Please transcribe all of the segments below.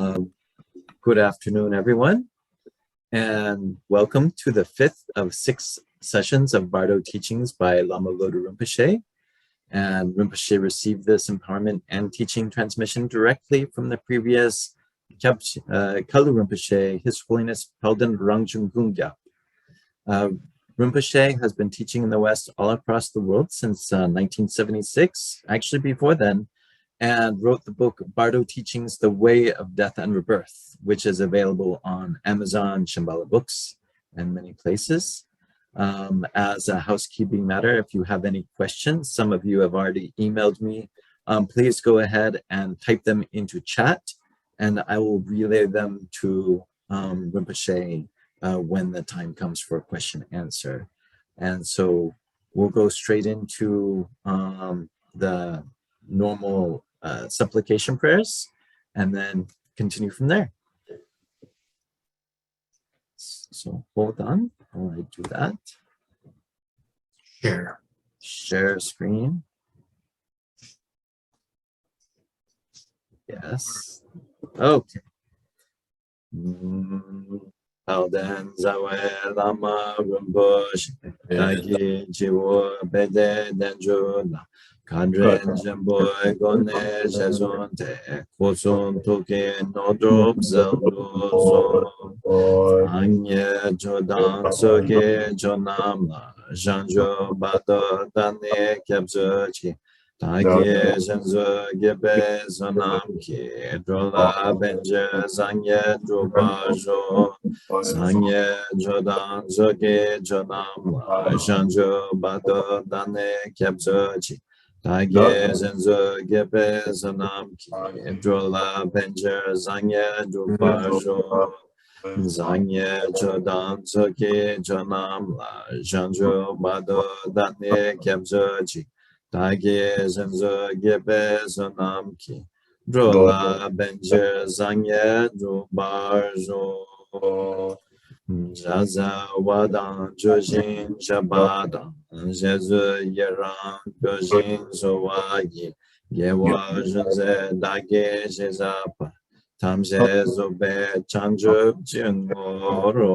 Good afternoon, everyone, and welcome to the 5th of 6 sessions of Bardo Teachings by Lama Lodu Rinpoche. And Rinpoche received this empowerment and teaching transmission directly from the previous Kalu Rinpoche, His Holiness Pelden Rangjung Gungya. Rinpoche has been teaching in the West all across the world since 1976, actually before then, and wrote the book Bardo Teachings, The Way of Death and Rebirth, which is available on Amazon, Shambhala Books, and many places. As a housekeeping matter, if you have any questions, some of you have already emailed me, please go ahead and type them into chat, and I will relay them to Rinpoche when the time comes for question and answer. And so we'll go straight into the normal supplication prayers and then continue from there. So hold on while I do that. Share screen. Yes. Okay. Pelden Zawe Lama Rinpoche Dagi Jiwo Bede Denjuna Kadren Jemboy Gone Jezonte Koson Toke Nodrop Zeldozo Anye Jodan Soke Jonamla Janjo Bado Dane Kebzochi Tage Zenzo Gebe Zonamki Drola Benje Zanye Drobajo Sanye Jodan Zoge Jonamla Janjo Bado Dane Kebzochi Tage Zenzo Gebe Zonamki Drola Benje Zanye Drobajo Zanye Jodan Zoge Jonamla Janjo Bado Dane Kebzochi Tage Zenzo Gebe Zonamki Drola Benje Zanye Drubarjo Jaza Wadan Jojin Jabada Jezu Yeran Jojin Zowayi Yewa Junze Dage Jezapa Tamje Zobe Chanjub Jingoro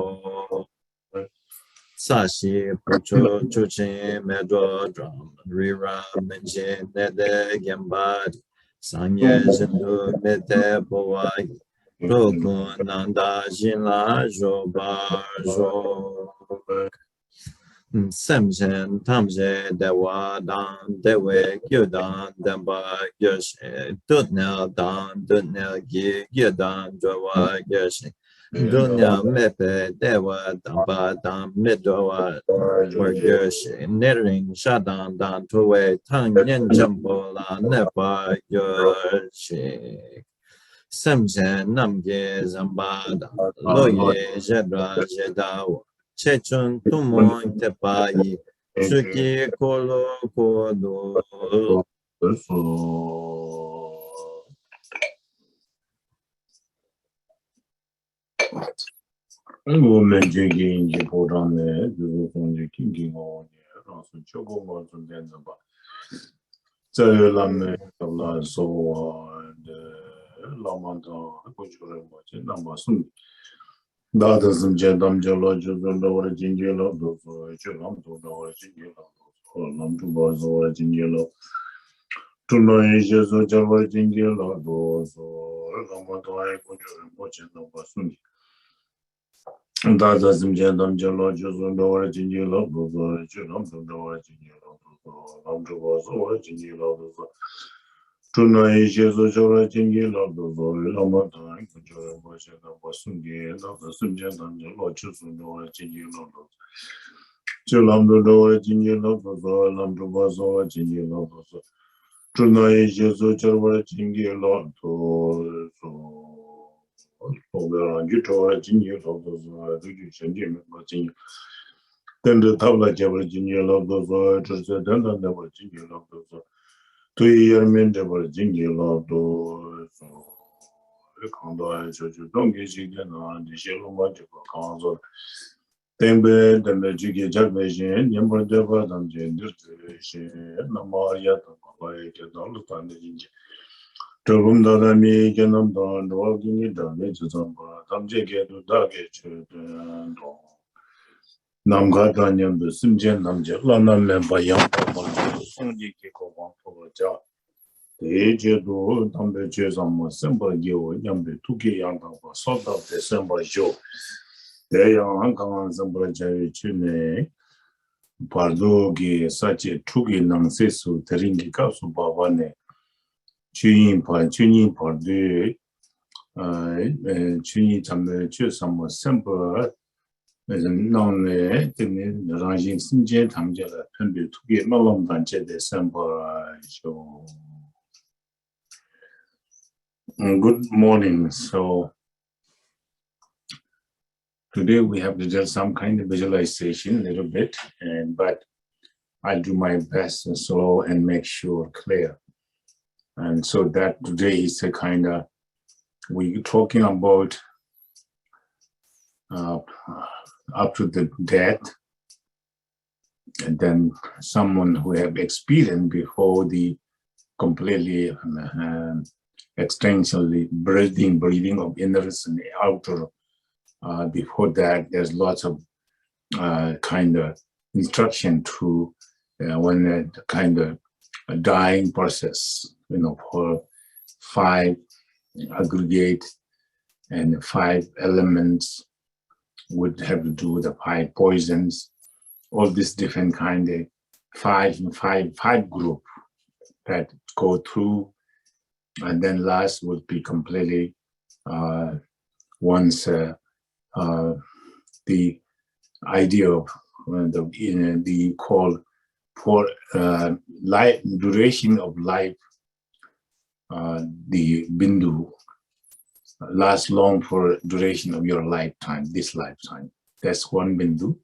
Sashi Pucho Chuchin Medro Drum Rira Menjin Nede Gembadi Sanye Zindu Mete Boai Rokun Nanda Jinla Jobar Jo Semjen Tamje Dewa Dan Dewe Gyudan Demba Gyoshe Dutnel Dan Dutnel Gi Gyudan Jowa Gyoshe Dunya Mepe Dewa Damba Dan Midowa Gyoshe Nering Shadan Dan Tuwe Tang Yen Jambola Nepa Gyoshe Semjen Namge Zambada Loye Jedra Jedawa Chechun Tumon Tepai Shuki Kolo Kodo Woman drinking Japan, the king on also chocolate on Denver. Lam so the Lamanta, which were watching number soon. That doesn't Jedam Geological origin yellow, those Chulam to the origin yellow, or Lam to Baz origin yellow. To know ages of origin yellow, those or Lamata, which were watching number soon. That doesn't Jedam Geological on the origin yellow, those Chulam to the origin yellow, Lam to Baz origin yellow. To know ages of origin yellow, those or Lamata, which were watching number soon. The subject and the lodges on the origin yellow. Chulam to the origin yellow, those or Lam to Baz origin yellow. To know ages of origin yellow, so. You told a genius of those then the tabla Virginia love those words, then the Virginia love those 2 year men, the Virginia love those. The condo, don't get you on the shallow magical council. Then the Jiggy Jackvision, Yammer Deva, and Gender, Namaria, all the time. 조금 더 담이 견험 더 노기니 더 내주정과 담제게도 다게 주도 남과 단념도 심전 남제 라나면 바양 먼저 성지기 고방포죠. 대제도 담배 제삼모 sem벌기오 양배 두개 양다고 소다 데셈벌죠. 대양 한강한 sem벌제 주네 바르도기 사체 투기 남세수 드링기 가수 바바네 주인 바르드 주인 잠을 주삼모 sem벌 나오네 때문에 라진 심제 담제라 편비 투기 말람 단체 데셈벌죠. Good morning. So today we have to do some kind of visualization a little bit, but I'll do my best and slow and make sure clear. And so that today is a kind of, we're talking about after the death, and then someone who have experienced before the completely extensionally breathing of inners and outer. Before that, there's lots of kind of instruction to when a kind of a dying process, for 5 aggregate and 5 elements would have to do with the 5 poisons, all these different kind of 5 group that go through. And then last would be completely once the idea of the call for life duration of life, the bindu lasts long for duration of your lifetime, this lifetime. That's one bindu.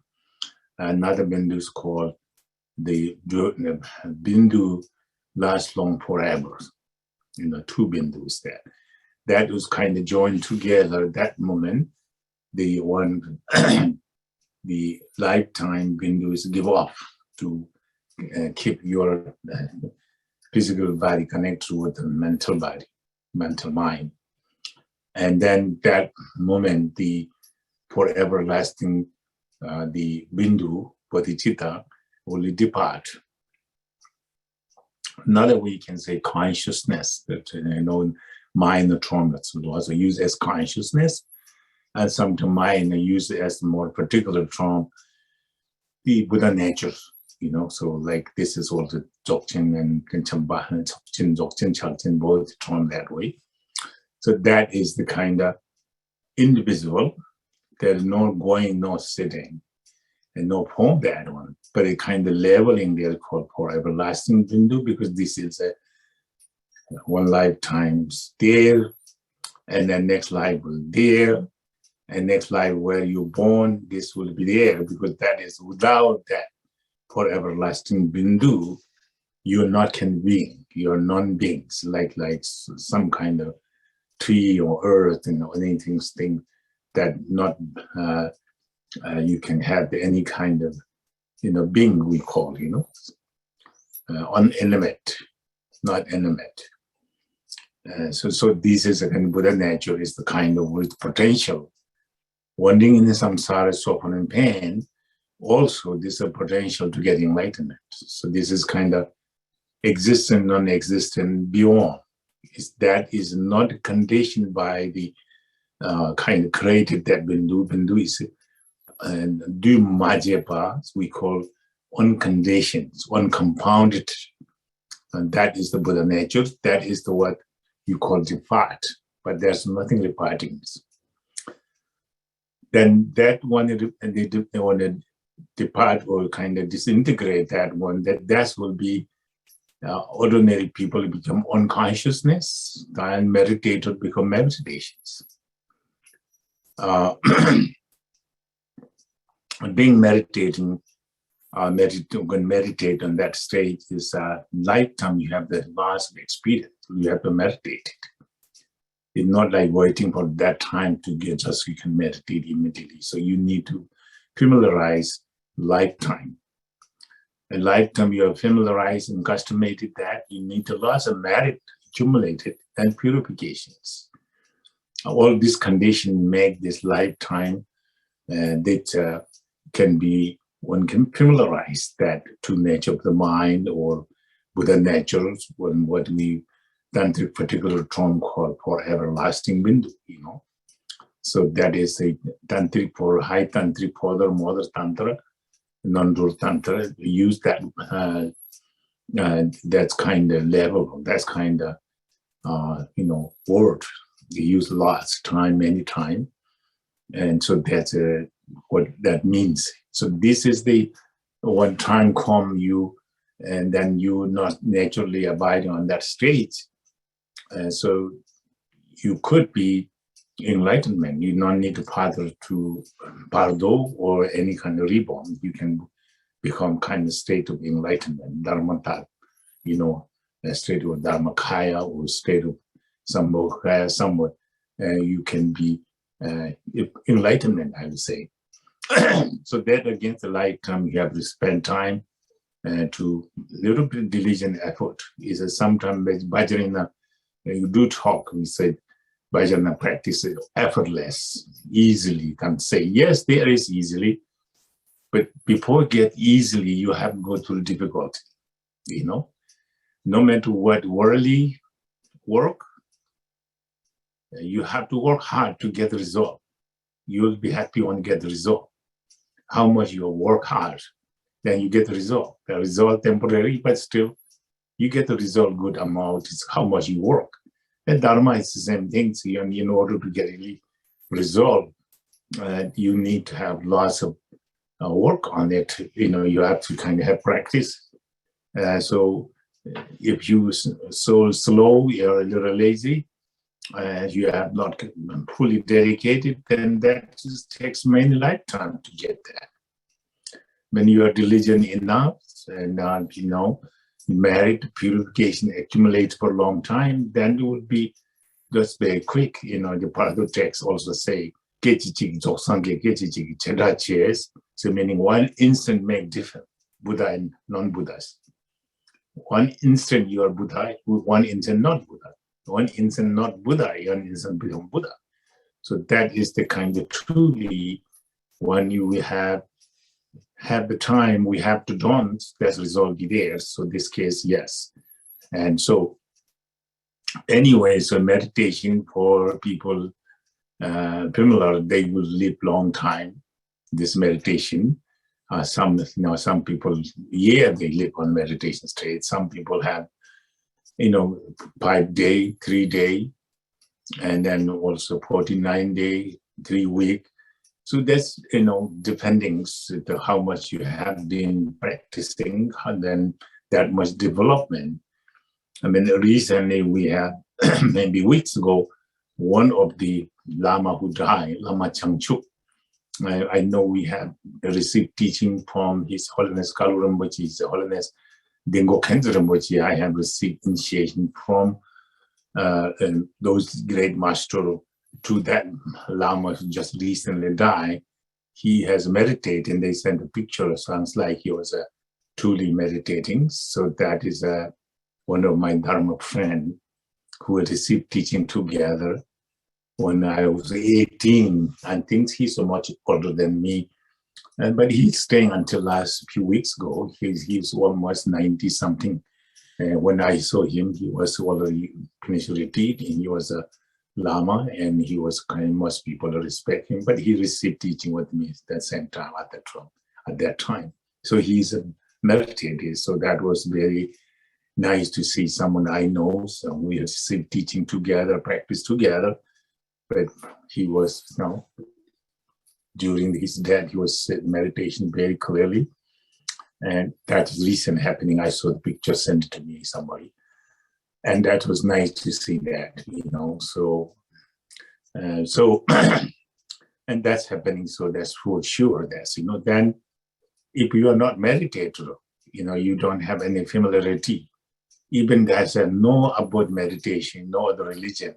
Another bindu is called the bindu lasts long forever. 2 bindus there. That was kind of joined together. That moment, the one, the lifetime bindus give off to keep your physical body connected with the mental body, mental mind. And then that moment, the forever lasting, the bindu, bodhicitta, will depart. Another way you can say consciousness, that mind traumas would also use as consciousness, and sometimes mind use as more particular trauma, the Buddha nature, so like this is also Dzogchen and Dzogchen, Chalchen, both trauma that way. So that is the kind of indivisible. There's no going, no sitting, and no form that one, but a kind of leveling there called for everlasting bindu, because this is a one lifetime's there, and then next life will there, and next life where you're born, this will be there, because that is without that for everlasting bindu, you're not convening, you're non-beings, like some kind of tree or earth, anything thing that not you can have any kind of being we call unanimate, not animate. So this is a kind of Buddha nature, is the kind of with potential. Wanting in the samsara, suffering and pain, also this is a potential to get enlightenment. So this is kind of existent, non-existent, beyond. That is not conditioned by the kind of created that bindu. Bindu is and do majepa, we call unconditioned, uncompounded. And that is the Buddha nature. That is the what you call depart, but there's nothing departing. Then that one, and they want to depart or kind of disintegrate that one, that will be ordinary people become unconsciousness, and meditated become meditations. Being meditating, meditate on that stage is a lifetime. You have the last experience. You have to meditate it. It's not like waiting for that time to get just you can meditate immediately. So you need to familiarize lifetime. A lifetime you are familiarized and customated that, you need to lots of merit accumulated, and purifications. All these conditions make this lifetime that can be, one can familiarize that to nature of the mind or Buddha natures, when what we tantric particular term called for everlasting window, So that is a tantric for high tantric father, mother tantra, non-dual tantra. Use that that's kind of level, that's kind of word. They use lots time, many time, and so that's what that means. So this is the one time come you, and then you not naturally abiding on that stage. So you could be enlightenment. You don't need to path to Bardo or any kind of reborn. You can become kind of state of enlightenment, Dharmata, a state of Dharmakaya or state of Sambhogakaya, somewhat. You can be enlightenment, I would say. So that against the lifetime, you have to spend time to little bit diligent effort. Is sometimes with Vajrayana, you do talk, we said, Vajrayana practice is effortless, easily, can say, yes, there is easily, but before you get easily, you have to go through difficulty, No matter what worldly work, you have to work hard to get the result. You'll be happy when you get the result. How much you work hard, then you get the result. The result temporary, but still, you get the result good amount. It's how much you work. And Dharma is the same thing. So, in order to get a result, you need to have lots of work on it. You have to kind of have practice. So if you so slow, you're a little lazy, you have not fully dedicated, then that just takes many lifetimes to get that. When you are diligent enough and merit purification accumulates for a long time, then it would be just very quick. The Bardo text also say, so meaning one instant make difference, Buddha and non-Buddhas. One instant you are Buddha, one instant not Buddha. One instant not Buddha, one instant become Buddha. So that is the kind of truly when you have the time, we have to don't, that's result there. So this case, yes. And so anyway, so meditation for people familiar, they will live long time, this meditation. Some people, they live on meditation state. Some people have 5 day, 3 day, and then also 49 day, 3 week. So that's, depending on how much you have been practicing, and then that much development. I mean, recently we had, maybe weeks ago, one of the Lama who died, Lama Changchuk. I know we have received teaching from His Holiness Kalu Rinpoche, His Holiness Dengo Khenzo Rinpoche. I have received initiation from those great masters to that Lama who just recently died. He has meditated, and they sent a picture. Sounds like he was truly meditating. So that is one of my Dharma friends who had received teaching together when I was 18. I think he's so much older than me. But he's staying until last few weeks ago. He's almost 90 something. When I saw him, he was already finished retreat, and he was a Lama, and he was kind. Most people respect him, but he received teaching with me at the same time at that time. So he's a meditator. So that was very nice to see someone I know. So we received teaching together, practice together. But he was, during his death, he was meditation very clearly. And that was recent happening. I saw the picture sent to me, somebody. And that was nice to see that, So, and that's happening. So that's for sure. That's, then if you are not meditator, you don't have any familiarity. Even there's no about meditation, no other religion.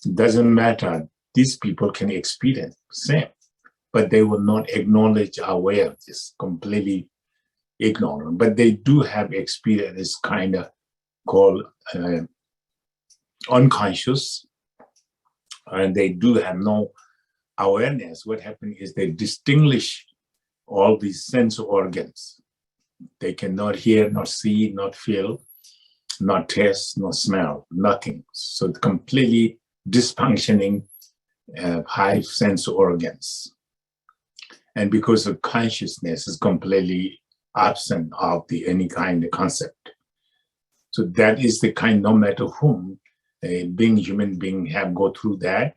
It doesn't matter. These people can experience same, but they will not acknowledge aware, just completely ignorant. But they do have experience, kind of called unconscious, and they do have no awareness, what happens is they distinguish all these sense organs. They cannot hear, not see, not feel, not taste, not smell, nothing. So completely dysfunctioning five sense organs. And because the consciousness is completely absent of any kind of concept. So that is the kind, no matter whom, being human being have go through that.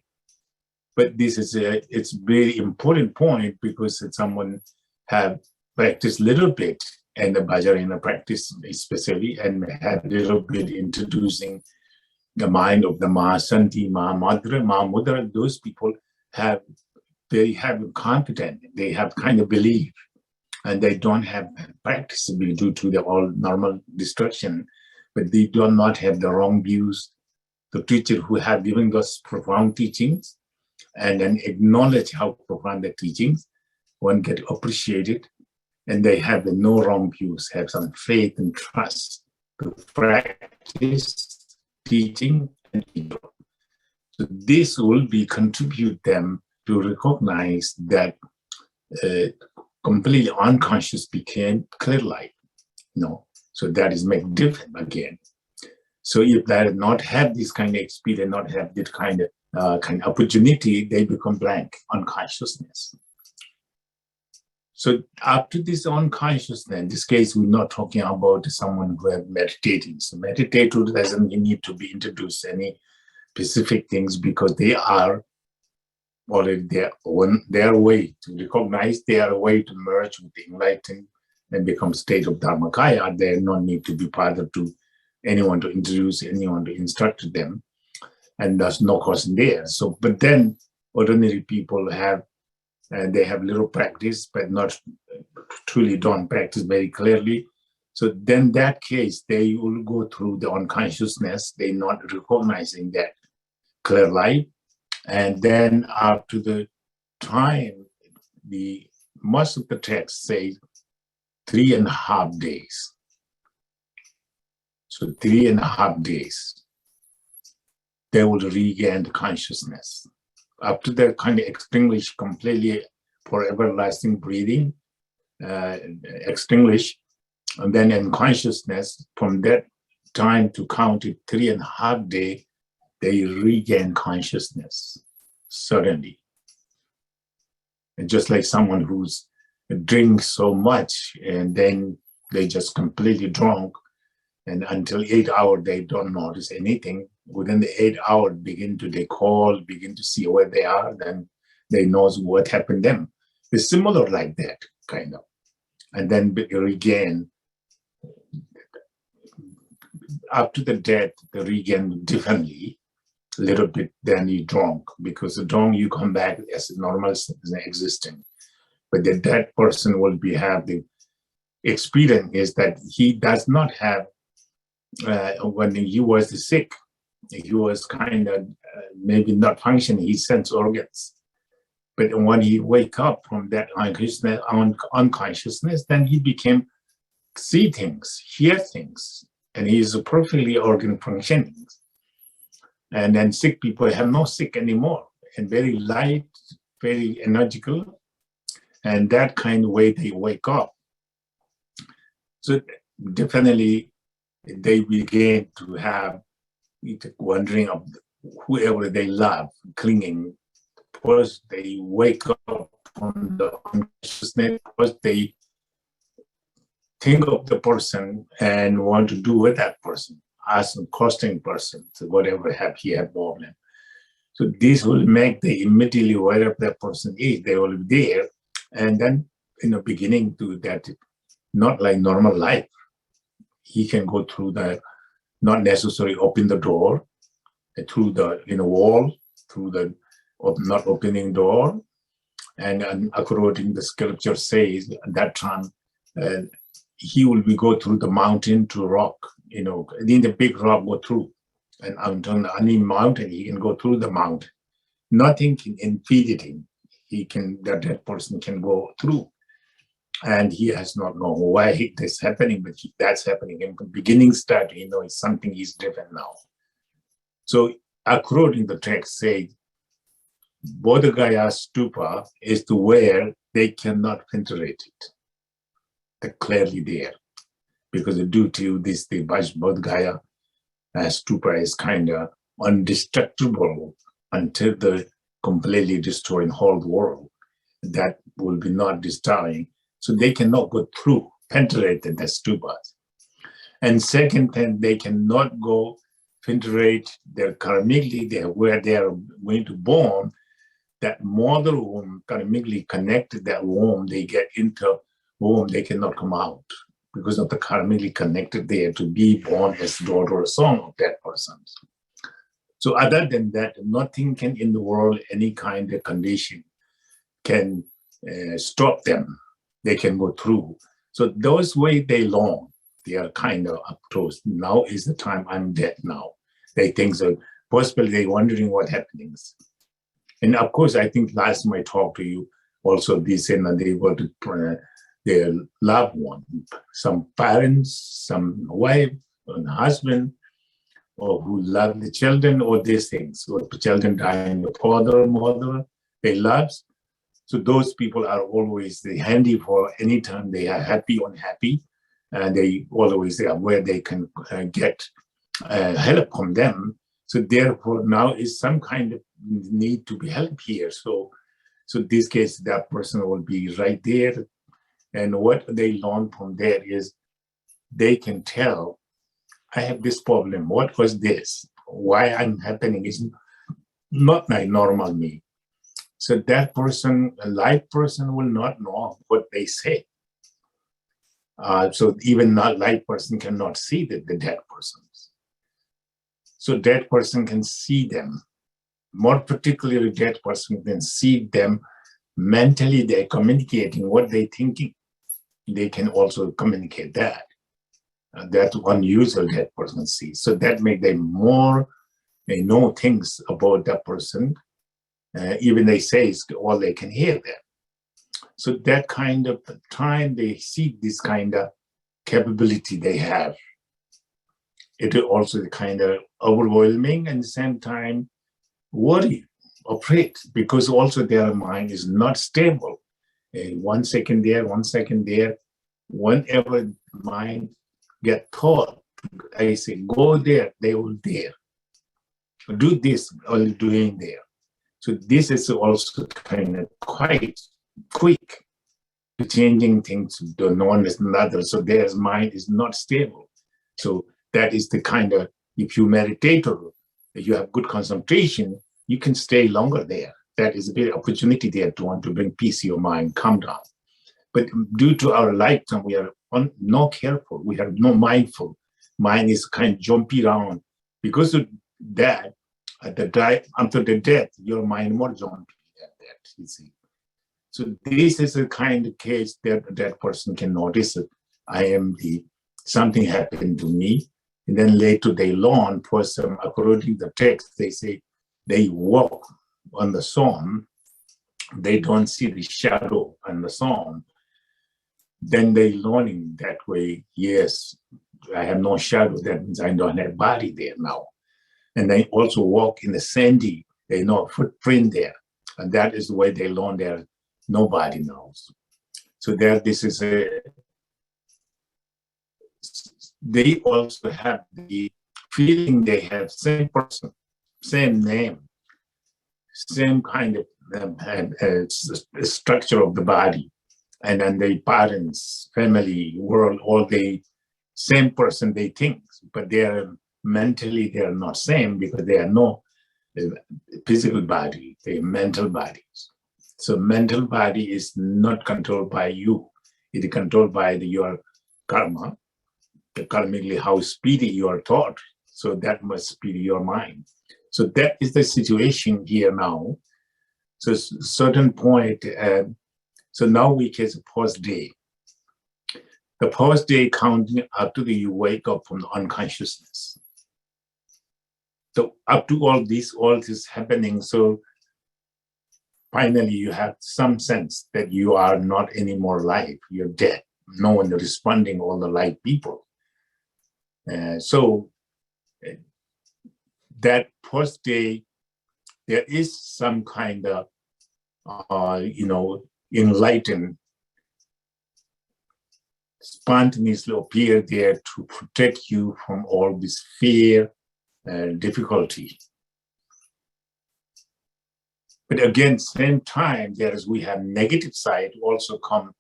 But this is it's very important point, because someone have practiced little bit, and the Vajrayana practice especially, and had little bit introducing the mind of the Mahasanti, Mahamudra. Those people they have confidence, they have kind of belief, and they don't have practice due to the all normal destruction, but they do not have the wrong views. The teacher who have given us profound teachings, and then acknowledge how profound the teachings, one get appreciated, and they have the no wrong views, have some faith and trust to practice teaching and ego. So this will be contribute them to recognize that completely unconscious became clear light. So that is make different again. So if they not have this kind of experience, not have this kind of opportunity, they become blank, unconsciousness. So after this unconsciousness, in this case, we're not talking about someone who are meditating. So meditator doesn't need to be introduced any specific things, because they are already there on their way to recognize, their way to merge with the enlightened and become state of Dharmakaya. They no need to be part to anyone to introduce, anyone to instruct them. And there's no cause there. So, but then ordinary people have, they have little practice, but not truly don't practice very clearly. So then that case, they will go through the unconsciousness, they not recognizing that clear light. And then after the time, most of the text say 3.5 days. So 3.5 days, they will regain the consciousness. After that kind of extinguish completely for everlasting breathing, extinguish, and then in consciousness, from that time to count it 3.5 days, they regain consciousness suddenly. And just like someone who's drinks so much and then they just completely drunk, and until 8 hours they don't notice anything. Within the 8 hours, begin to see where they are, then they knows what happened to them. It's similar like that, kind of. And then regain, after the death, they regain differently, a little bit than you drunk, because the drunk you come back as normal existing. But the dead person will have the experience is that he does not have, when he was sick, he was kind of maybe not functioning his sense organs. But when he wake up from that unconsciousness, then he became see things, hear things, and he is perfectly organ functioning. And then sick people have no sick anymore, and very light, very energical, and that kind of way they wake up. So definitely they begin to have wondering of whoever they love, clinging. First, they wake up from the unconsciousness. First, they think of the person and want to do with that person, as a costing person, so whatever he had problem. So this will make they immediately wherever that person is, they will be there, and then in the beginning to that, not like normal life. He can go through the, not necessarily open the door, through the wall, through the not opening door, and according the scripture says at that time, he will be go through the mountain to rock, in the big rock go through, and on any mountain he can go through the mountain. Nothing can impede him. He can, that person can go through. And he has not known why this happening, but that's happening in the beginning start, it's something is different now. So according to the text, say Bodh Gaya stupa is to where they cannot penetrate it. They're clearly there. Because due to this, the Bodh Gaya stupa is kind of indestructible until the completely destroying whole world. That will be not destroying. So they cannot go through, penetrate the stupas. And second thing, they cannot go penetrate their karmically, where they are going to born, that mother womb karmically connected, that womb, they get into womb, they cannot come out because of the karmically connected there to be born as daughter or son of that person. So other than that, nothing can in the world, any kind of condition can stop them. They can go through. So those way they long, they are kind of up close. Now is the time I'm dead now. They think so. Possibly they're wondering what happens. And of course, I think last time I talked to you, also they said that they were to their loved one, some parents, some wife, and husband, or who love the children, or these things, or the children dying, the father, mother, they love. So those people are always handy for any time they are happy or unhappy, and they always are where they can get help from them. So therefore now is some kind of need to be helped here. So this case, that person will be right there. And what they learn from there is they can tell, I have this problem. What was this? Why I'm happening is not my normal me. So that person, a live person, will not know what they say. So even not live person cannot see the dead persons. So dead person can see them. More particularly, dead person can see them mentally. They're communicating what they're thinking. They can also communicate that. That's unusual dead person sees. So that makes them more, they know things about that person. Even they say all they can hear them. So that kind of time they see this kind of capability they have. It is also kind of overwhelming and at the same time worry, afraid, because also their mind is not stable. 1 second there, 1 second there. Whenever mind get thought, I say, go there, they will there. Do this, or doing there. So this is also kind of quite quick to changing things to one is another. So their mind is not stable. So that is the kind of, if you meditate or if you have good concentration, you can stay longer there. That is a big opportunity there to want to bring peace to your mind, calm down. But due to our lifetime, we are not careful. We are not mindful. Mind is kind of jumpy around. Because of that, after the death, your mind more jumpy than that, you see. So this is a kind of case that that person can notice that something happened to me. And then later they learn, for some, according to the text, they say they walk on the sun. They don't see the shadow on the sun. Then they learning that way, yes, I have no shadow. That means I don't have body there now. And they also walk in the sandy, they know footprint there. And that is the way they learn there, nobody knows. So there, this is they also have the feeling they have same person, same name, same kind of structure of the body. And then their parents, family, world, all the same person they think, but they are mentally, they are not same because they are no physical body, they are mental bodies. So mental body is not controlled by you. It is controlled by your karma, karmically how speedy you are thought. So that must speed your mind. So that is the situation here now. So certain point, so now we take a post day. The post day counting up to you wake up from the unconsciousness. So up to all this happening, so finally you have some sense that you are not anymore alive, you're dead. No one responding, all the live people. So that first day, there is some kind of, enlightened, spontaneously appear there to protect you from all this fear and difficulty. But again, same time, we have negative side also come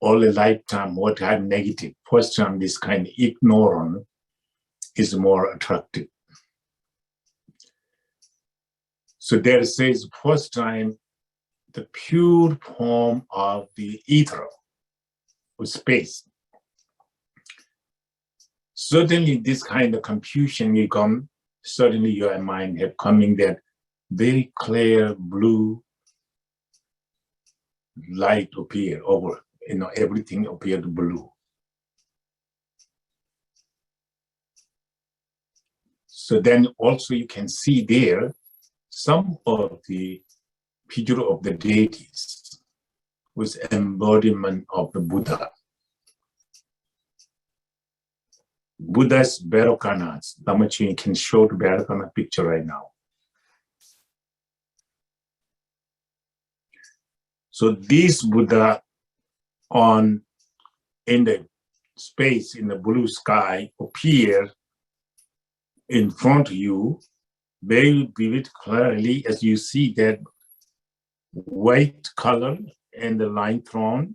all a lifetime, what have negative. First time, this kind of ignorance is more attractive. So there says first time, the pure form of the ether or space. Certainly this kind of confusion will come, certainly your mind have coming that very clear blue light appear over, everything appeared blue. So then also you can see there some of the picture of the deities was embodiment of the Buddha. Buddha's Barakanas, Lama can show the Barakana picture right now. So this Buddha in the space, in the blue sky, appear in front of you very vivid, clearly, as you see that white color and the line thrown,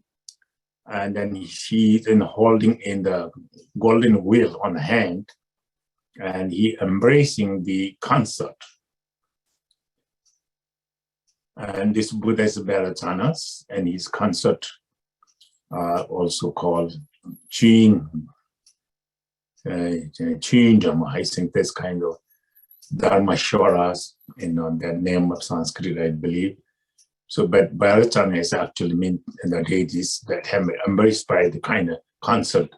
and then he's holding in the golden wheel on the hand, and he embracing the concert. And this Buddha is Bharatanas, and his concert also called Chin Dhamma. I think that's kind of Dharma Shoras, that name of Sanskrit, I believe. So, but Bharatana is actually mean the deities that have embraced by the kind of concert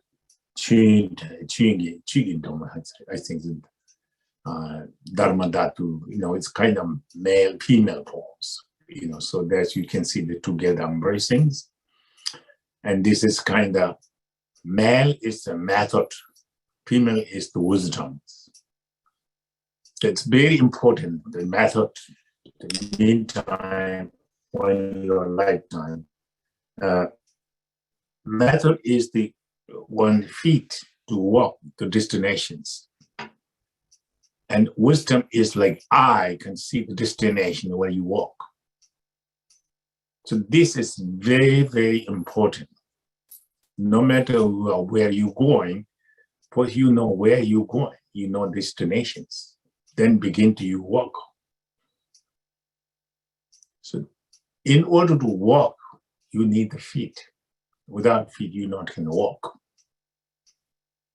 Chin Dhamma. I think Dharma Dhatu, it's kind of male, female forms, so that you can see the together embracings. And this is kind of male is the method, female is the wisdom. It's very important, the method, the meantime, when your lifetime. Method is the one feet to walk to destinations. And wisdom is like I can see the destination where you walk. So this is very, very important. No matter where you're going, but you know where you're going, you know destinations. Then begin to you walk. So in order to walk, you need the feet. Without feet, you not can walk.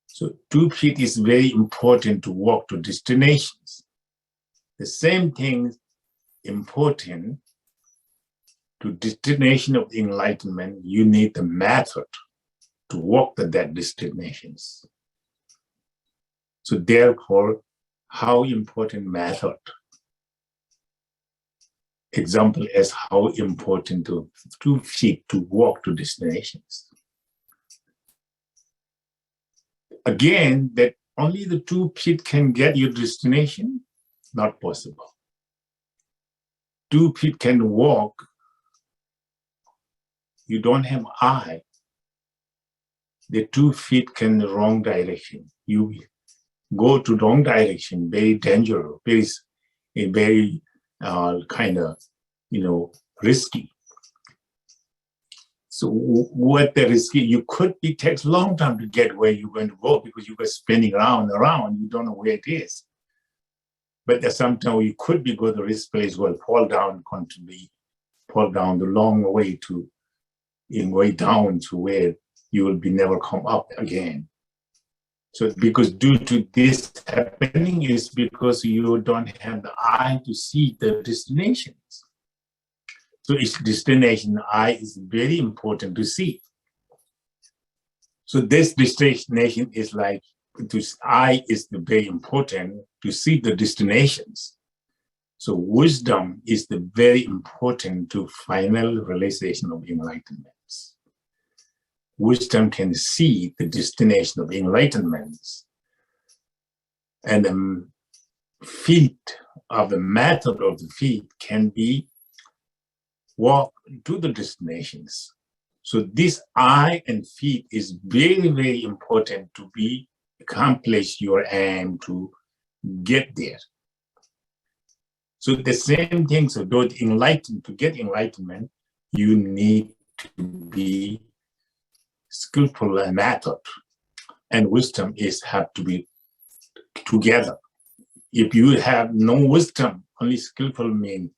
So 2 feet is very important to walk to destinations. The same thing important to destination of enlightenment, you need the method to walk to that destinations. So therefore, how important method? Example is how important to 2 feet to walk to destinations. Again, that only the 2 feet can get your destination, not possible. 2 feet can walk, you don't have eye. The 2 feet can the wrong direction. You go to wrong direction, very dangerous, very kind of, risky. So what the risky, you could be takes a long time to get where you're going to go because you go spinning around, you don't know where it is. But there's sometimes you could be go to this place where fall down the long way to, way down to where you will be never come up again. So because due to this happening is because you don't have the eye to see the destinations. So each destination eye is very important to see. So this destination is like, eye is very important to see the destinations. So wisdom is the very important to final realization of enlightenment. Wisdom can see the destination of enlightenment. And feet of the method of the feet can be walk to the destinations. So this eye and feet is very, very important to be accomplish your aim to get there. So the same thing, so to get enlightenment, you need to be skillful and method, and wisdom have to be together. If you have no wisdom, only skillful means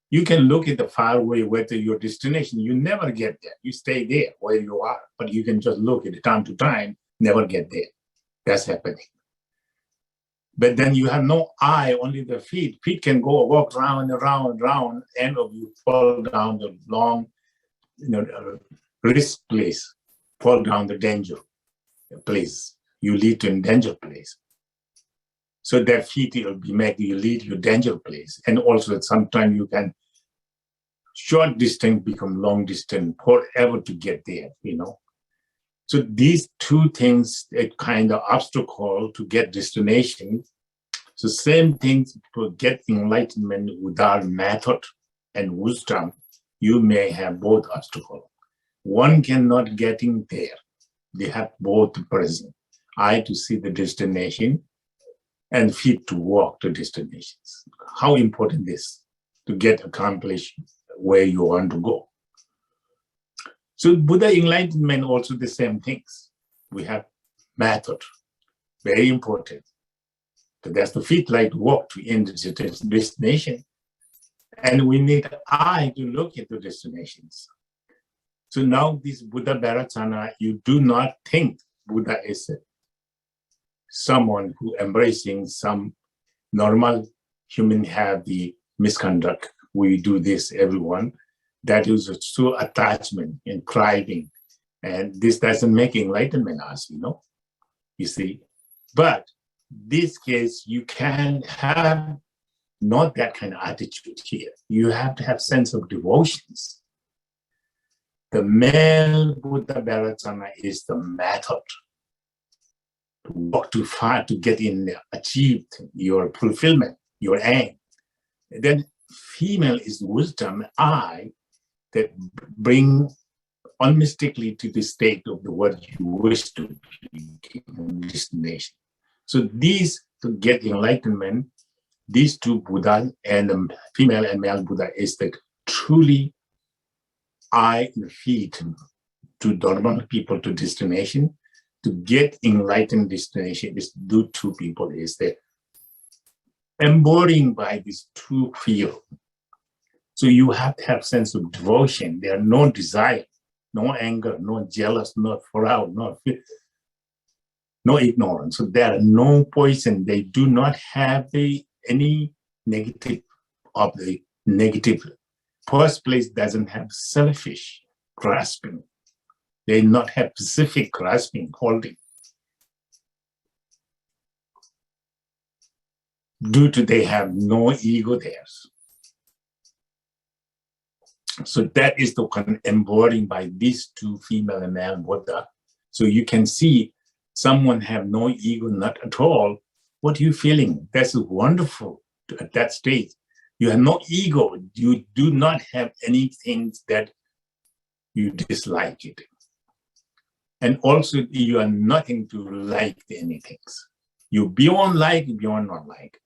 you can look at the far away, whether your destination, you never get there. You stay there where you are, but you can just look at it time to time, never get there. That's happening. But then you have no eye, only the feet. Feet can go walk round and round and round, end of you fall down the long, risk place, fall down the danger place. You lead to a danger place. So that feet will be make you lead you danger place. And also sometimes you can short distance become long distance forever to get there, So these two things, a kind of obstacle to get destination. So same things to get enlightenment without method and wisdom, you may have both obstacles. One cannot get in there. They have both present. Eye to see the destination and feet to walk to destinations. How important this to get accomplished where you want to go. So Buddha enlightenment also the same things. We have method, very important. So that's the feet like to walk to end the destination. And we need eye to look at the destinations. So now this Buddha Vajrayana, you do not think Buddha is someone who embracing some normal human have the misconduct. We do this, everyone. That is a true attachment and craving. And this doesn't make enlightenment us, you see. But this case, you can have not that kind of attitude here. You have to have sense of devotions. The male Buddha Vajrayana is the method to walk too far to get in there, achieve your fulfillment, your aim. And then female is wisdom, eye, that bring unmistakably to the state of the what you wish to be destination. So these, to get enlightenment, these two Buddha and the female and male Buddha is the truly eye and feet to normal people to destination. To get enlightened destination is do two people is the embodying by these two fields. So you have to have sense of devotion. There are no desire, no anger, no jealous, no proud, no ignorance. So there are no poison. They do not have any negative of the negative. First place doesn't have selfish grasping. They not have specific grasping, holding. Due to they have no ego there. So that is the kind of embodying by these two female and male Buddha. So you can see someone have no ego, not at all. What are you feeling? That's wonderful at that stage. You have no ego. You do not have anything that you dislike it. And also you are nothing to like anything. You beyond like, beyond not like.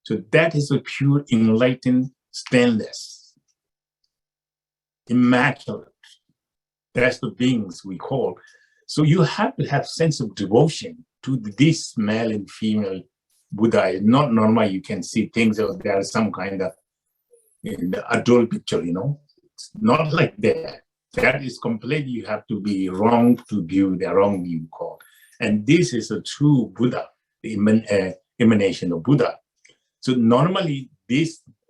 So that is a pure enlightened stainless. Immaculate. That's the beings we call. So you have to have sense of devotion to this male and female Buddha. It's not normal. You can see things that there are some kind of adult picture, It's not like that. That is completely, you have to be wrong to view the wrong view called. And this is a true Buddha, the emanation of Buddha. So normally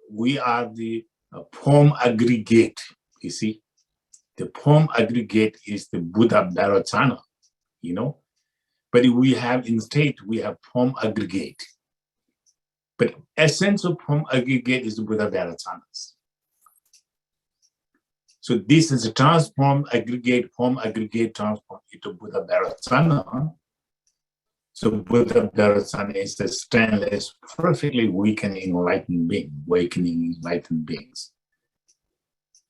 we are the form aggregate. You see, the form aggregate is the Buddha Vajrayana, But we have instead, we have form aggregate. But essence of form aggregate is the Buddha Vajrayanas. So this is a transform aggregate, form aggregate transform into Buddha Vajrayana. So Buddha Dharasana is the stainless, perfectly awakening enlightened beings.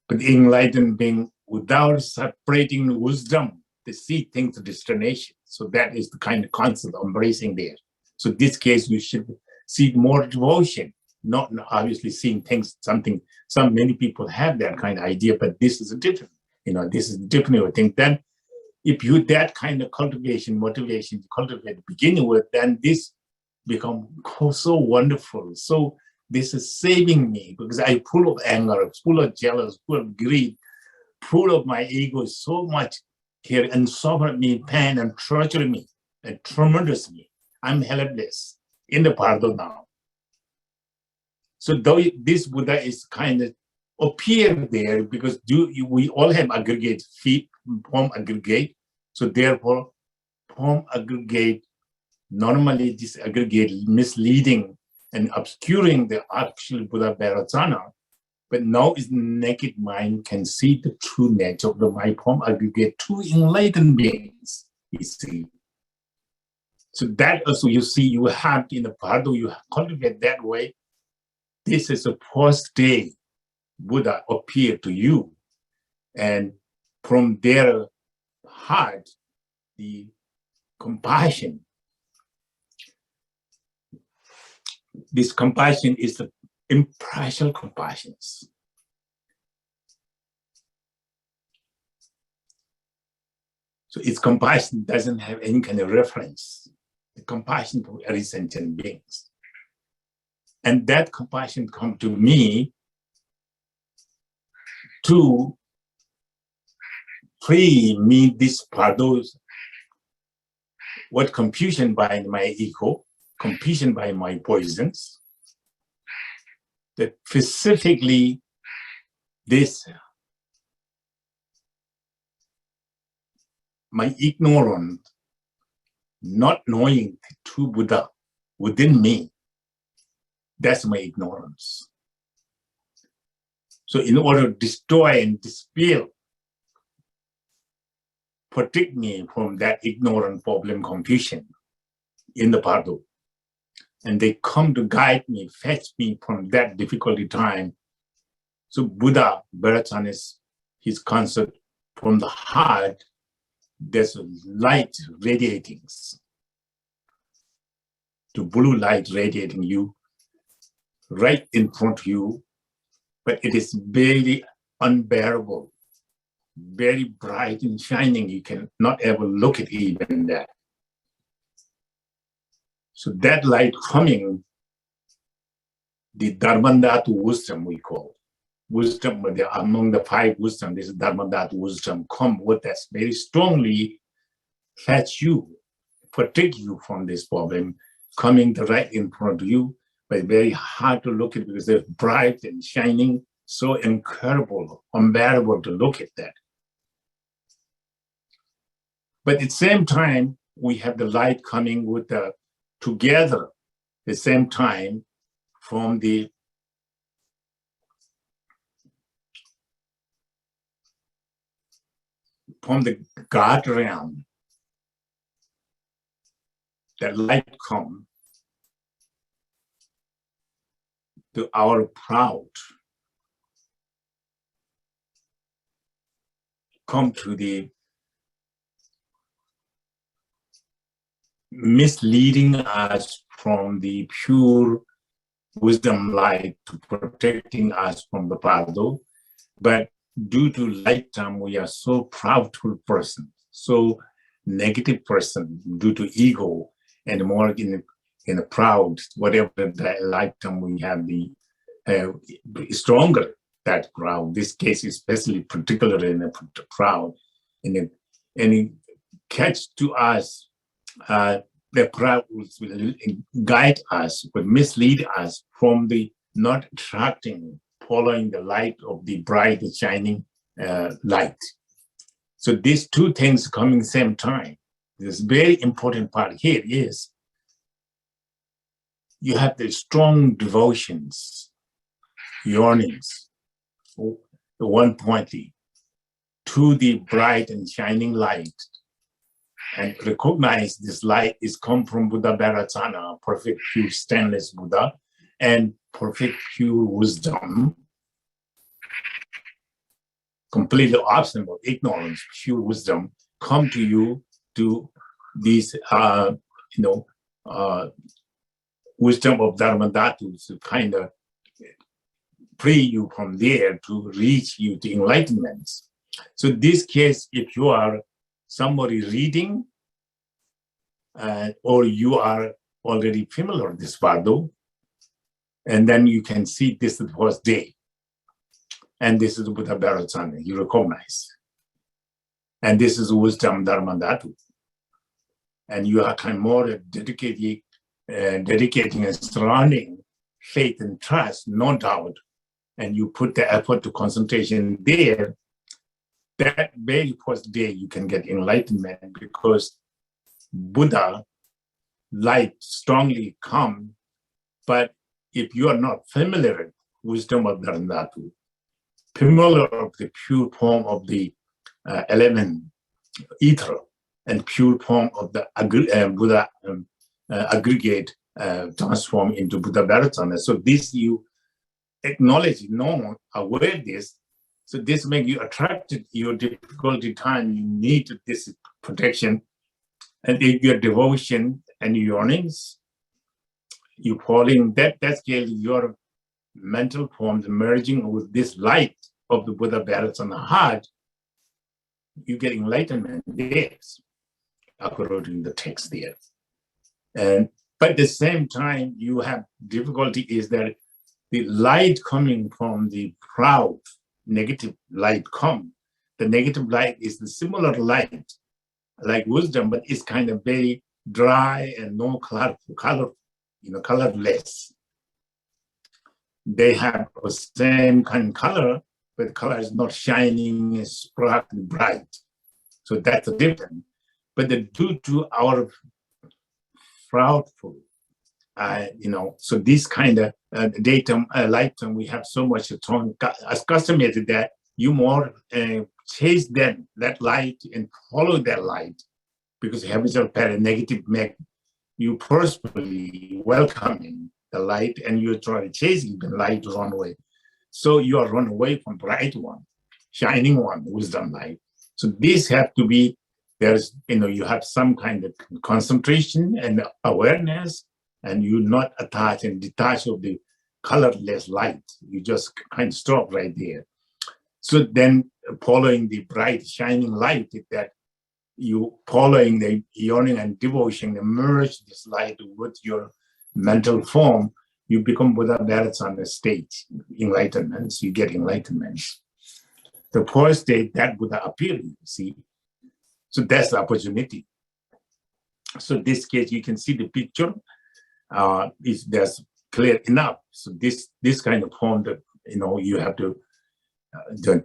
But the enlightened being, without separating wisdom, they see things to destination. So that is the kind of concept of embracing there. So in this case, we should see more devotion, not obviously seeing things, many people have that kind of idea, but this is a different, this is a different thing. Then if you that kind of motivation to cultivate beginning with, then this become so wonderful. So this is saving me because I full of anger, full of jealous, full of greed, full of my ego so much here and suffer me pain and torture me and tremendously. I'm helpless in the Bardo now. So though this Buddha is kind of appear there because we all have aggregate feet, form aggregate. So therefore, form aggregate, normally this aggregate misleading and obscuring the actual Buddha Vajrayana. But now is naked mind can see the true nature of the mind form aggregate to enlightened beings, you see. So that also you see, you have in the Bardo, you cultivate that way. This is the first day Buddha appeared to you. And from their heart, the compassion, this compassion is the impartial compassion. So its compassion doesn't have any kind of reference. The compassion for every sentient beings. And that compassion comes to me to free me this Bardo's, what confusion by my ego, confusion by my poisons, that specifically this, my ignorance, not knowing the true Buddha within me, that's my ignorance. So in order to destroy and dispel, protect me from that ignorant problem confusion in the Bardo. And they come to guide me, fetch me from that difficulty time. So Buddha, Vajrayana is his concept from the heart, there's a light radiating, the blue light radiating you, right in front of you, but it is very unbearable, very bright and shining. You can not ever look at even that. So that light coming, the Dharmata wisdom we call. Wisdom, among the five wisdom, this Dharmata wisdom come with that very strongly fetch you, protect you from this problem, coming right in front of you, but very hard to look at because they're bright and shining, so incredible, unbearable to look at that. But at the same time, we have the light coming with the together, at the same time, from the God realm. That light come to our proud, come to the misleading us from the pure wisdom light to protecting us from the Bardo. But due to lifetime, we are so proudful person, so negative person due to ego and more in a proud, whatever the lifetime we have the stronger that proud. This case is especially particularly in a proud, and it catch to us the proud will guide us, will mislead us from the not attracting, following the light of the bright shining light. So these two things coming same time. This very important part here is you have the strong devotions, yearnings, one pointly to the bright and shining light and recognize this light is come from Buddha Vajrayana, perfect pure stainless Buddha, and perfect pure wisdom, completely absent of ignorance, pure wisdom, come to you to these, wisdom of Dharmata to kind of free you from there to reach you to enlightenment. So this case, if you are somebody reading, or you are already familiar with this Bardo, and then you can see this is the first day. And this is Buddha Vajrayana, you recognize. And this is wisdom Dharmata. And you are kind of more dedicating and surrounding faith and trust, no doubt. And you put the effort to concentration there, that very first day you can get enlightenment, because Buddha light strongly come. But if you are not familiar with wisdom of Dharmata, familiar of the pure form of the element ether and pure form of the Buddha aggregate transform into Buddha Vajrayana. So this you acknowledge, know, aware this. So this makes you attracted your difficulty time. You need this protection, and if your devotion and yearnings, you falling that's your mental forms merging with this light of the Buddha Vajrayana heart, you get enlightenment there, according to the text there. And but at the same time, you have difficulty is that the light coming from the proud negative light come. The negative light is the similar light, like wisdom, but it's kind of very dry and no color, colorless. They have the same kind of color, but the color is not shining, it's sparkling bright. So that's different. But due to our proudful, so this kind of datum, lifetime, we have so much accustomed that you more chase that light and follow that light, because habitual pattern negative make you personally welcoming the light, and you try chasing the light to run away. So you are run away from bright one, shining one, wisdom light. So this have to be, there's, you have some kind of concentration and awareness, and you not attach and detach of the colorless light. You just kind of stop right there. So then following the bright shining light, that you following the yearning and devotion, merge this light with your mental form, you become Buddha Vajrayana state, enlightenment. So you get enlightenment. The first state that Buddha appeared, you see. So that's the opportunity. So this case, you can see the picture. That's clear enough. So this kind of form that you have to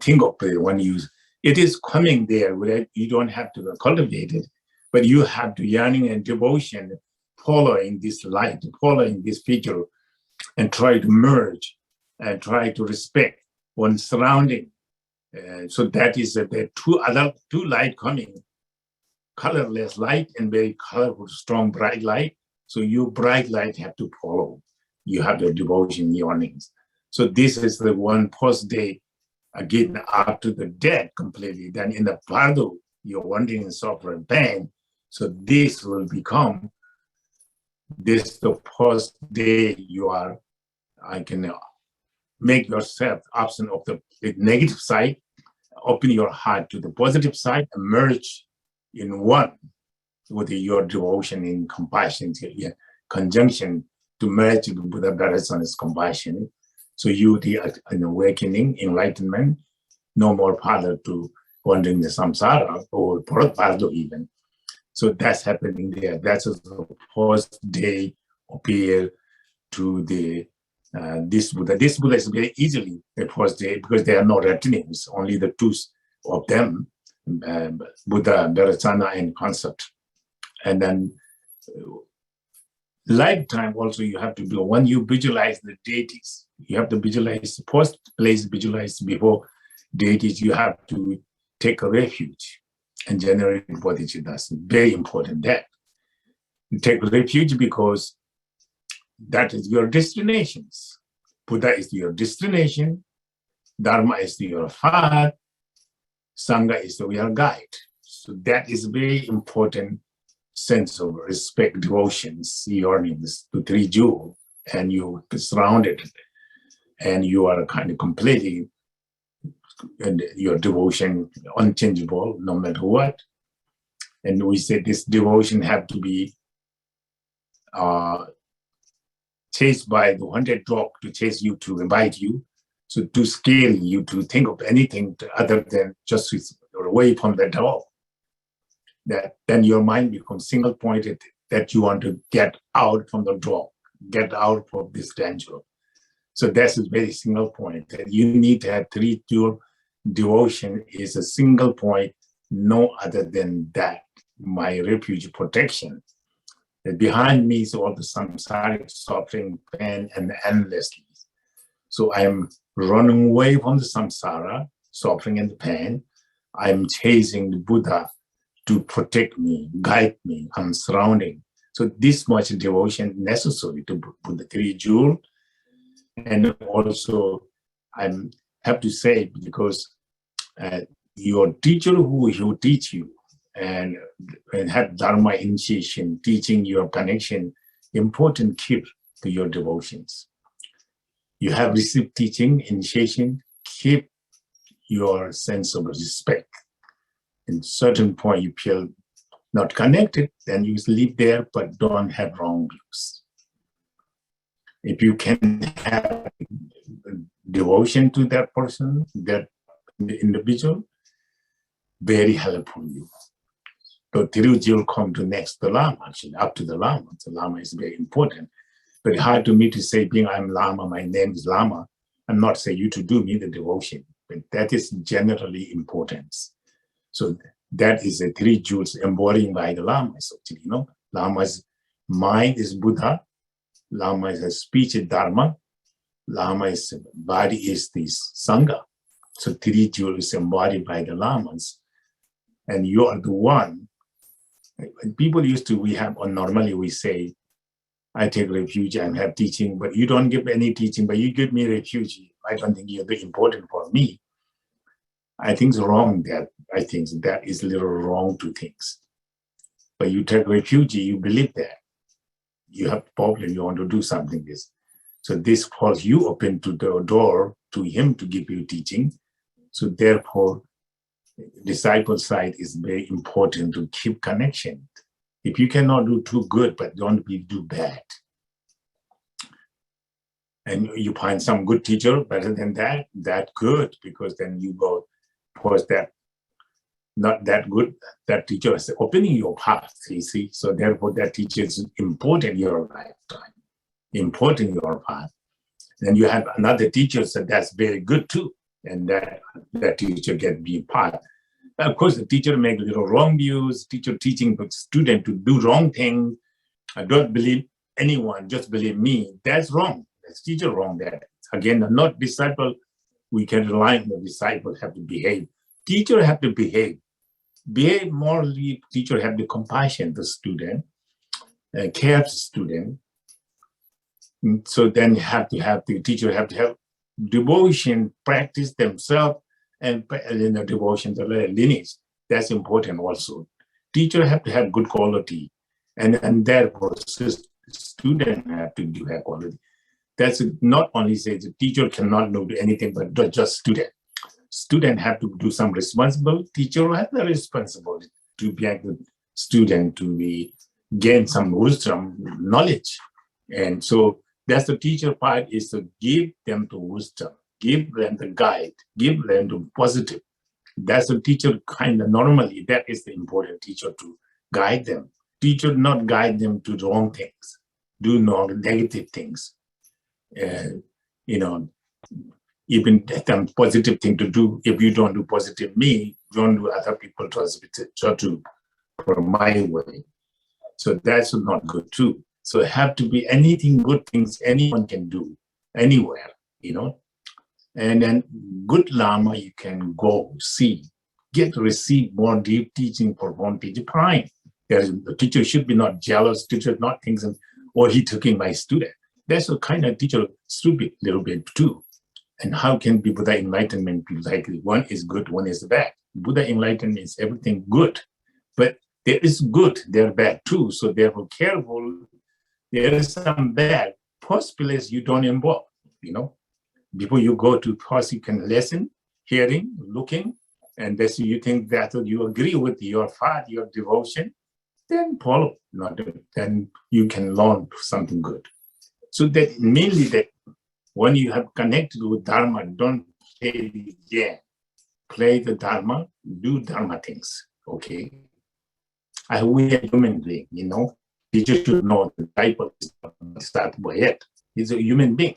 think of it when you use. It is coming there. You don't have to cultivate it, but you have to yearning and devotion, following this light, following this picture, and try to merge and try to respect one's surrounding. So that is the two light coming, colorless light and very colorful, strong, bright light. So you bright light have to follow. You have the devotion yearnings. So this is the one post day, again, after the death completely. Then in the Bardo, you're wanting and suffering pain. So this will become the first day you are, I can make yourself absent of the negative side, open your heart to the positive side, and merge in one with your devotion in compassion, conjunction to merge with Buddha Vajrayana's compassion. So you, the awakening, enlightenment, no more father to wandering the samsara or Bardo even. So that's happening there. That's the first day appear to the this Buddha. This Buddha is very easily the first day, because there are no retinues, only the two of them, Buddha, Vajrayana, and concept. And then lifetime also you have to do, when you visualize the deities, you have to visualize, first place visualize before deities, you have to take a refuge. and generate bodhicitta. Very important that you take refuge because that is your destinations. Buddha is your destination, Dharma is your path, Sangha is your guide. So that is very important sense of respect, devotions, yearnings to three jewels, and you surrounded, and you are kind of completely, and your devotion unchangeable no matter what. And we said this devotion have to be chased by the hunted dog to chase you, to invite you, so to scare you to think of anything other than just away from the dog. That then your mind becomes single pointed, that you want to get out from the dog, get out of this danger. So that's a very single point, that you need to have three jewel. Devotion is a single point, no other than that, my refuge, protection. That behind me is all the samsaric suffering, pain, and endlessly. So I'm running away from the samsara, suffering and pain. I'm chasing the Buddha to protect me, guide me, I'm surrounding. So this much devotion necessary to put the three jewels. And also, I have to say, because your teacher who teach you and have Dharma initiation, teaching your connection, important keep to your devotions. You have received teaching, initiation, keep your sense of respect. In certain point, you feel not connected, then you live there, but don't have wrong views. If you can have devotion to that person, that individual, very helpful you. So Tiruji will come to next the Lama, actually, up to the Lama. The Lama is very important. But hard to me to say, being I'm Lama, my name is Lama, I'm not saying you to do me the devotion, but that is generally importance. So that is the three jewels embodied by the Lamas. Actually, you know, Lama's mind is Buddha, Lama is a speech is Dharma, Lama is body is this Sangha. So three jewels is embodied by the Lamas, and you are the one. People used to, we have, or normally we say, I take refuge and have teaching, but you don't give any teaching, but you give me refuge. I don't think you're very important for me. I think it's wrong that, I think that is a little wrong to things. But you take refuge, you believe that. You have a problem, you want to do something this. So this calls you open to the door to him to give you teaching. So therefore, disciple side is very important to keep connection. If you cannot do too good, but don't do bad. And you find some good teacher better than that, that good, because then you go towards that, not that good, that teacher is opening your path, you see. So therefore that teacher is important in your lifetime, important in your path. Then you have another teacher so that's very good too. And that teacher can be part. Of course, the teacher make little wrong views, teacher teaching the student to do wrong things. I don't believe anyone, just believe me. That's wrong. That's teacher wrong there. Again, not disciple, we can rely on the disciple have to behave. Teacher have to behave. Behave morally, teacher have the compassion, the student, care the student. So then you have to have the teacher have to have devotion, practice themselves, and in the devotion, the lineage. That's important also. Teacher have to have good quality, and therefore student have to do have quality. That's not only say the teacher cannot do anything, but just student. Student have to do some responsible. Teacher have the responsibility to be a good student, to be gain some wisdom, knowledge, and so that's the teacher part is to give them the wisdom, give them the guide, give them the positive. That's the teacher kind of normally, that is the important teacher to guide them. Teacher not guide them to the wrong things, do not negative things. You know, even them positive thing to do. If you don't do positive me, don't do other people try to for my way. So that's not good too. So it have to be anything good things anyone can do anywhere, you know. And then good Lama you can go see, get to receive more deep teaching for one teacher, fine. The teacher should be not jealous, teacher not thinking, oh, he taking my student. That's a kind of teacher stupid little bit too. And how can be Buddha enlightenment be like one is good, one is bad? Buddha enlightenment is everything good, but there is good, there are bad too. So therefore, careful. There is some bad. First place you don't involve. Before you go to first, you can listen, hearing, looking, and this you think that you agree with your path, your devotion, then follow. Then you can learn something good. So that mainly that when you have connected with Dharma, don't play the game. Play the Dharma, do Dharma things. Okay. We are human being, You just should know the type of start by it. He's a human being.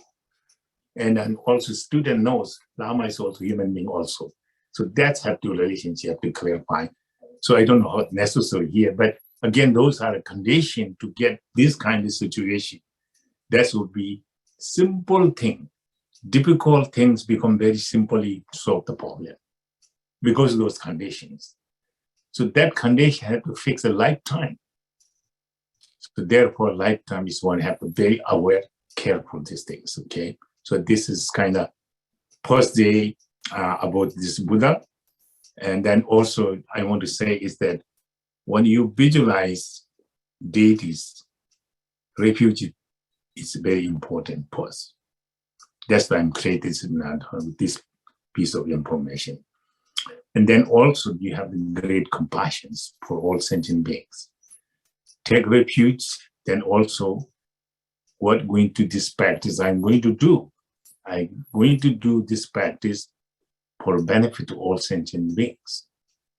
And then also student knows Lama is also a human being also. So that's have to relationship to clarify. So I don't know how necessary here, but again, those are a condition to get this kind of situation. That would be simple thing. Difficult things become very simply solve the problem because of those conditions. So that condition had to fix a lifetime. So therefore, lifetime is one have to be very aware, careful these things. Okay. So this is kind of first day about this Buddha. And then also I want to say is that when you visualize deities, refuge is very important first. That's why I'm creating this piece of information. And then also you have the great compassion for all sentient beings. Take refuge, then also what going to this practice I'm going to do. I'm going to do this practice for benefit to all sentient beings.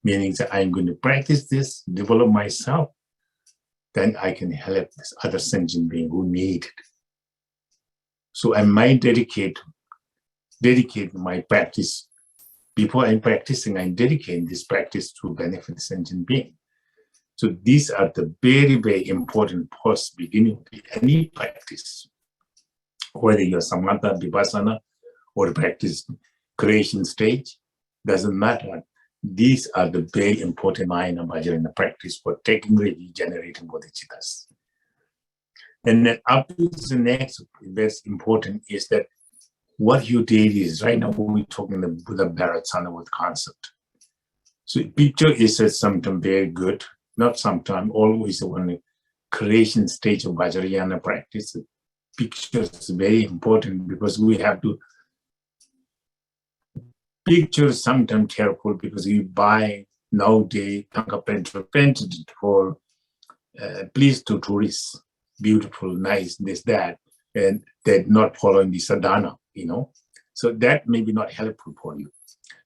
Meaning that I'm going to practice this, develop myself, then I can help this other sentient being who need it. So I might dedicate my practice. Before I'm practicing, I'm dedicating this practice to benefit sentient being. So these are the very, very important post beginning of any practice. Whether you're samatha, vipassana, or practice creation stage, doesn't matter. These are the very important line of Vajrayana practice for taking regenerating bodhicittas. And then up to the next, that's important is that what you did is right now we're talking the Buddha Bharatsana with concept. So picture is something very good, not sometimes, always one creation stage of Vajrayana practice. Picture is very important because we have to picture sometimes careful because you buy nowadays painted for please to tourists, beautiful, nice, this, that, and they're not following the sadhana, So that may be not helpful for you.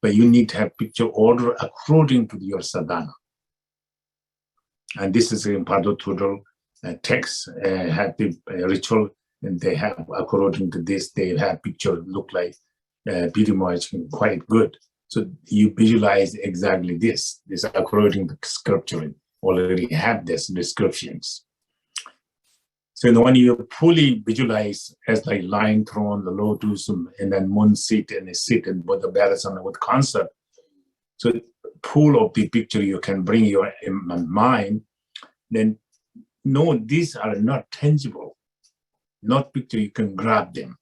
But you need to have picture order according to your sadhana. And this is in Bardo text, have the ritual, and they have, according to this, they have picture look like pretty much quite good. So you visualize exactly this according to scripture, already have these descriptions. So when you fully visualize as like lion throne, the lotus, and then moon sit and with the Bharatsana with concept. So full of the picture you can bring your mind, then no, these are not tangible, not picture you can grab them.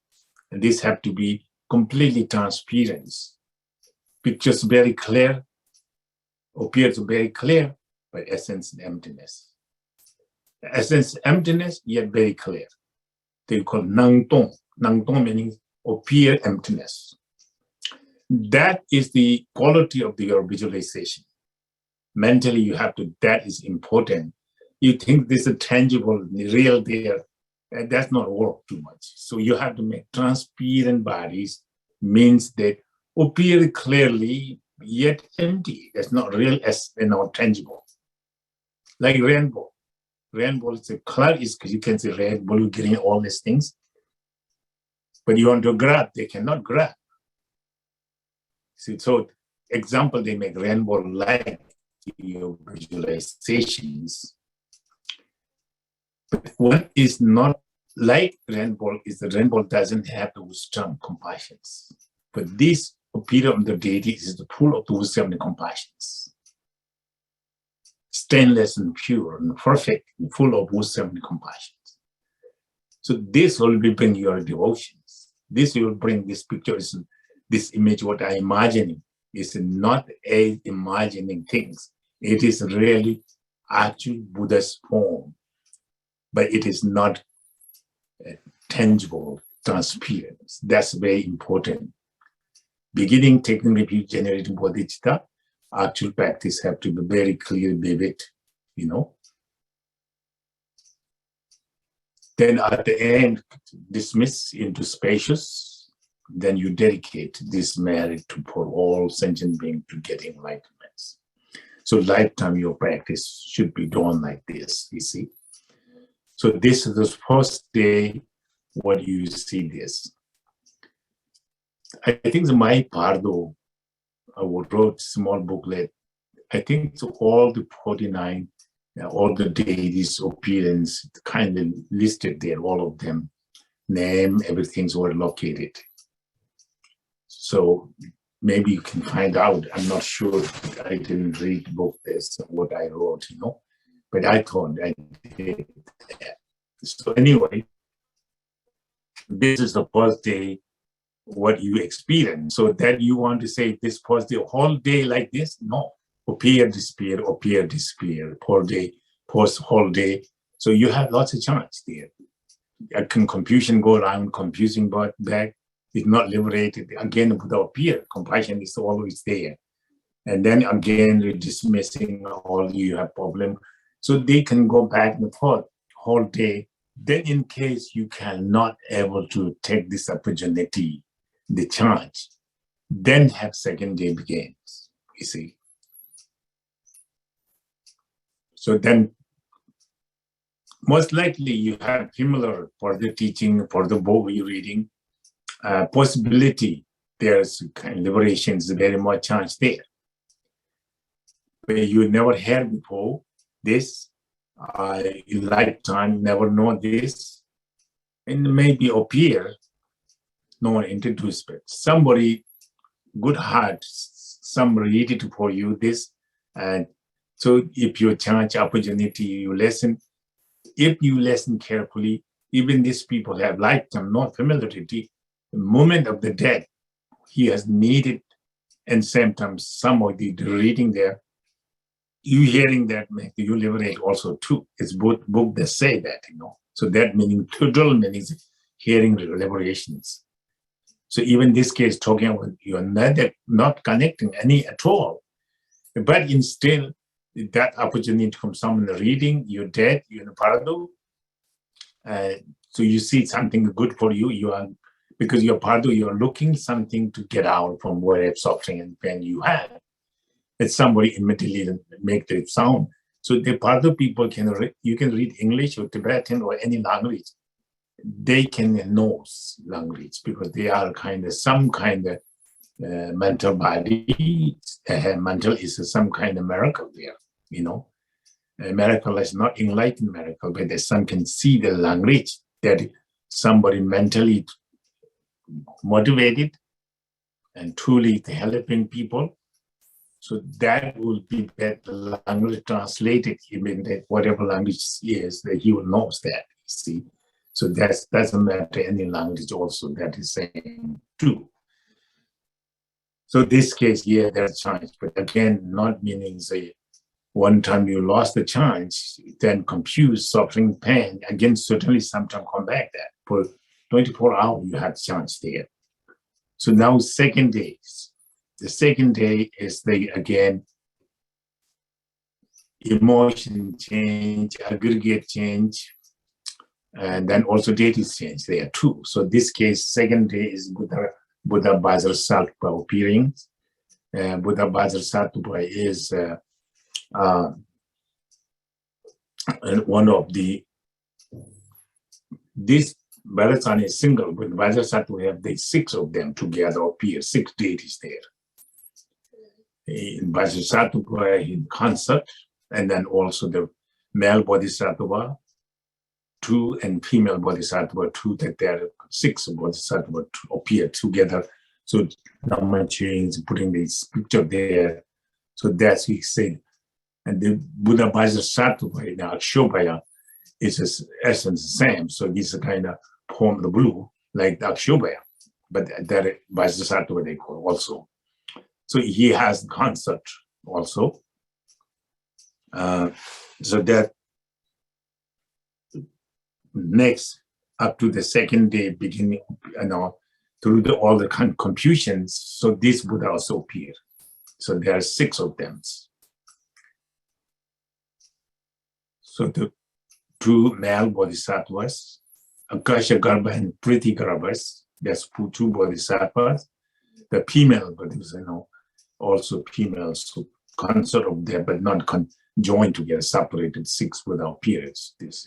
And these have to be completely transparent. Pictures very clear, appears very clear, but essence emptiness. Essence emptiness, yet very clear. They call nangtong. Nangtong meaning appear emptiness. That is the quality of your visualization. Mentally, you have to, that is important. You think this is tangible, real there, that's not work too much. So you have to make transparent bodies, means that appear clearly, yet empty. That's not real, as not tangible. Like rainbow. Rainbow is the color is because you can see red, blue, green, all these things. But you want to grab, they cannot grab. See, so example, they make rainbow like your visualizations. But what is not like rainbow is the rainbow doesn't have those strong compassions. But this appearance of the deity is full of the wisdom and compassions. Stainless and pure and perfect and full of wisdom and compassion. So this will bring your devotions. This will bring this picture, this image, what I imagining is not a imagining things. It is really actual Buddha's form, but it is not tangible, transparent. That's very important. Beginning taking refuge, generating bodhicitta, actual practice have to be very clear, vivid, you know. Then at the end, dismiss into spacious, then you dedicate this merit to for all sentient beings to get enlightenment. So lifetime your practice should be done like this, you see. So this is the first day what you see this. I think my Bardo, I wrote small booklet. I think so all the 49, all the deities, appearance, kind of listed there, all of them, name, everything's were located. So maybe you can find out. I'm not sure. I didn't read the book. That's what I wrote, you know. But I thought I did that. So anyway, this is the first day what you experience. So that you want to say this first day, whole day like this? No. Appear, disappear, whole day, post whole day. So you have lots of chance there. Can confusion go around, confusing but back, is not liberated. Again, Buddha appear, compassion is always there. And then again, you're dismissing all you have problem. So they can go back and forth whole day. Then in case you cannot able to take this opportunity, the chance, then have second day begins, you see. So then, most likely you have similar for the teaching, for the book you're reading, possibility, there's kind of liberation is very much chance there. But you never heard before this, in lifetime, never know this, and maybe appear, no one introduced, but somebody, good heart, somebody read it for you, this, and so if you chance opportunity, you listen. If you listen carefully, even these people have lifetime, not familiarity. The moment of the death, he has needed, and sometimes some of the reading there, you hearing that make you liberate also too. It's both book that say that, you know. So that meaning total means hearing liberations. So even this case talking about you're not connecting any at all, but instead that opportunity from someone reading, you're dead, you're in a Bardo. So you see something good for you, you are, because you're Bardo, you're looking something to get out from whatever suffering and pain you have. It's somebody immediately make the sound. So the Bardo people can you can read English or Tibetan or any language. They can know language because they are kind of some kind of mental body. Mental is some kind of miracle there, you know. A miracle is not enlightened miracle, but the son can see the language that somebody mentally motivated and truly helping people. So that will be that language translated, even that whatever language is, that he will know that, you see. So that doesn't matter any language also, that is saying too. So this case, yeah, there's a chance, but again, not meaning say one time you lost the chance, then confused, suffering, pain, again, certainly sometime come back that. For 24 hours, you have chance there. So now second days. The second day is the, again, emotion change, aggregate change, and then also deities change there too. So this case, second day is Buddha Vajrasattva appearing. Buddha Vajrasattva is one of the, this Vajrayana is single, but Vajrasattva have the 6 of them together appear, 6 deities there. In Vajrasattva in concert, and then also the male Bodhisattva 2 and female Bodhisattva 2, that there are 6 Bodhisattva appear together So Lama Change putting this picture there. So that's he said. And the Buddha Vajrasattva in Akshobhaya is its essence the same. So this is a kind of poem, the blue, like the Akshobhaya, but that Vajrasattva they call also. So he has the concept also. So that next up to the second day beginning, through all the confusions, so this Buddha also appeared. So there are 6 of them. So the 2 male bodhisattvas, Akasha Garbha and Priti Garbhas, there's 2 bodhisattvas. The female bodhisattvas, also females, so concept of them, but not joined together, separated 6 without periods, this,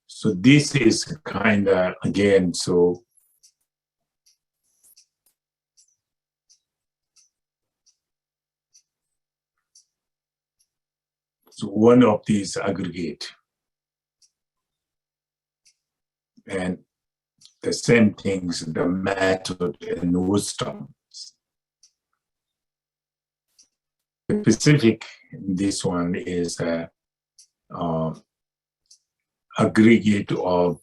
So this is kind of, again, so one of these aggregate. And the same things, the method and wisdom. The specific, this one is aggregate of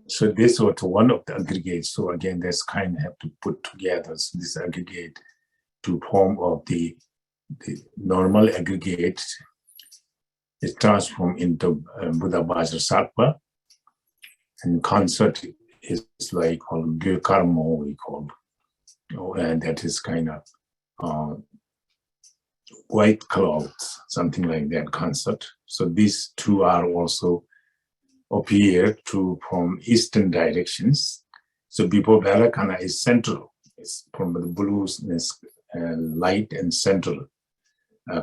so this was one of the aggregates. So again, that's kind of have to put together so this aggregate to form of the normal aggregate. It transforms into Buddha Vajrasattva, and concept is like called Karma, we call, and that is kind of white clouds, something like that concept. So these 2 are also appear from eastern directions. So before Vairocana is central, it's from the blueness, light and central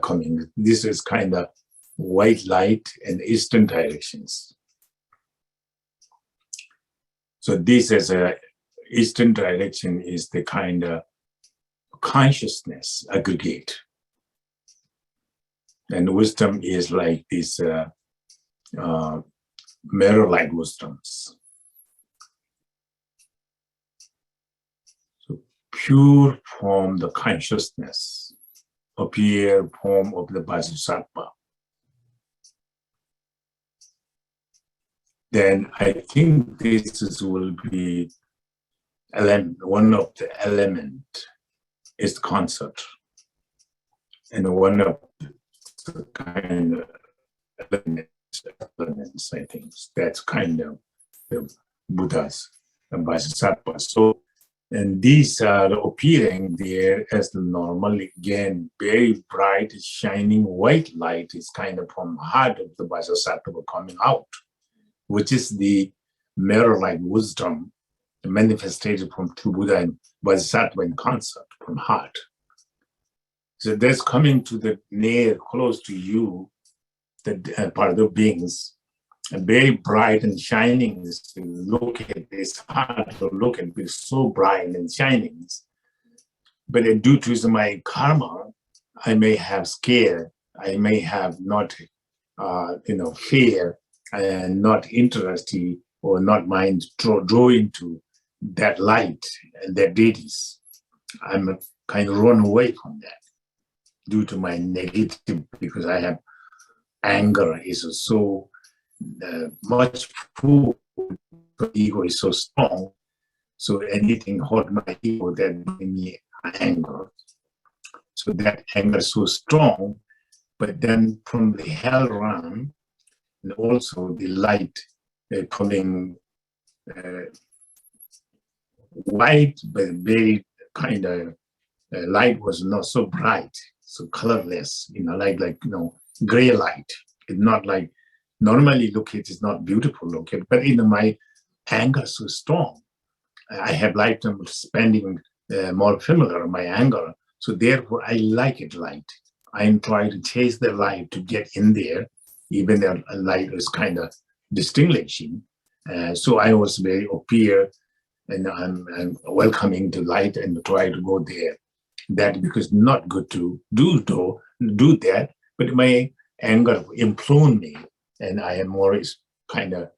coming. This is kind of white light and eastern directions. So this is a eastern direction is the kind of consciousness aggregate. And wisdom is like this mirror-like wisdoms. So pure form, the consciousness, appear form of the Vajrasattva. Then I think this will be one of the element is concept, and one of the kind of elements, I think that's kind of the Buddhas and Vajrasattva. So, and these are appearing there as the normal, again, very bright, shining white light is kind of from the heart of the Vajrasattva coming out, which is the mirror-like wisdom manifested from true Buddha and Vajrasattva in concept from heart. So that's coming to the near, close to you, the part of the beings, and very bright and shining. Look at this heart, look at it, so bright and shining. But due to my karma, I may have scare, I may have not, fear, and not interested or not mind draw into that light and that deities. I'm kind of run away from that due to my negative, because I have anger is so much food. The ego is so strong. So anything hurt my ego, that brings me anger. So that anger is so strong, but then from the hell realm, and also the light coming white, but very kind of light was not so bright, so colorless, like gray light. It's not like normally look it is not beautiful looking, but my anger so strong. I have lifetime spending more familiar my anger, so therefore I like it light. I am trying to chase the light to get in there, even the light is kind of distinguishing. So I was very appear and I'm welcoming the light and try to go there. That because not good to do that, but my anger influence me, and I am more kind of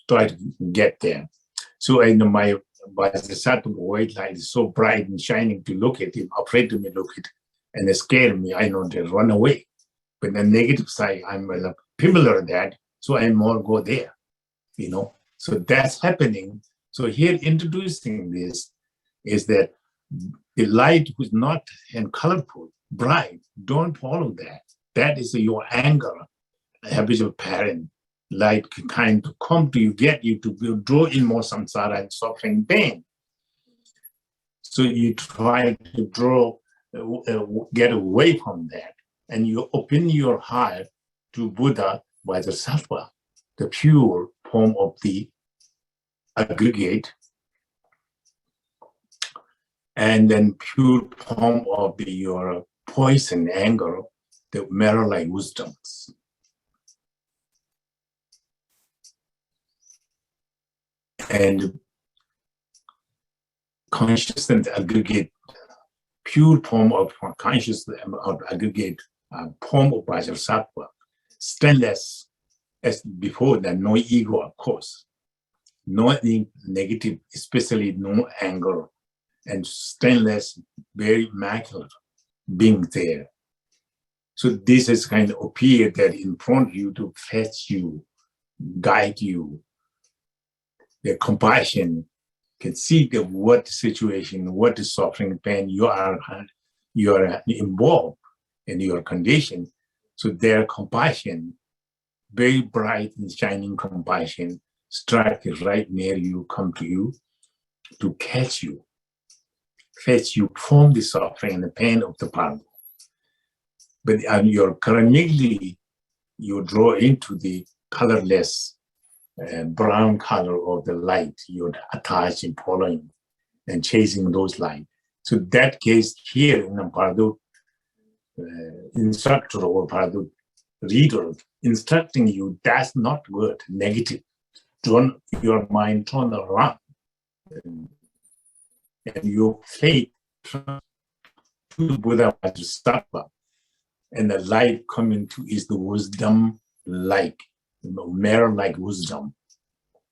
try to get there. So I know my Vajrasattva white light is so bright and shining to look at it, afraid to me look at it, and it scared me. I know to run away. But the negative side, I'm familiar with that, so I more go there, you know. So that's happening. So here introducing this is that the light was not and colorful, bright. Don't follow that. That is your anger, habitual pattern. Light can kind of come to you, get you to draw in more samsara and suffering pain. So you try to draw, get away from that, and you open your heart to Buddha by the sattva, the pure form of the aggregate, and then pure form of your poison, anger, the mirror-like wisdoms. And consciousness aggregate, pure form of consciousness of aggregate, form of Vajrasattva, stainless as before, that no ego, of course, no negative, especially no anger, and stainless, very immaculate being there. So this is kind of appear that in front of you to fetch you, guide you. The compassion can see the what situation, what is suffering, pain you are involved in your condition. So their compassion, very bright and shining compassion, strike right near you, come to you to catch you, fetch you from the suffering and the pain of the Bardo. But you're currently, you draw into the colorless brown color of the light, you're attached and following and chasing those light. So that case here in a Bardo instructor or Bardo reader instructing you, that's not good, negative. Turn your mind, turn around. And your faith to the Buddha Vajrasattva, and the light coming to is the wisdom like, mirror-like wisdom,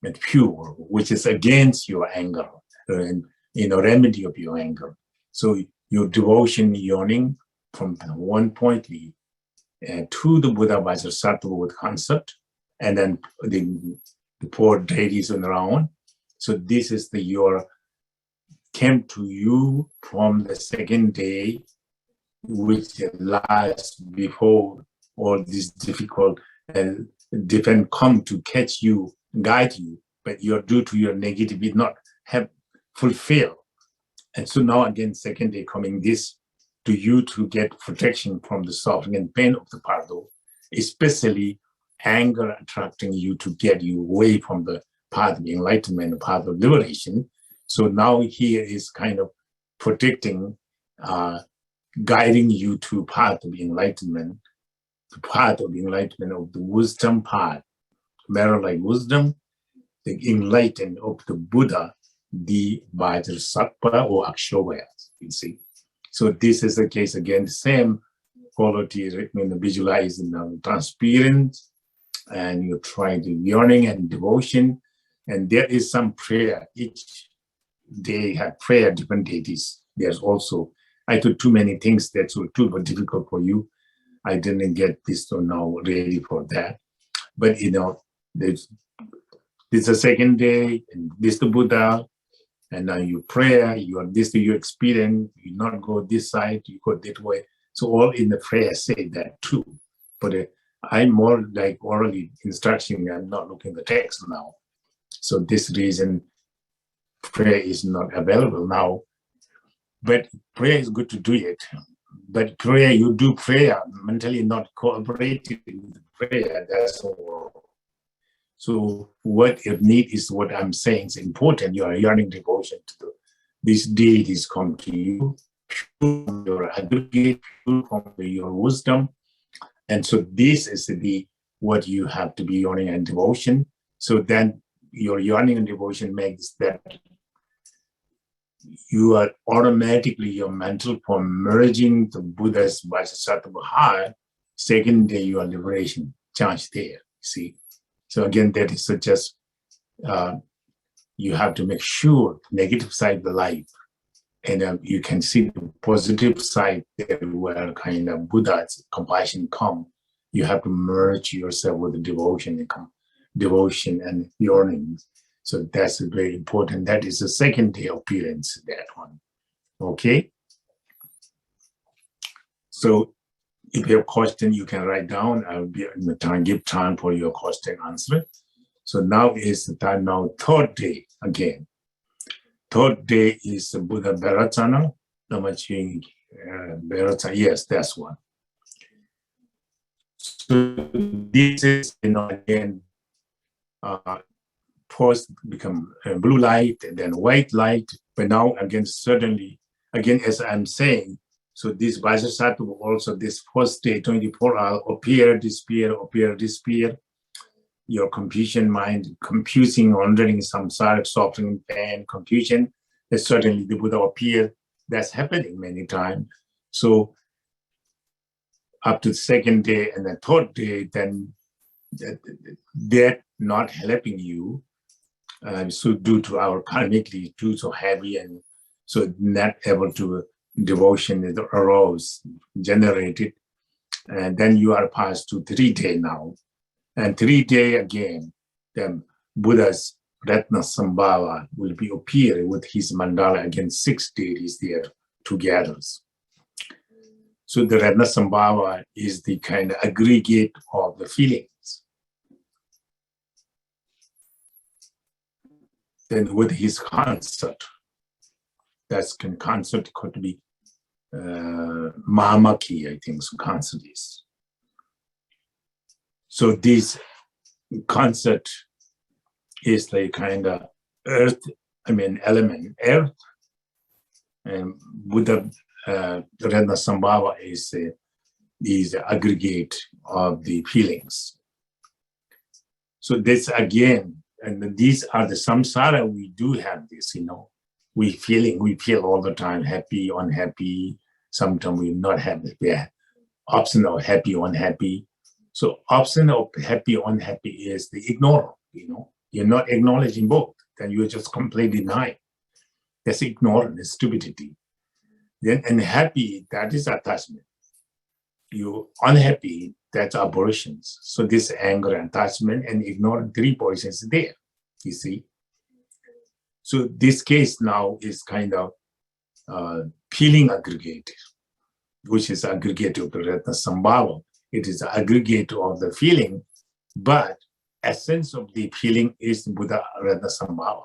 and pure, which is against your anger, and remedy of your anger. So your devotion yearning from one point to the Buddha Vajrasattva with concept, and then the four deities around. So this is your came to you from the second day, which lies before all this difficult and different come to catch you, guide you, but you're due to your negativity not have fulfilled. And so now again, second day coming this to you to get protection from the suffering and pain of the Bardo, especially anger attracting you to get you away from the path of enlightenment, the path of liberation. So now here is kind of protecting, guiding you to path of enlightenment, the path of enlightenment of the wisdom path, mirror-like wisdom, the enlightenment of the Buddha, the Vajrasattva or Akshobhya, you see. So this is the case again, the same quality visualize in transparent, and you try the yearning and devotion, and there is some prayer. Each day have prayer, different deities. There's also, I took too many things that were too difficult for you. I didn't get this so now ready for that. But this is the second day, and this the Buddha, and now you pray, you are this you experience, you not go this side, you go that way. So all in the prayer say that too. But I'm more like orally instruction, I'm not looking at the text now. So this reason prayer is not available now. But prayer is good to do it. But prayer, you do prayer, mentally not cooperating with prayer, that's all. So what you need is what I'm saying is important. You are yearning devotion to these deities come to you, your aggregate, from your wisdom. And so this is what you have to be yearning and devotion. So then your yearning and devotion makes that you are automatically, your mental form merging the Buddha's Vajrasattva heart. Second day, your liberation chance there. See, so again, that is just you have to make sure the negative side of the life, and you can see the positive side there where kind of Buddha's compassion come. You have to merge yourself with the devotion and yearning. So that's very important. That is the second day appearance, that one. Okay. So if you have question, you can write down. I'll be in the time, give time for your question answer. So now is the time now, third day again. Third day is Buddha Bharatana. Yes, that's one. So this is, again, first become blue light and then white light. But now again, certainly, again, as I'm saying, so this Vajrasattva also, this first day, 24 hours, appear, disappear, appear, disappear. Your confusion mind, confusing, wandering, samsara, suffering, pain, confusion, that certainly the Buddha appear. That's happening many times. So up to the second day and the third day, then that not helping you. So due to our karmically too so heavy, and so not able to devotion is arose, generated, and then you are passed to 3 day now. And 3 day again, then Buddha's Ratna Sambhava will be appear with his mandala again, 6 deities there together. So the Ratna Sambhava is the kind of aggregate of the feelings. Then with his concert, that's concert could be Mahamaki, I think, so concert is. So this concert is like kind of earth, element, earth, and Buddha Ratna Sambhava is the aggregate of the feelings. So this again, and these are the samsara, we do have this, we feel all the time, happy, unhappy, sometimes we're not happy, we're optional, happy, unhappy. So optional, happy, unhappy is the ignorant, you're not acknowledging both, then you're just completely denying. That's ignorant, it's stupidity. Then and happy, that is attachment. You unhappy, that's aberrations. So this anger, attachment, and ignorant 3 poisons there, you see. So this case now is kind of feeling aggregate, which is aggregate of the Ratna Sambhava. It is aggregate of the feeling, but essence of the feeling is Buddha Ratna Sambhava,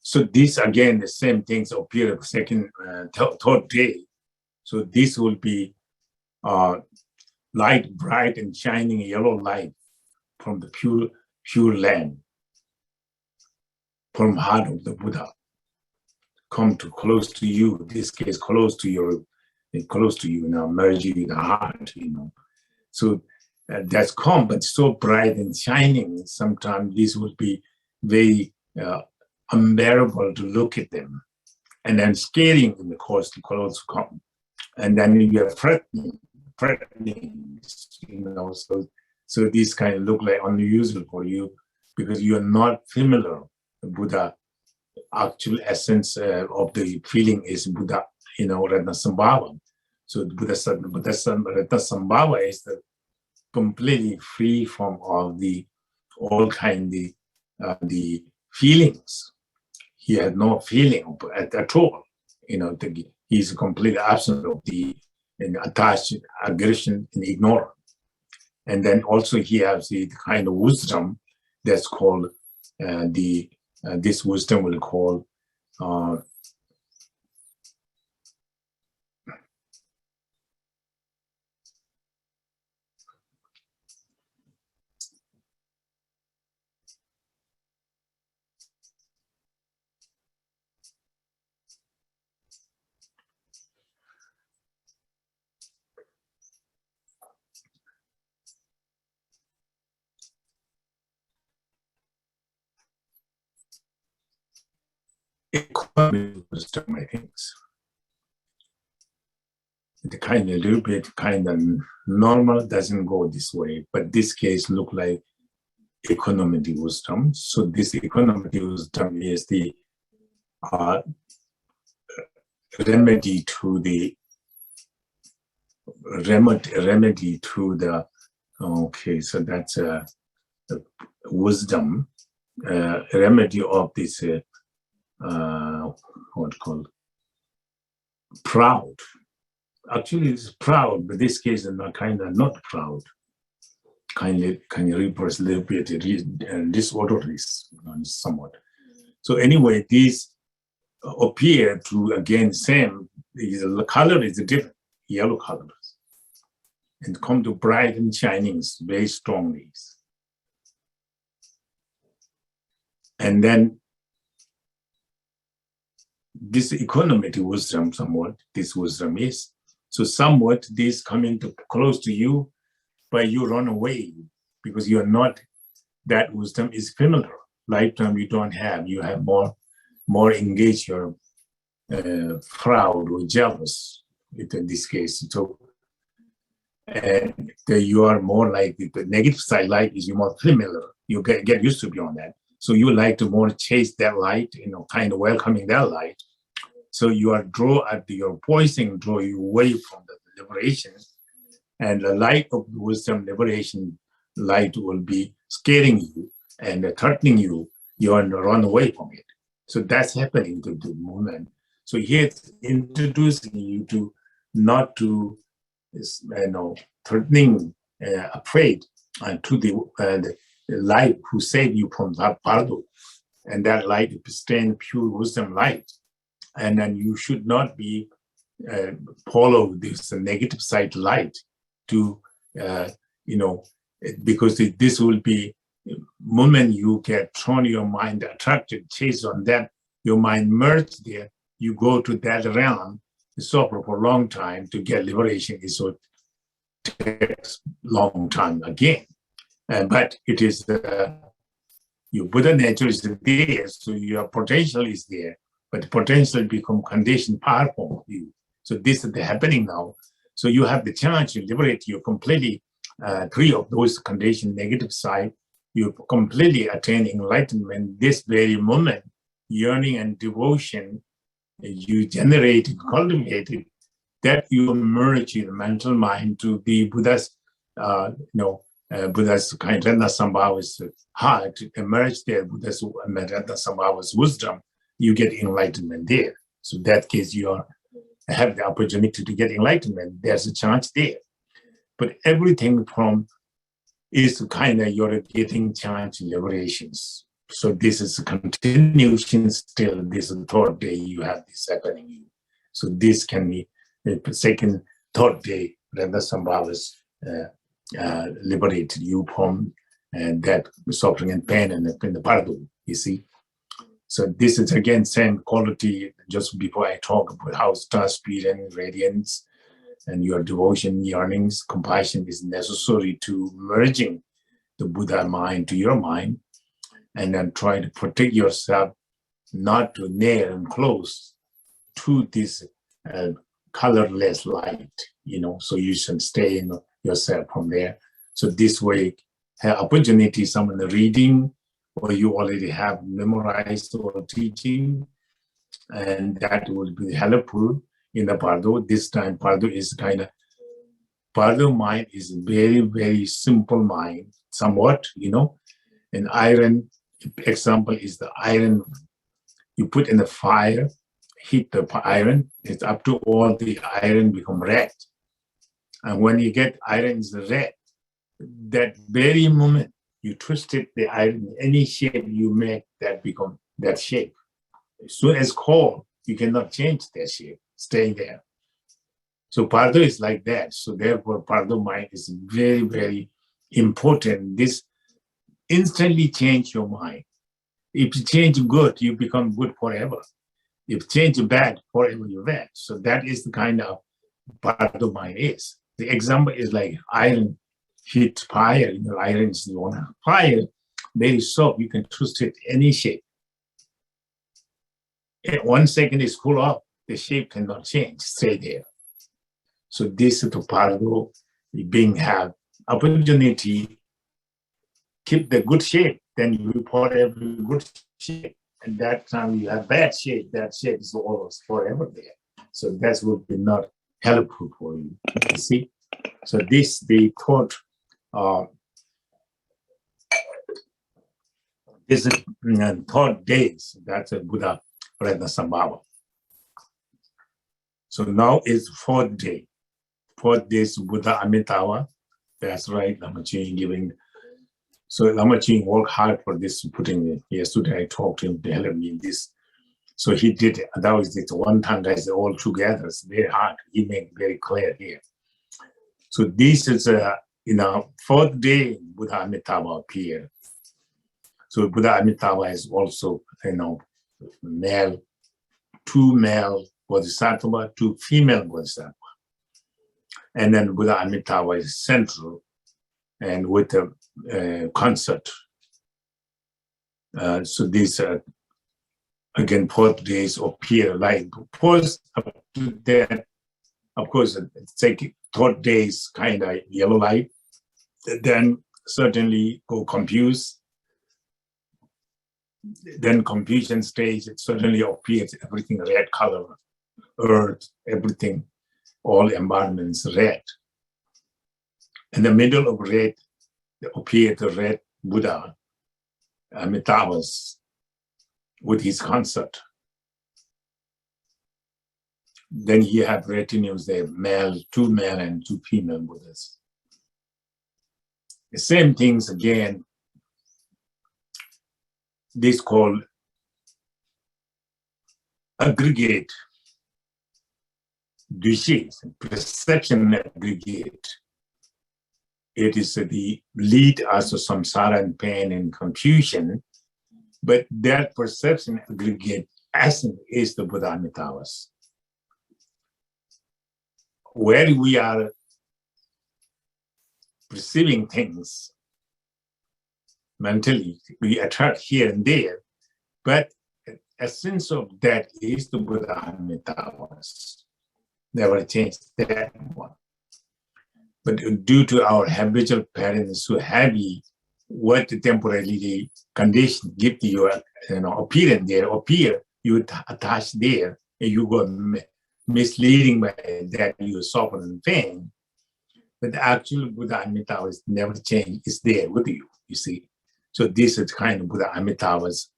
So this again, the same things appear second, third day. So this will be light, bright and shining yellow light from the pure land, from heart of the Buddha, come to close to you. This case, close to you now, merge you in the heart. So that's come, but so bright and shining. Sometimes this will be very unbearable to look at them, and then scaring in the course to close come, and then you are threatening. So these kind of look like unusual for you because you are not familiar with Buddha. Actual essence of the feeling is Buddha, Ratna Sambhava. So Buddha Ratna Sambhava is the completely free from all all kind the feelings. He had no feeling at all. He's completely absent of the attached aggression and ignorance. And then also he has the kind of wisdom that's called this wisdom will call wisdom, I think. The kind of little bit kind of normal doesn't go this way, but this case look like equanimity wisdom. So this equanimity wisdom is the remedy to the okay, so that's a wisdom remedy of this what called proud. Actually, it's proud, but this case is not kind of not proud. Can you reverse a little bit disorderly somewhat. So anyway, these appear to again same. The color is different, yellow colors, and come to bright and shining very strongly. And then this equanimity wisdom, somewhat this wisdom is. So somewhat this coming to close to you, but you run away because you are not, that wisdom is familiar. Lifetime you don't have, you have more engaged, you're proud or jealous in this case. So and you are more like the negative side light is you more familiar. You get used to be on that. So you like to more chase that light, kind of welcoming that light. So you are your poison draw you away from the liberation, and the light of wisdom, liberation light will be scaring you and threatening you. You want to run away from it. So that's happening to the movement. So here it's introducing you to not to, threatening, afraid, to the light who saved you from that Bardo, and that light is staying pure wisdom light. And then you should not be follow this negative side light to, because this will be moment you get thrown your mind attracted, chase on that, your mind merged there, you go to that realm, suffer for a long time to get liberation. So takes long time again. But it is your Buddha nature is there, so your potential is there, but the potential become conditioned powerful for you. So this is happening now. So you have the chance to liberate you completely free of those conditioned negative side. You completely attain enlightenment this very moment. Yearning and devotion you generated, cultivated, that you merge in the mental mind to the Buddha's, Buddha's kind of Sambhava's heart, emerge there, Buddha's Sambhava's wisdom, you get enlightenment there. So that case, you have the opportunity to get enlightenment. There's a chance there. But everything from is kind of you're getting chance liberations. So this is a continuation still. This is the third day you have this happening. So this can be the second, third day that the Sambhavas liberated you from that suffering and pain and the Bardo, you see. So this is again same quality. Just before I talk about how star speed and radiance and your devotion, yearnings, compassion is necessary to merging the Buddha mind to your mind, and then try to protect yourself not to near and close to this colorless light, so you should stay in yourself from there. So this way, have opportunity, someone reading, or you already have memorized or teaching, and that would be helpful in the Bardo. This time, Bardo is Bardo mind is very, very simple mind, somewhat, An iron example is the iron you put in the fire, heat the iron, it's up to all the iron become red. And when you get iron is red, that very moment you twisted the iron, any shape you make, that become that shape. As soon as cold, you cannot change that shape, staying there. So Bardo is like that. So therefore, Bardo mind is very, very important. This instantly change your mind. If you change good, you become good forever. If you change bad, forever you're bad. So that is the kind of Bardo mind is. The example is like iron heat fire. Iron is on fire, very soft. You can twist it any shape. in 1 second is full up, the shape cannot change, stay there. So this is the Bardo being have opportunity, keep the good shape, then you report every good shape. And that time you have bad shape, that shape is always forever there. So that would be not helpful for you, you see. So this, they taught, this is third days, that's a Buddha Sambhava. So now is 4th day. 4th day is Buddha Amitabha. That's right, Lama Ching giving. So Lama Ching worked hard for this, putting it. Yesterday I talked to him to help me in this. So he did it. That was it. One time that's all together. It's very hard. He made very clear here. So this is 4th day Buddha Amitabha appeared. So Buddha Amitabha is also, male, 2 male bodhisattva, 2 female bodhisattva. And then Buddha Amitabha is central and with a concert. So these again, 4th days appear like post up to that. Of course, it's like 3rd days kind of yellow light. Then certainly go confused. Then confusion stage, it suddenly appears everything red color, earth, everything, all environments red. In the middle of red, appeared the red Buddha, Amitabha, with his concert. Then you have retinues there, 2 male and 2 female Buddhas. The same things again. This called aggregate dishes, perception aggregate. It is the lead us to samsara and pain and confusion, but that perception aggregate essence is the Buddha Amitabhas. Where we are perceiving things mentally, we attract here and there, but essence of that is the Buddha Amitabhas. Never change that one. But due to our habitual patterns so heavy, what temporarily condition give you appearance there, you attach there, and you go misleading by that you suffer and pain. But the actual Buddha Amitabha is never changed, it's there with you, you see. So this is kind of Buddha Amitabha's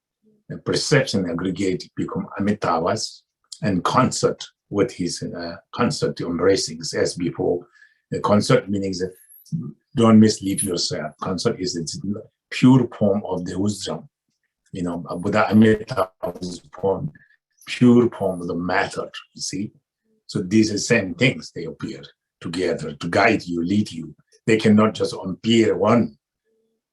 perception aggregate become Amitabha's and concert with his concert embracing as before. The concert meaning that don't mislead yourself. Concert is its pure form of the wisdom. Buddha Amitabha's form, pure form of the method, you see. So these are the same things, they appear together to guide you, lead you. They cannot just appear one,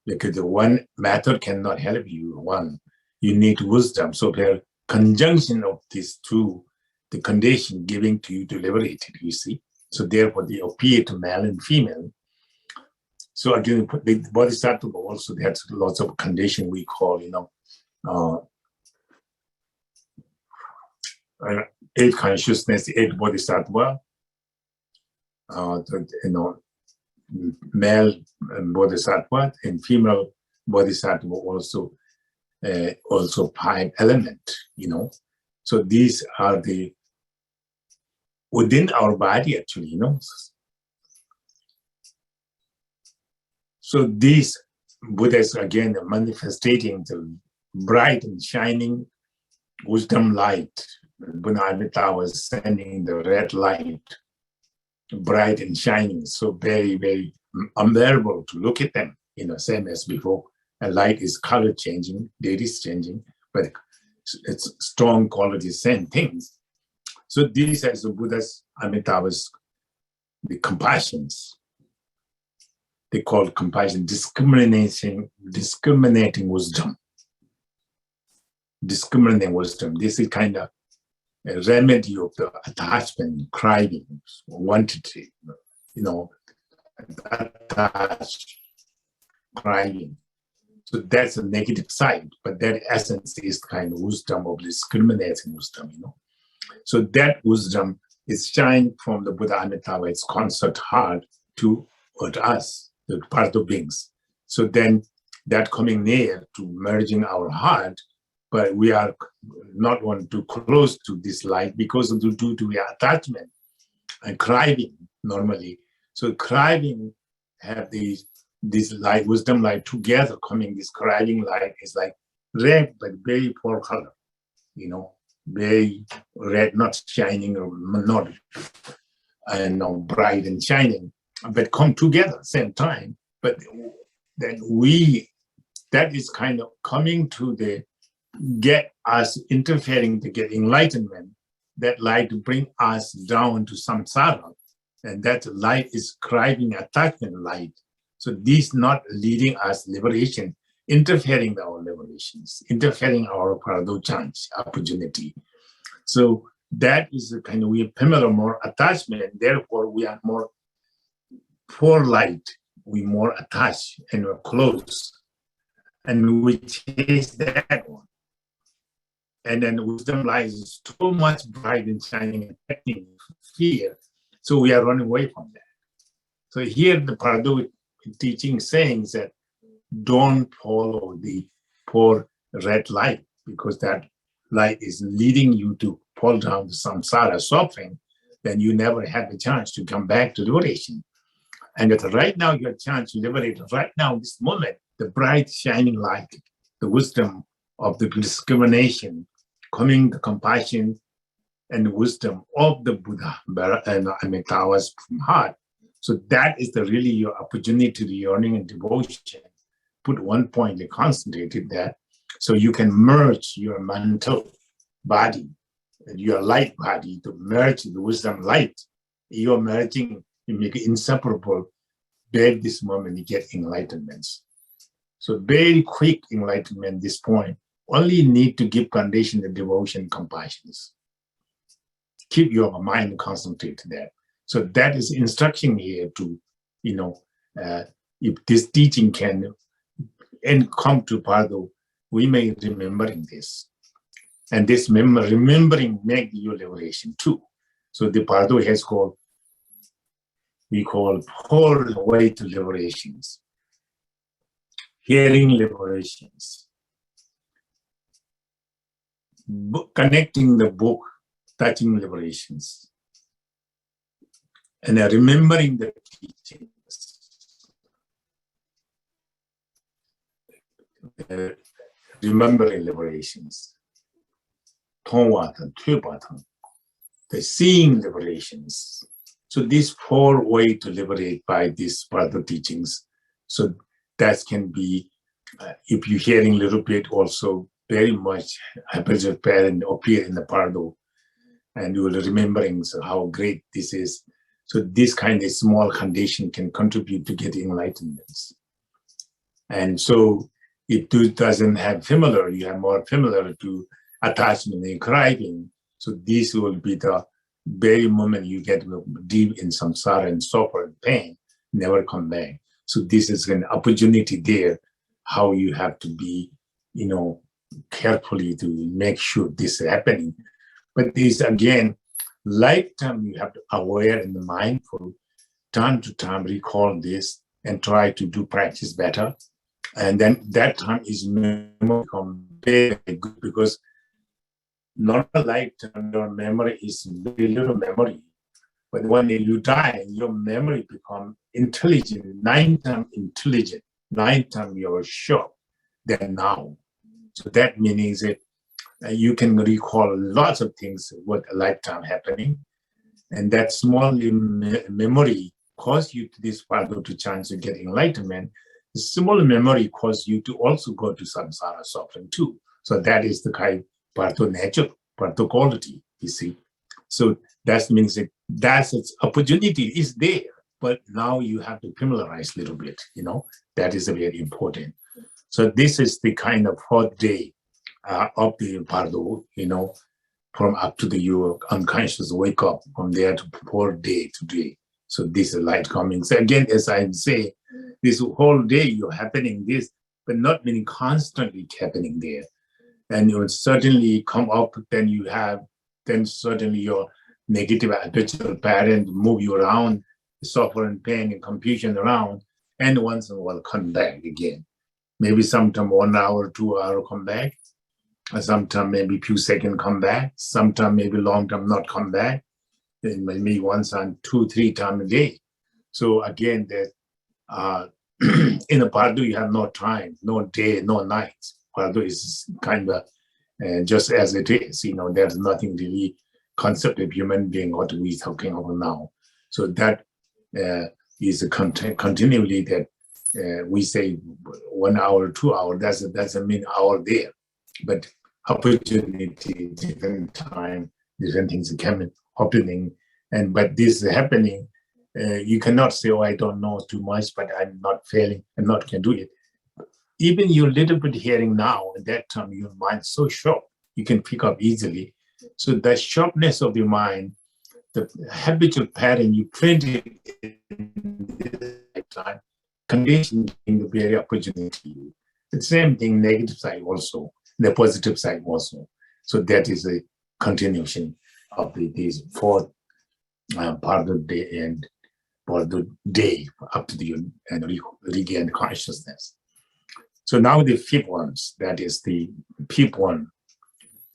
because the one method cannot help you, one. You need wisdom. So the conjunction of these two, the condition giving to you to liberate it, you see. So therefore they appear to male and female. So again, the bodhisattva also, there's lots of condition we call, 8 consciousness, 8 bodhisattva, male bodhisattva and female bodhisattva also 5 element, So these are the within our body actually, So these Buddhas again are manifesting the bright and shining wisdom light. Buddha Amitabha was sending the red light, bright and shining, so very, very unbearable to look at them, same as before. A light is color changing, date is changing, but it's strong quality, same things. So these are the Buddha's, Amitabha's, the compassions. They call compassion discriminating wisdom. Discriminating wisdom. This is kind of a remedy of the attachment, cravings, wanted to, attached, craving. So that's a negative side, but that essence is kind of wisdom of discriminating wisdom, So that wisdom is shined from the Buddha Amitabha, its concert heart to us, the Bardo beings. So then that coming near to merging our heart, but we are not want to close to this light because of due to our attachment and craving normally. So craving have this light, wisdom light together coming, this craving light is like red, but very poor color, very red, not shining or not bright and shining, but come together at the same time. But then that is kind of coming to get us interfering to get enlightenment, that light to bring us down to samsara, and that light is craving attachment light. So this not leading us liberation, interfering our liberations, interfering our Bardo chance opportunity. So that is the kind of, we have more attachment, therefore we are more for light, we more attached and we're close. And we chase that one. And then wisdom lies so much bright and shining and affecting fear. So we are running away from that. So here the Bardo teaching saying that don't follow the poor red light, because that light is leading you to fall down to samsara suffering, then you never have the chance to come back to liberation. And that right now you have a chance to liberate right now, this moment, the bright shining light, the wisdom of the discrimination, coming the compassion and the wisdom of the Buddha and Amitabha's heart. So that is really your opportunity to the yearning and devotion. Put one point and concentrate in that, so you can merge your mental body and your light body to merge the wisdom light. You're merging, you make it inseparable. There, this moment, you get enlightenment. So very quick enlightenment, this point. Only need to give condition the devotion, compassions. Keep your mind concentrated to that. So that is instruction here to, if this teaching can and come to Bardo, we may remembering this. And this remembering make your liberation too. So the Bardo has called, we call four way to liberations. Hearing liberations. Connecting the book, touching liberations. And remembering the teachings. Remembering liberations. The seeing liberations. So these four ways to liberate by these Bardo teachings. So that can be, if you're hearing a little bit, also very much happens with parent appear in the Bardo, and you will remembering how great this is. So this kind of small condition can contribute to getting enlightenment. And so if it doesn't have familiar, you have more familiar to attachment and craving. So this will be the very moment you get deep in samsara and suffer and pain, never come back. So this is an opportunity there, how you have to be, carefully to make sure this is happening. But this again, lifetime you have to aware and mindful, time to time recall this and try to do practice better. And then that time is become very good, because not a lifetime, your memory is very little memory. But when you die, your memory become intelligent, 9 times intelligent, 9 times you're sure than now. So that means that you can recall lots of things, what a lifetime happening. And that small memory cause you to this Bardo to chance to get enlightenment. The small memory cause you to also go to samsara suffering too. So that is the kind of Bardo nature, Bardo quality, you see. So that means that that's its opportunity is there, but now you have to familiarize a little bit, that is very important. So this is the kind of 4th day of the Bardo, from up to your unconscious wake up, from there to 4th day today. So this is light coming. So again, as I say, this whole day you're happening this, but not meaning constantly happening there. And you will certainly come up, then certainly your negative habitual pattern move you around, suffer and pain and confusion around, and once in a while come back again. Maybe sometime 1 hour, 2 hour come back, or sometime maybe few seconds come back, sometime maybe long time not come back, and maybe once on 2, 3 times a day. So again, that in a Bardo you have no time, no day, no night. Bardo is kind of just as it is. There's nothing really concept of human being what we're talking about now. So that is continually that we say 1 hour, 2 hours. Doesn't mean hour there, but opportunity, different time, different things coming happening, but this is happening. You cannot say, "Oh, I don't know too much, but I'm not failing. I'm not can do it." Even your little bit hearing now, at that time, your mind so sharp, you can pick up easily. So the sharpness of your mind, the habitual pattern you printed in this lifetime, conditioning the very opportunity. The same thing, negative side also, the positive side also. So that is a continuation of these 4 part of the day and part of the day up to the and regain consciousness. So now the 5th ones, that is the 5th one.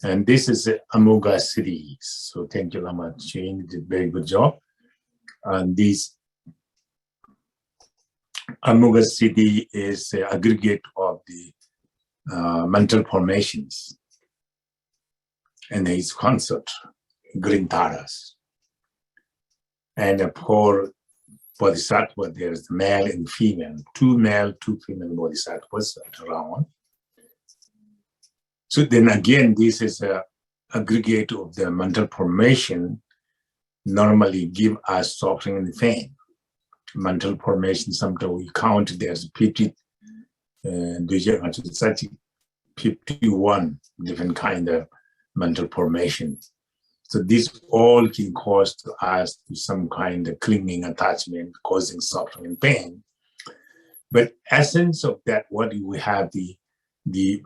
And this is Amoga series. So thank you, Lama Ching, did a very good job. And this Amoga city is the aggregate of the mental formations. And his concept, green taras. And for bodhisattva, there's male and female, 2 male, 2 female bodhisattvas around. So then again, this is an aggregate of the mental formation normally give us suffering and pain. Mental formation, sometimes we count there's 50, 51 different kind of mental formation. So this all can cause to us to some kind of clinging attachment, causing suffering and pain. But essence of that, what we have the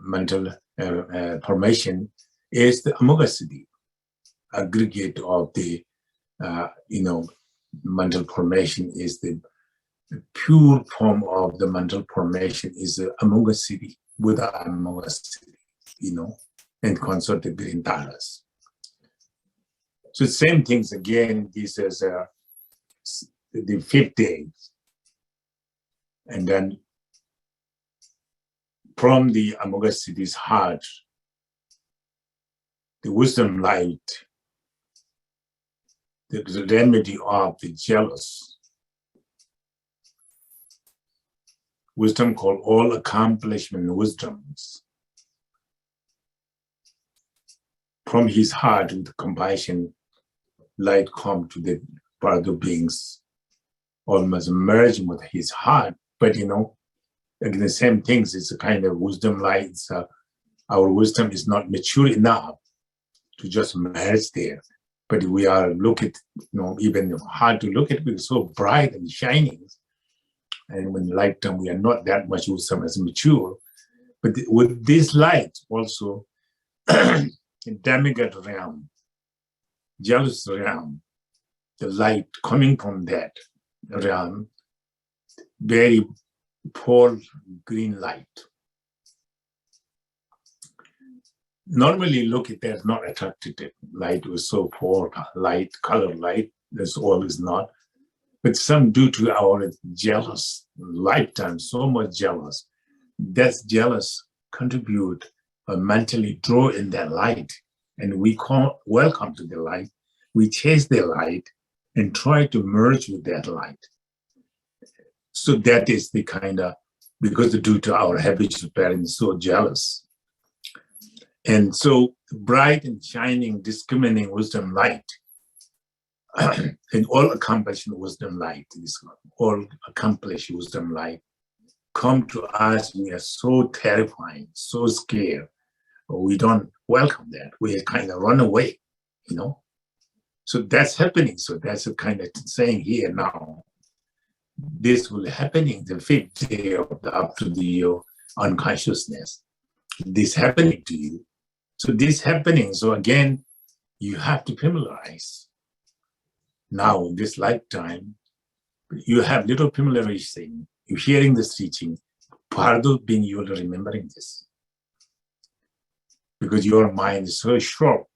mental formation is the amoghasiddhi, aggregate of the mental formation is the pure form of the mental formation is the amoghasiddhi, Buddha amoghasiddhi, and consort the green taras. So same things again, this is the 5th day. And then from the amoghasiddhi's heart, the wisdom light, the remedy of the jealous. Wisdom called all accomplishment wisdoms. From his heart with compassion, light come to the Bardo beings, almost merge with his heart. But again, the same things, it's a kind of wisdom light. Our wisdom is not mature enough to just merge there. But we are even hard to look at, because so bright and shining. And when lifetime, we are not that much wisdom as mature. But with this light also, in demigod realm, jealous realm, the light coming from that realm, very poor green light. Normally look at that, not attracted to light was so poor light, color light, that's all is not. But some due to our jealous lifetime, so much jealous, that's jealous contribute or mentally draw in that light. And we welcome to the light, we chase the light and try to merge with that light. So that is the kind of, because due to our habitual parents, so jealous. And so bright and shining, discriminating wisdom light, and all accomplished wisdom light, all accomplished wisdom light, come to us, we are so terrifying, so scared. We don't welcome that. We kind of run away, So that's happening. So that's a kind of saying here now. This will happening the 5th day of up to the unconsciousness. This happening to you. So this happening, so again, you have to familiarize. Now, this lifetime, you have little familiarization. You're hearing this teaching. Part of being you are remembering this. Because your mind is so sure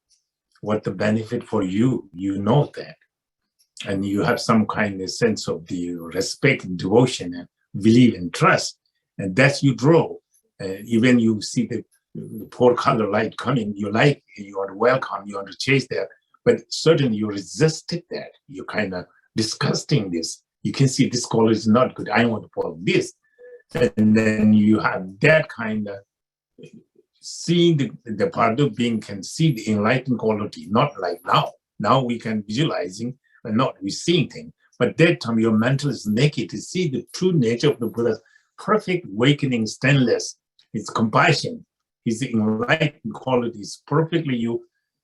what the benefit for you, you know that. And you have some kind of sense of the respect and devotion and belief and trust. And that's you draw. Even you see the poor color light coming, you like, you are welcome, you want to chase that. But certainly you resisted that. You kind of disgusting this. You can see this color is not good. I want to follow this. And then you have that kind of seeing the part of being can see the enlightened quality, not like now. Now we can visualizing, but not we seeing things. But that time your mental is naked to see the true nature of the Buddha's perfect awakening, stainless. It's compassion. His enlightened qualities perfectly.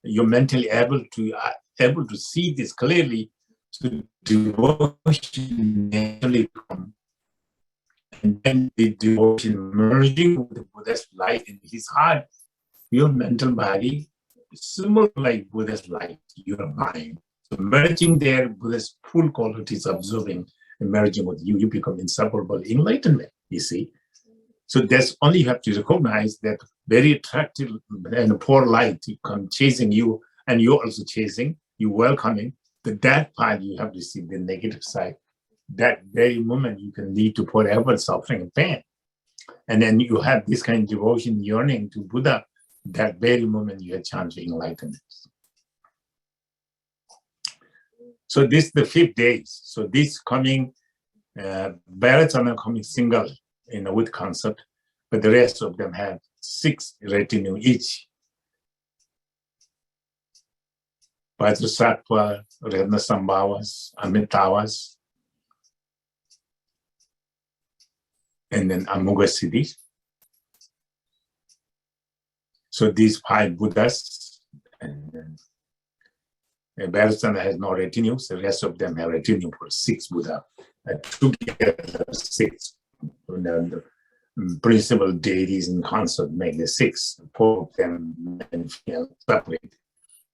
You're mentally able to see this clearly. So devotion naturally come. And then the devotion merging with the Buddha's light in his heart, your mental body, similar like Buddha's light, your mind. So merging there, Buddha's full qualities observing and merging with you, you become inseparable enlightenment, you see. So that's only you have to recognize that very attractive and poor light come chasing you, and you're also chasing, you welcoming, that part you have to see the negative side. That very moment you can lead to forever suffering and pain. And then you have this kind of devotion, yearning to Buddha, that very moment you have chance for enlightenment. So this is the 5th day. So this coming, Vajrayana coming single in a wood concept, but the rest of them have 6 retinue each. Vajrasattva, Sambhavas, Amitavas, and then Amoga Siddhis. So these 5 Buddhas, and Vajrayana has no retinues, the rest of them have retinue for 6 Buddha. Together 6. The principal deities in concept make the 6. 4 of them and separate.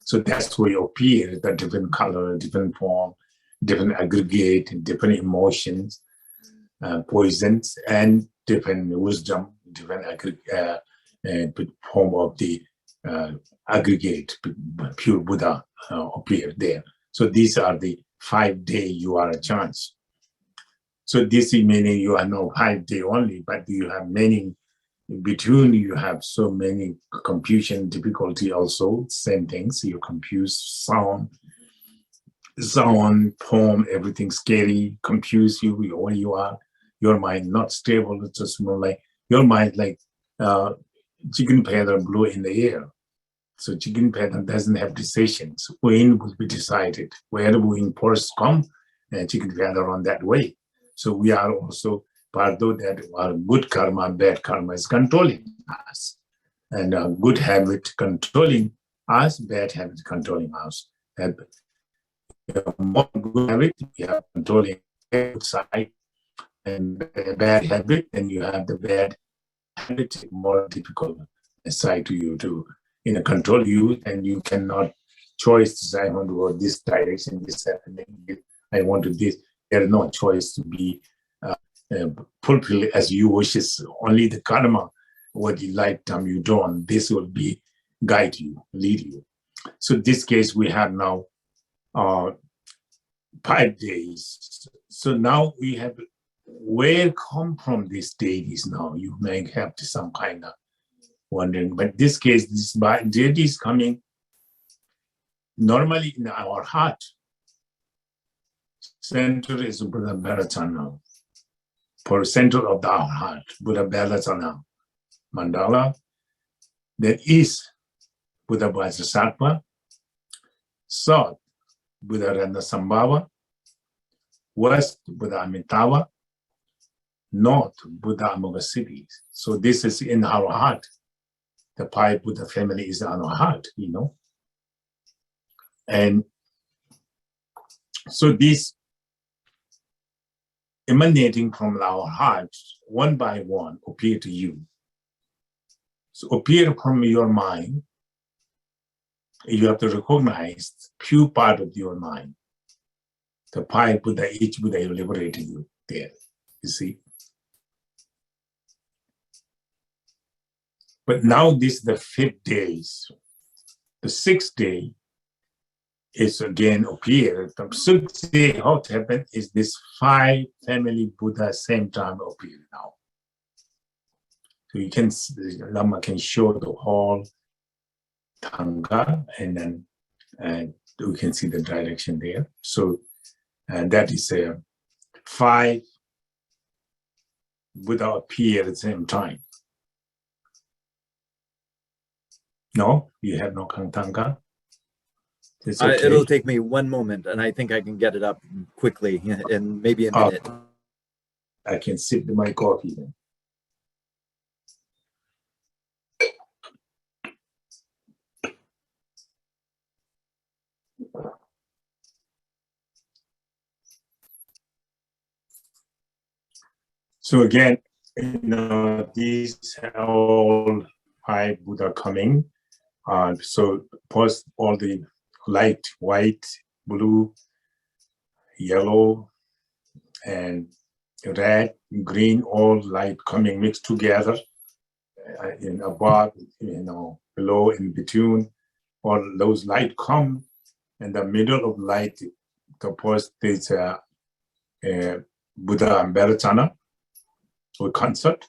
So that's where you appear, the different color, different form, different aggregate, different emotions, poisons, and different wisdom, different form of the aggregate, pure Buddha appear there. So these are the 5 days you are a chance. So this is meaning you are no 5 day only, but you have many, between you have so many confusion, difficulty also, same things, you confuse sound, form, everything scary, confuse you, where you are, your mind not stable, it's just more like, your mind like chicken feather blew in the air. So chicken feather doesn't have decisions. Wind will be decided. Where wind force come, chicken feather on that way. So we are also Bardo that our good karma, bad karma is controlling us. And good habit controlling us, bad habit controlling us. And more good habit, we have controlling good side, and bad habit, and you have the bad habit, more difficult side to you to control you, and you cannot choice to say, I want to go this direction, this happening, I want to this. There is no choice to be fulfill as you wishes. Only the karma, what you lifetime you done, this will be guide you, lead you. So this case we have now 5 days. So now we have, where come from these deities now? You may have some kind of wondering, but this case, this deity is coming normally in our heart. Center is Buddha Vajrayana. For center of our heart, Buddha Vajrayana mandala, that is Buddha Vajrasattva, south Buddha Sambhava, west Buddha Amitabha, north Buddha Amoga Siddhis. So this is in our heart. The 5 Buddha family is in our heart, And so this emanating from our hearts, one by one, appear to you. So appear from your mind. You have to recognize pure part of your mind. The five Buddha, each Buddha is liberating you there, you see. But now this is the 5th day. The 6th day is again appeared. The 6th day, how it happened is this 5 family Buddha same time appear now. So you can, Lama can show the whole Thanga, and then we can see the direction there. So that is 5 Buddha appear at the same time. No, you have no Kantanga. It's okay. It'll take me one moment, and I think I can get it up quickly in maybe a minute. I can sip my coffee then. So again, these are all 5 Buddha coming. So first all the light, white, blue, yellow, and red, green, all light coming mixed together in above, below, in between. All those light come, and the middle of light, the first is Buddha and Vajrayana or concert.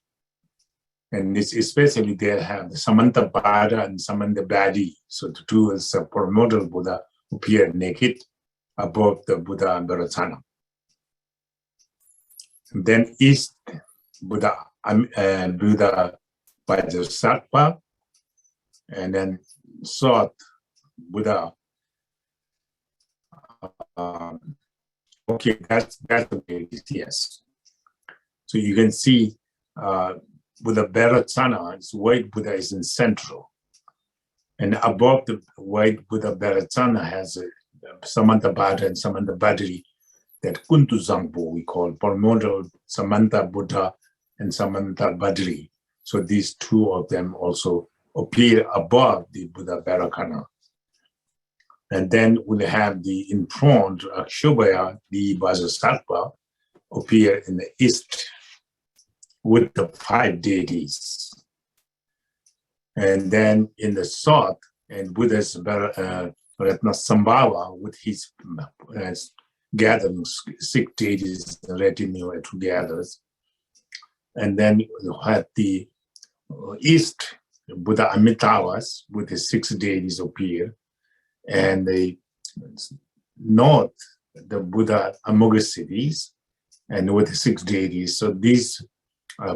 And this especially they have the Samanta Bada and Samanta Badi. So the two is a primordial Buddha who appear naked above the Buddha and Vajrayana. And then east Buddha Buddha Vajrasattva, and then south Buddha. Okay, that's the way it is, yes. So you can see Buddha Vajrayana, white Buddha is in central. And above the white Buddha Vajrayana has Samanta Bada and Samanta Badri, that Kuntu Zangpo we call, primordial Samanta Buddha and Samanta Badri. So these two of them also appear above the Buddha Vajrayana. And then we'll have the in front, Akshobhaya, the Vajrasattva, appear in the east with the 5 deities. And then in the south, and Buddha's Ratnasambhava with his gathering 6 deities retinue together. And then you have the east, Buddha Amitabhas with his 6 deities appear. And the north, the Buddha Amoghasiddhis, and with the 6 deities. So these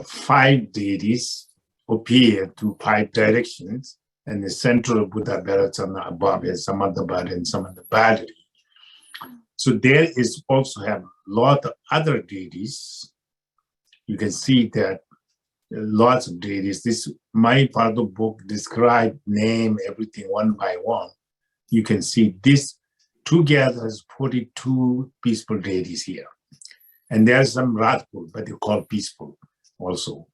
5 deities appear to 5 directions, and the central Buddha Vajrayana above is Samantabhadra and Samantabhadri. So there is also have a lot of other deities. You can see that lots of deities. This my Bardo book describe, name everything one by one. You can see this together as 42 peaceful deities here. And there's some wrathful, but they call peaceful also.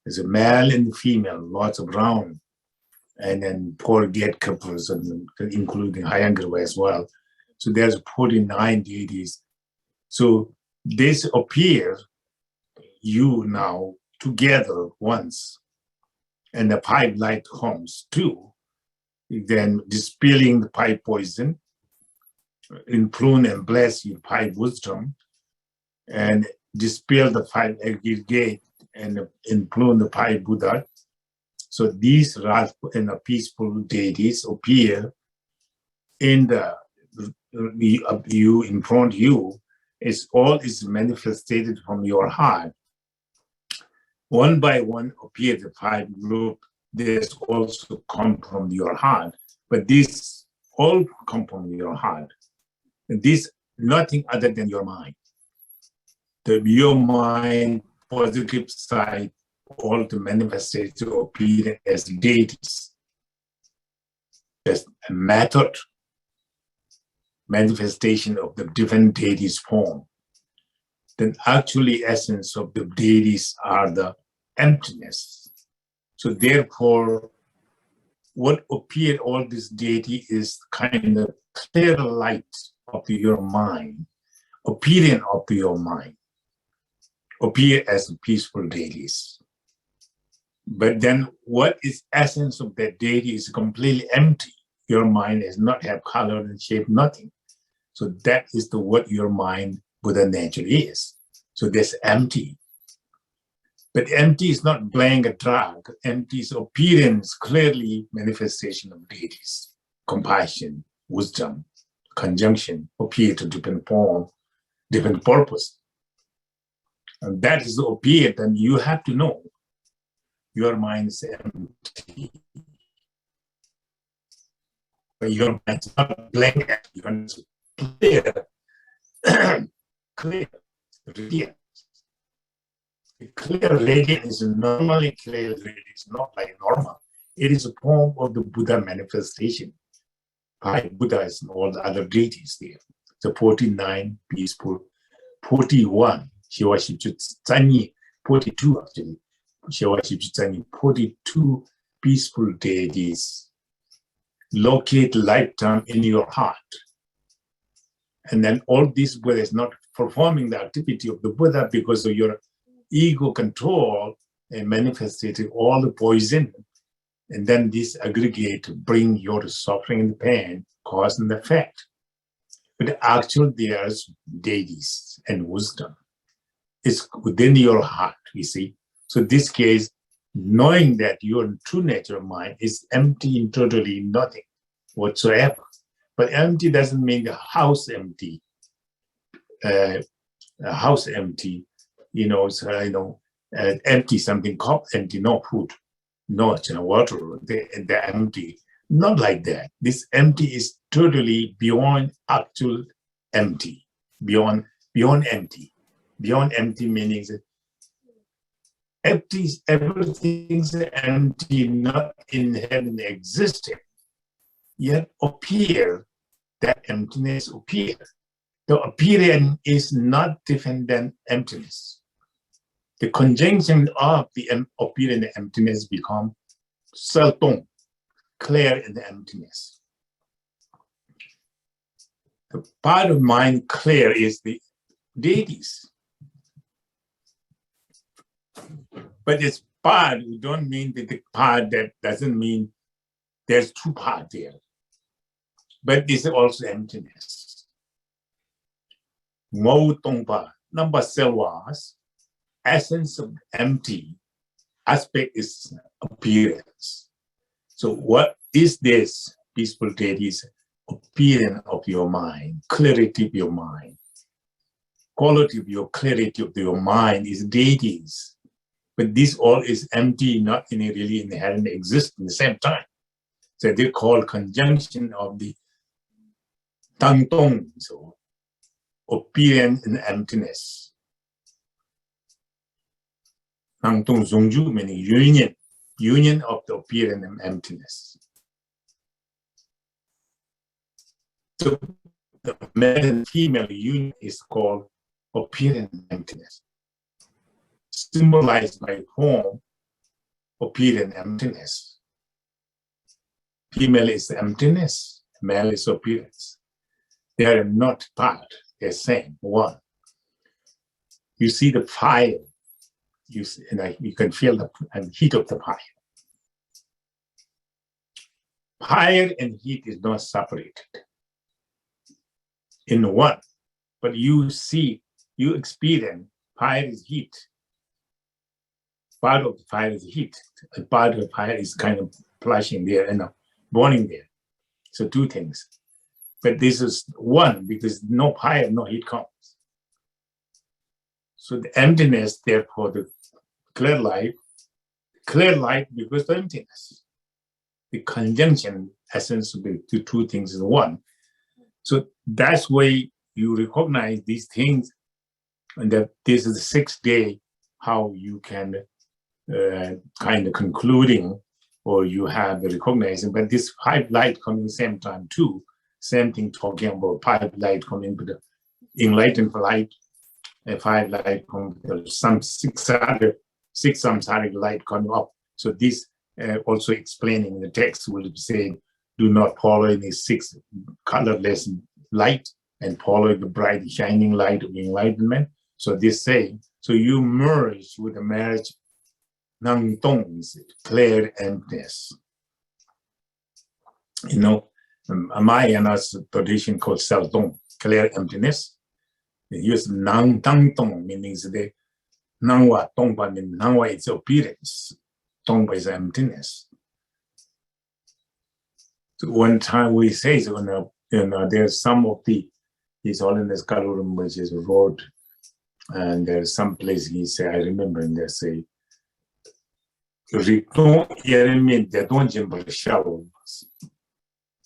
There's a male and female, lots of round, and then 4 gatekeepers, and including Hayangrava as well. So there's 49 deities. So this appear you now together once, and the 5 light comes too. Then dispelling the 5 poison, imprune and bless you 5 wisdom, and dispel the 5 aggregate and imprune the 5 Buddha. So these wrathful and peaceful deities appear in the you in front of you. It's all is manifested from your heart. One by one appear the 5 group. This also come from your heart, but these all come from your heart. And this nothing other than your mind. Your mind, positive side, all the manifestation appear as deities. Just a method, manifestation of the different deities form. then actually essence of the deities are the emptiness. So therefore, what appeared all this deity is kind of clear light of your mind, appearance of your mind, appear as peaceful deities. But then what is essence of that deity is completely empty. Your mind does not have color and shape, nothing. So that is the what your mind, Buddha nature is. So that's empty. But empty is not blank a drug. Empty is appearance, clearly manifestation of deities. Compassion, wisdom, conjunction appear to different form, different purpose. And that is the appear, then you have to know your mind is empty. But your mind is not blank, it's clear, clear, radiant. Clear radiant is normally clear radiant. It's not like normal. It is a form of the Buddha manifestation. By Buddhas and all the other deities there. The 49 peaceful, 41, 42 actually. 42 peaceful deities locate lifetime in your heart. And then all this Buddha is not performing the activity of the Buddha because of your ego control and manifested all the poison. And then this aggregate to bring your suffering and pain, cause and effect. But actually there's deities and wisdom. It's within your heart, you see. So this case, knowing that your true nature of mind is empty and totally nothing whatsoever. But empty doesn't mean the house empty. A house empty, empty something, cup empty, no food, no water, they're empty. Not like that. This empty is totally beyond actual empty, beyond empty. Beyond empty meaning empty, everything's empty, not inherently existing, yet appear, that emptiness appear. The appearance is not different than emptiness. The conjunction of the appearance and emptiness become self-tong, clear in the emptiness. The part of mind clear is the deities. But it's part, we don't mean that the part that doesn't mean there's two parts there. But this is also emptiness. Mo Tongpa, number selwas, essence of empty aspect is appearance. So what is this peaceful deities? Appearance of your mind, clarity of your mind. Quality of your clarity of your mind is deities. But this all is empty, not in a really inherent exist at the same time. So they call conjunction of the tang tong, so appearance and emptiness. Tang tong zongju meaning union of the appearance and emptiness. So the male and female union is called appearance and emptiness. Symbolized by form, appearance, emptiness. Female is emptiness, male is appearance. They are not part, they're same, one. You see the fire, you can feel the heat of the fire. Fire and heat is not separated in one, but you see, you experience fire is heat. Part of the fire is heat. A part of the fire is kind of flashing there and burning there. So two things. But this is one because no fire, no heat comes. So the emptiness, therefore, the clear light because the emptiness. The conjunction essence of the two things is one. So that's why you recognize these things, and that this is the 6th day how you can kind of concluding, or you have the recognizing, but this 5 light coming same time too, same thing talking about 5 light coming, but the enlightened light 5 light from some 600 samsaric light coming up. So this also explaining the text will say, do not follow any 6 colorless light and follow the bright shining light of enlightenment. So this saying, so you merge with the marriage Nang Tong, clear emptiness. You know, Maya's tradition called Sel Tong, clear emptiness. They use Nang Tang Tong, meaning the Nangwa Tongpa means Nangwa is appearance, Tongpa is emptiness. So one time we say, so, there's some of His Holiness Kalu Rinpoche wrote, and there's some place he say, I remember, and they say,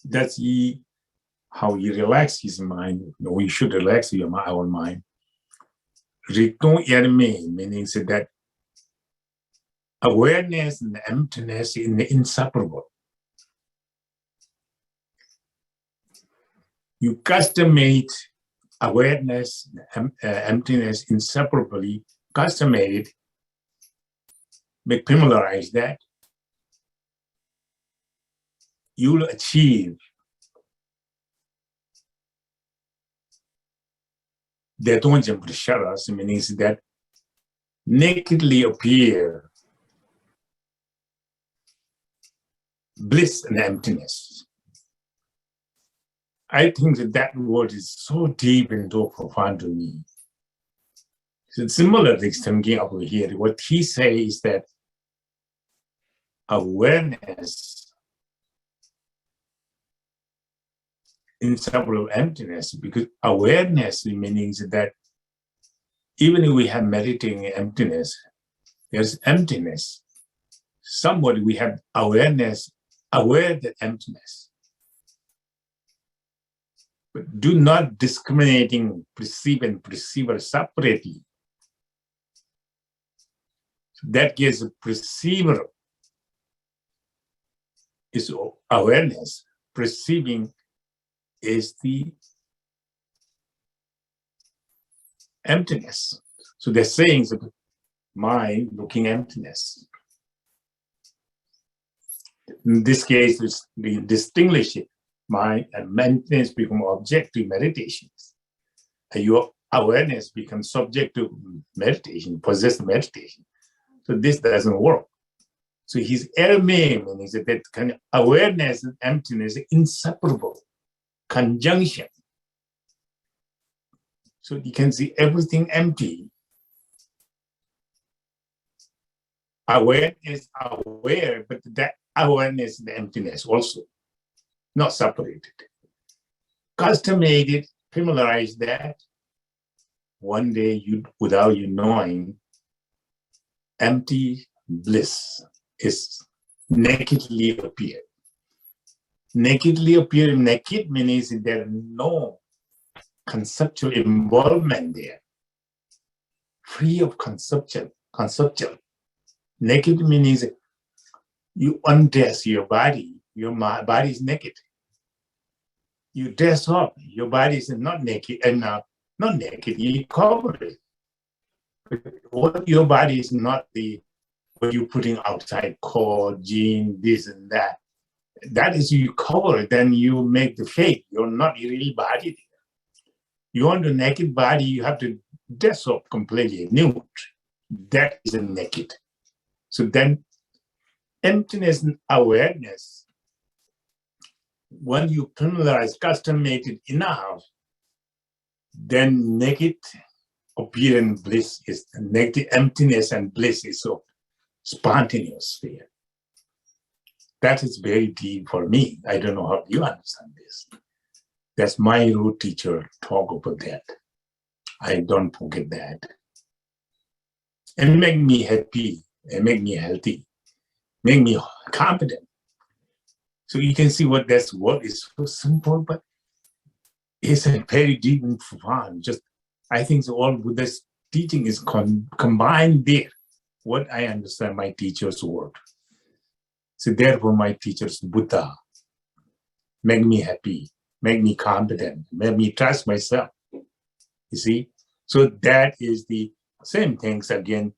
that's how he relax his mind. We should relax our mind. Meaning that awareness and emptiness is inseparable. You customate awareness, emptiness inseparably, customated, familiarize that, you'll achieve that sharas, means that nakedly appear bliss and emptiness. I think that word is so deep and so profound to me. So similar to thinking over here, what he says is that awareness, inseparable emptiness, because awareness means that even if we have meditating emptiness, there's emptiness. Somewhat we have awareness, aware that emptiness. But do not discriminating perceive and perceiver separately. That gives a perceiver is awareness, perceiving is the emptiness. So they're saying that mind looking emptiness. In this case, we distinguish it. Mind and emptiness become objective meditations. And your awareness becomes subject to meditation, possessed meditation. So this doesn't work. So his meaning is that kind of awareness and emptiness are inseparable, conjunction. So you can see everything empty. Awareness, aware, but that awareness and emptiness also, not separated. Customated, familiarize that. One day, without you knowing, empty bliss is nakedly appear. Nakedly appear, naked means there is no conceptual involvement there. Free of conceptual. Naked means you undress your body is naked. You dress up, your body is not naked, and not naked, you cover it. What your body is not what you're putting outside, coat, jean, this and that. That is you cover it, then you make the fake. You're not really body. You want a naked body, you have to dress up completely nude. That is a naked. So then emptiness and awareness, when you familiarize, customated enough, then naked appearance bliss is naked emptiness and bliss is so spontaneous sphere. That is very deep for me. I don't know how you understand this. That's my root teacher talk about that. I don't forget that. And make me happy, and make me healthy, make me confident. So you can see what that's what is so simple, but it's a very deep and profound. Just I think all Buddha's teaching is combined there. What I understand my teacher's word. So therefore my teacher's Buddha make me happy, make me confident, make me trust myself. You see, So that is the same things again,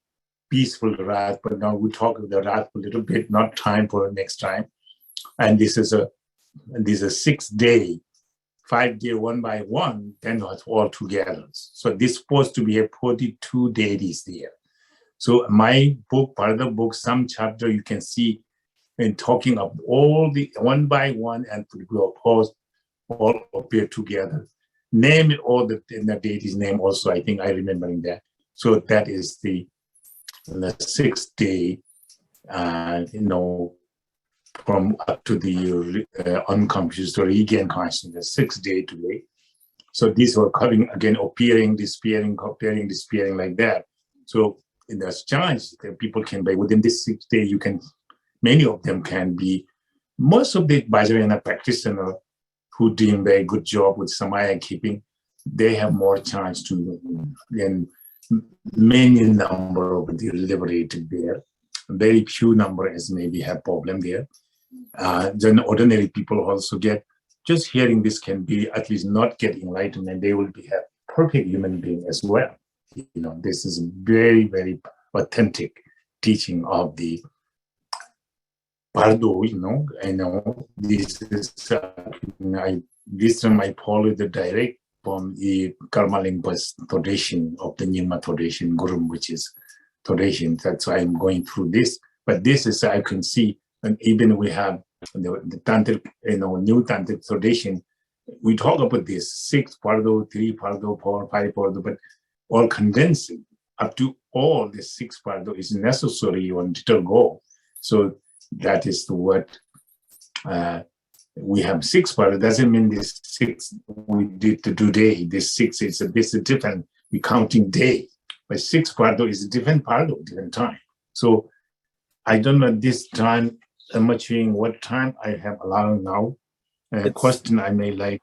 peaceful wrath, but now we talk about the wrath a little bit, not time for next time. And this is a 6 day, 5 day, 1 by 1, then it's all together. So this is supposed to be a 42 deities there. So my book, part of the book, some chapter you can see in talking of all the 1 by 1 and will pause all appear together. Name it all in the deity's name also, I think I remembering that. So that is the 6th day, from up to the unconscious or regain consciousness, 6th day today. So these were coming again, appearing, disappearing, appearing, disappearing like that. So in the challenge that people can be within this 6th day, many of them can be, most of the Vajrayana practitioners who doing very good job with Samaya keeping, they have more chance to, then many number of the liberated there. Very few number as maybe have problem there. Then ordinary people also get, just hearing this can be at least not get enlightenment, they will be a perfect human being as well. This is very, very authentic teaching of the Bardo, I know this is, this time I follow the direct from the Karma Lingpa's tradition of the Nyingma tradition, Guru, which is tradition. That's why I'm going through this. But this is, I can see, and even we have the Tantric, new Tantric tradition, we talk about this 6 Bardo, 3 Bardo, 4, 5 Bardo, but all condensing up to all the 6 Bardo is necessary on little go. So that is what we have 6 Bardo. Doesn't mean this 6 we did today. This 6 is a bit different. We counting day, but 6 Bardo is a different Bardo, different time. So I don't know this time. I'm not sure what time I have allowed now. Question I may like.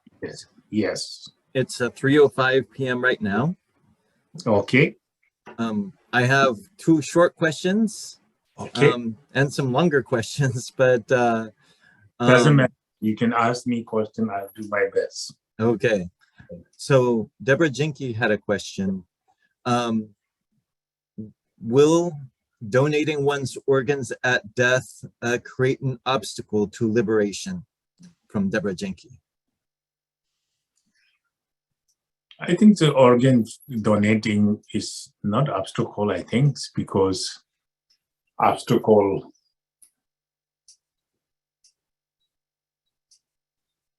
Yes. It's 3:05 p.m. right now. Okay. I have 2 short questions. Okay. And some longer questions, but doesn't matter. You can ask me question. I'll do my best. Okay. So Deborah Jinke had a question. Will donating one's organs at death create an obstacle to liberation? From Deborah Jinke. I think the organ donating is not obstacle, I think, because obstacle,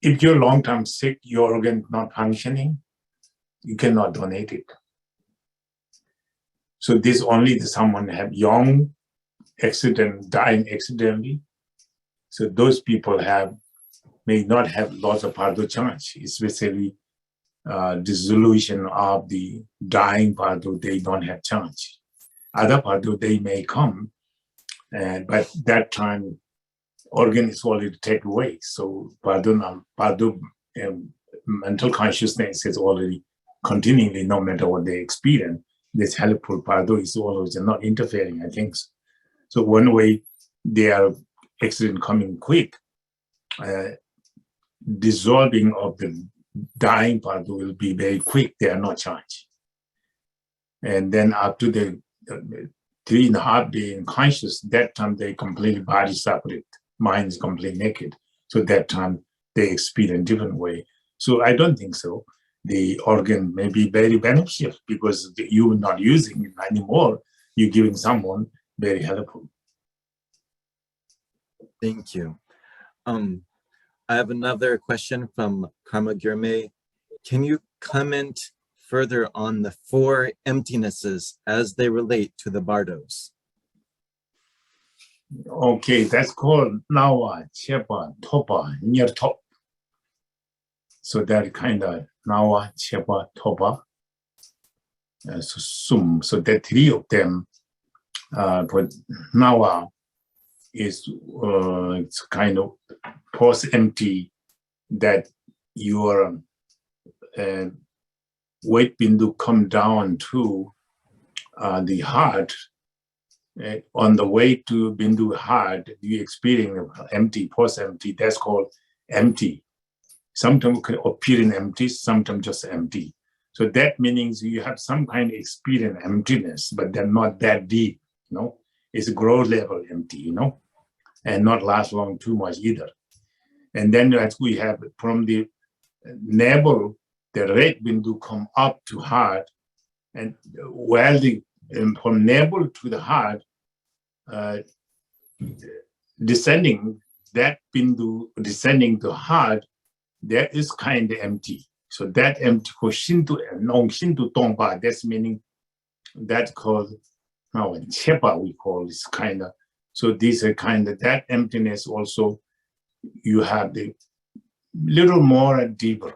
if you're long-term sick, your organ not functioning, you cannot donate it. So this only someone have young accident, dying accidentally. So those people may not have lots of Bardo chance, especially dissolution of the dying Bardo, they don't have chance. Other Bardo, they may come, but that time, organ is already taken away. So Bardo mental consciousness is already continually, no matter what they experience, this helpful Bardo is always not interfering, I think. So one way they are accident coming quick, dissolving of the dying Bardo will be very quick. They are not charged. And then after the 3.5 days in conscious, that time they completely body separate, mind is completely naked. So that time they experience different way. So I don't think so. The organ may be very beneficial because you're not using it anymore. You're giving someone very helpful. Thank you. I have another question from Karma Girme. Can you comment further on the 4 emptinesses as they relate to the Bardos? Okay, that's called Nawa, Chepa, Topa, near top. So that kind of Nawa, Chepa, Topa, so Sum. So the 3 of them, but Nawa is it's kind of post-empty that your weight bindu come down to the heart. On the way to bindu heart, you experience empty, post-empty. That's called empty. Sometimes it can appear in empty, sometimes just empty. So that means you have some kind of experience emptiness, but they're not that deep, you know. It's a growth level empty, you know, and not last long too much either. And then as we have from the navel, the red bindu come up to heart, and while from navel to the heart, descending, that bindu descending to heart, that is kind of empty. So that empty for Shinto and non Shinto Tongpa, that's meaning that's called now Chepa we call this kind of. So these are kind of that emptiness also. You have the little more deeper.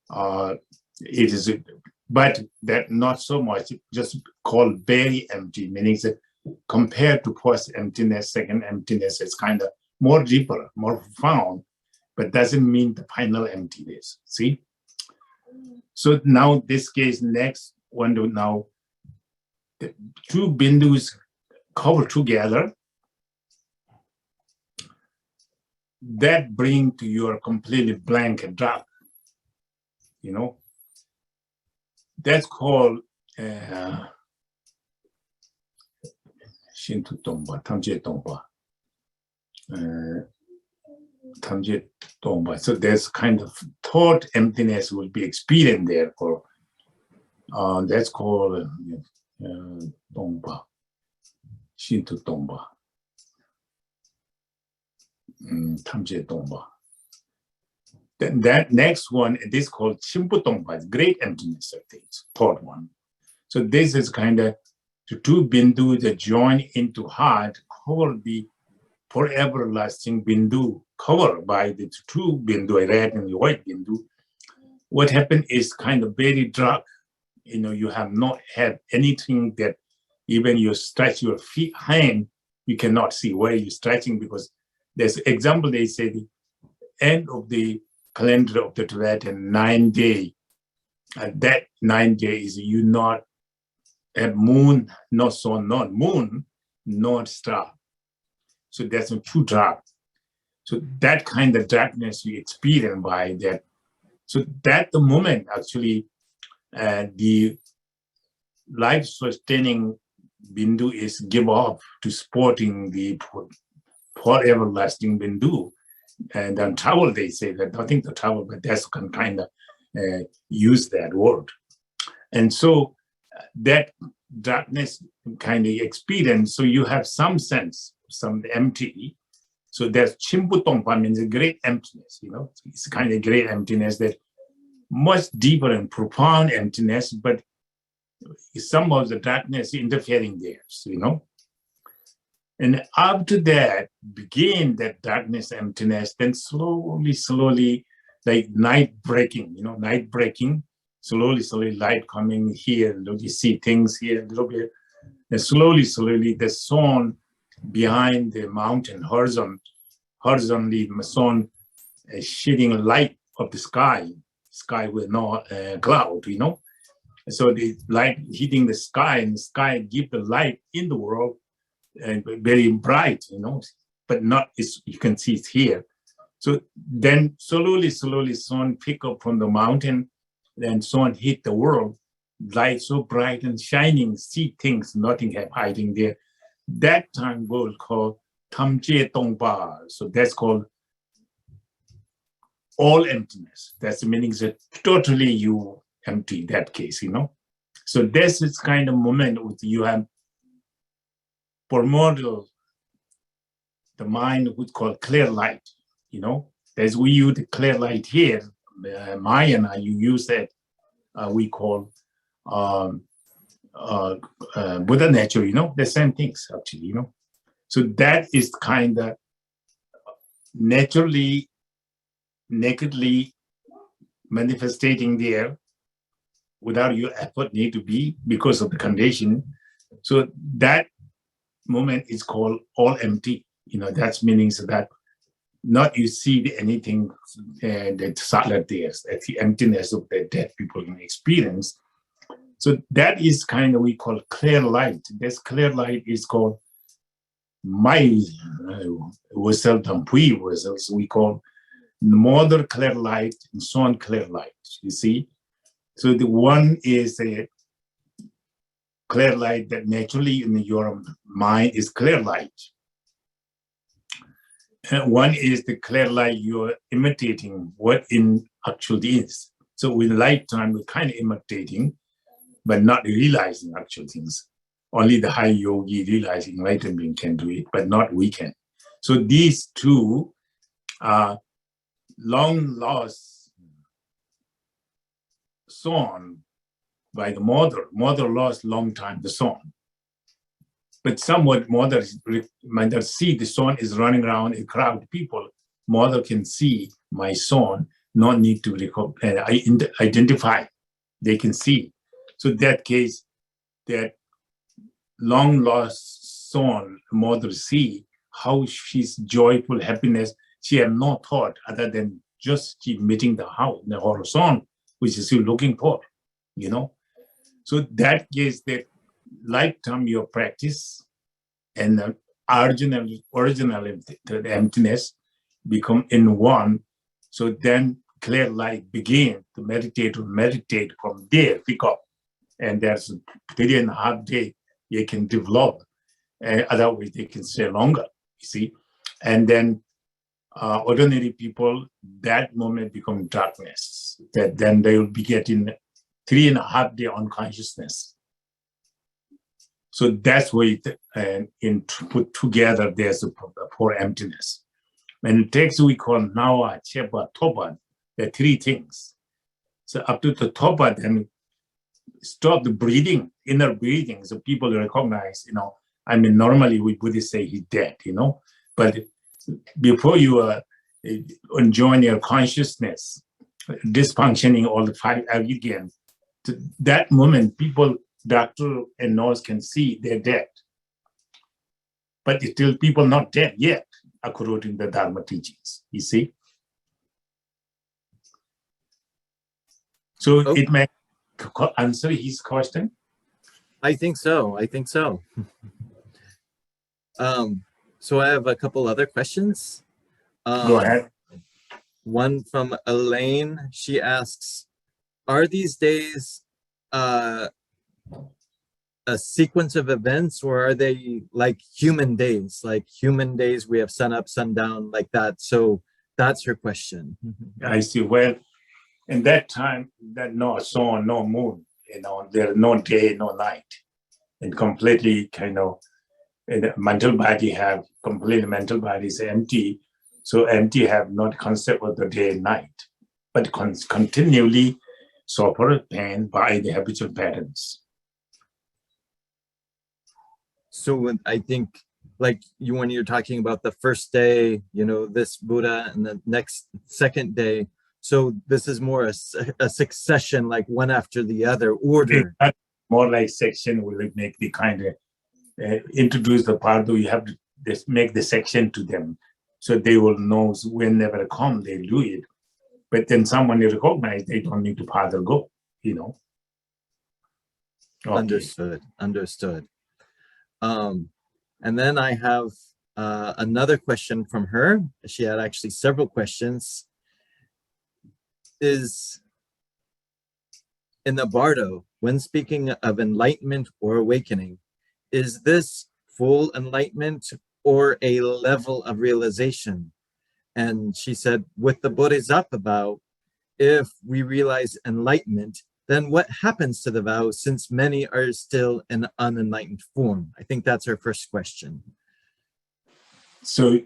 It is, but that not so much. Just called very empty, meaning that compared to first emptiness, second emptiness, it's kind of more deeper, more profound. But doesn't mean the final emptiness. See? So now this case, next one to now, the two bindus cover together. That bring to your completely blank and dark. You know? That's called Shinto Tongpa, Tamje Tongpa. So there's kind of thought emptiness will be experienced there for that's called Tongpa, Shinto Tongpa, Tamje Tongpa. Then that next one, this is called Chimpu Tongpa, great emptiness of things, third one. So this is kind of the two bindu that join into heart, cover the forever lasting bindu, covered by the two bindu, red and the white bindu. What happened is kind of very dark. You know, you have not had anything that even you stretch your feet, hand, you cannot see where you're stretching, because there's example, they say the end of the calendar of the Tibetan 9 day. That 9 days, you not have moon, not sun, not moon, not star. So that's too dark. So that kind of darkness you experience by that. So that the moment actually the life-sustaining bindu is give up to supporting the forever lasting bindu. And then travel, they say that, I think the travel, but that's kind of use that word. And so that darkness kind of experience, so you have some sense, some empty. So there's Chimpu Tongpa means a great emptiness, you know, it's kind of great emptiness that much deeper and profound emptiness, but some of the darkness interfering there, you know. And after that, begin that darkness, emptiness, then slowly, like night breaking, you know, night breaking, slowly, light coming here, you see things here a little bit, and slowly, the sun behind the mountain, horizontally, the sun shedding light of the sky with no cloud, you know. So the light hitting the sky, and the sky give the light in the world, and very bright, you know, but not, you can see it here. So then slowly, sun pick up from the mountain, then sun hit the world, light so bright and shining, see things, nothing have hiding there. That time we'll call Tamje Tongpa. So that's called all emptiness. That's the meaning that totally you empty, that case, you know. So this is kind of moment with you have primordial, the mind would call clear light, you know. As we use the clear light here, Mayana, you use that, we call Buddha nature, you know, the same things actually, you know. So that is kind of naturally, nakedly manifesting there without your effort need to be because of the condition. So that moment is called all empty, you know. That's meaning so that not you see anything that silent there, that's the emptiness of the dead people can experience. So that is kind of we call clear light. This clear light is called my results, we call mother clear light and son clear light, you see. So the one is a clear light that naturally in your mind is clear light. And one is the clear light you're imitating what in actually is. So with lifetime, we're kind of imitating, but not realizing actual things. Only the high yogi realizing enlightened being can do it, but not we can. So these two are long lost son by the mother. Mother lost long time the son. But somewhat mother see the son is running around a crowd of people. Mother can see my son, not need to identify. They can see. So that case, that long lost son, mother see how she's joyful, happiness. She had no thought other than just she meeting the house, the her son, which is she looking for, you know. So that case, that lifetime your practice and the original the emptiness become in one. So then clear light begin to meditate from there, pick up. And there's 3.5 days they can develop. Otherwise they can stay longer, you see. And then ordinary people, that moment become darkness. That then they will be getting 3.5 days unconsciousness. So that's why put together there's a for emptiness. When it takes we call Nawa, Chepa, Topa, there are 3 things. So up to the Topa, then stop the breathing, inner breathing. So people recognize, you know, I mean, normally we Buddhists say he's dead, you know, but before you enjoying your consciousness, dysfunctioning all the 5 again, that moment people, doctor and nurse can see they're dead. But still people not dead yet, according to the Dharma teachings, you see. So it may answer his question? I think so. So I have a couple other questions. Go ahead. One from Elaine. She asks, are these days a sequence of events, or are they like human days? Like human days, we have sun up, sundown, like that. So that's her question. I see. Well, in that time, that no sun, no moon, you know, there's no day, no night, and completely kind of, and mental body have completely mental body is empty. So empty have not concept of the day and night, but continually suffer pain by the habitual patterns. So I think, like when you're talking about the first day, you know, this Buddha, and the second day. So this is more a succession, like one after the other order. More like section will make the kind of introduce the Bardo. You have to just make the section to them, so they will know whenever come they do it. But then someone they recognize, they don't need to Bardo go, you know. Okay. Understood. And then I have another question from her. She had actually several questions. Is in the Bardo, when speaking of enlightenment or awakening, is this full enlightenment or a level of realization? And she said, with the Bodhisattva vow, if we realize enlightenment, then what happens to the vow, since many are still in unenlightened form? I think that's her first question. So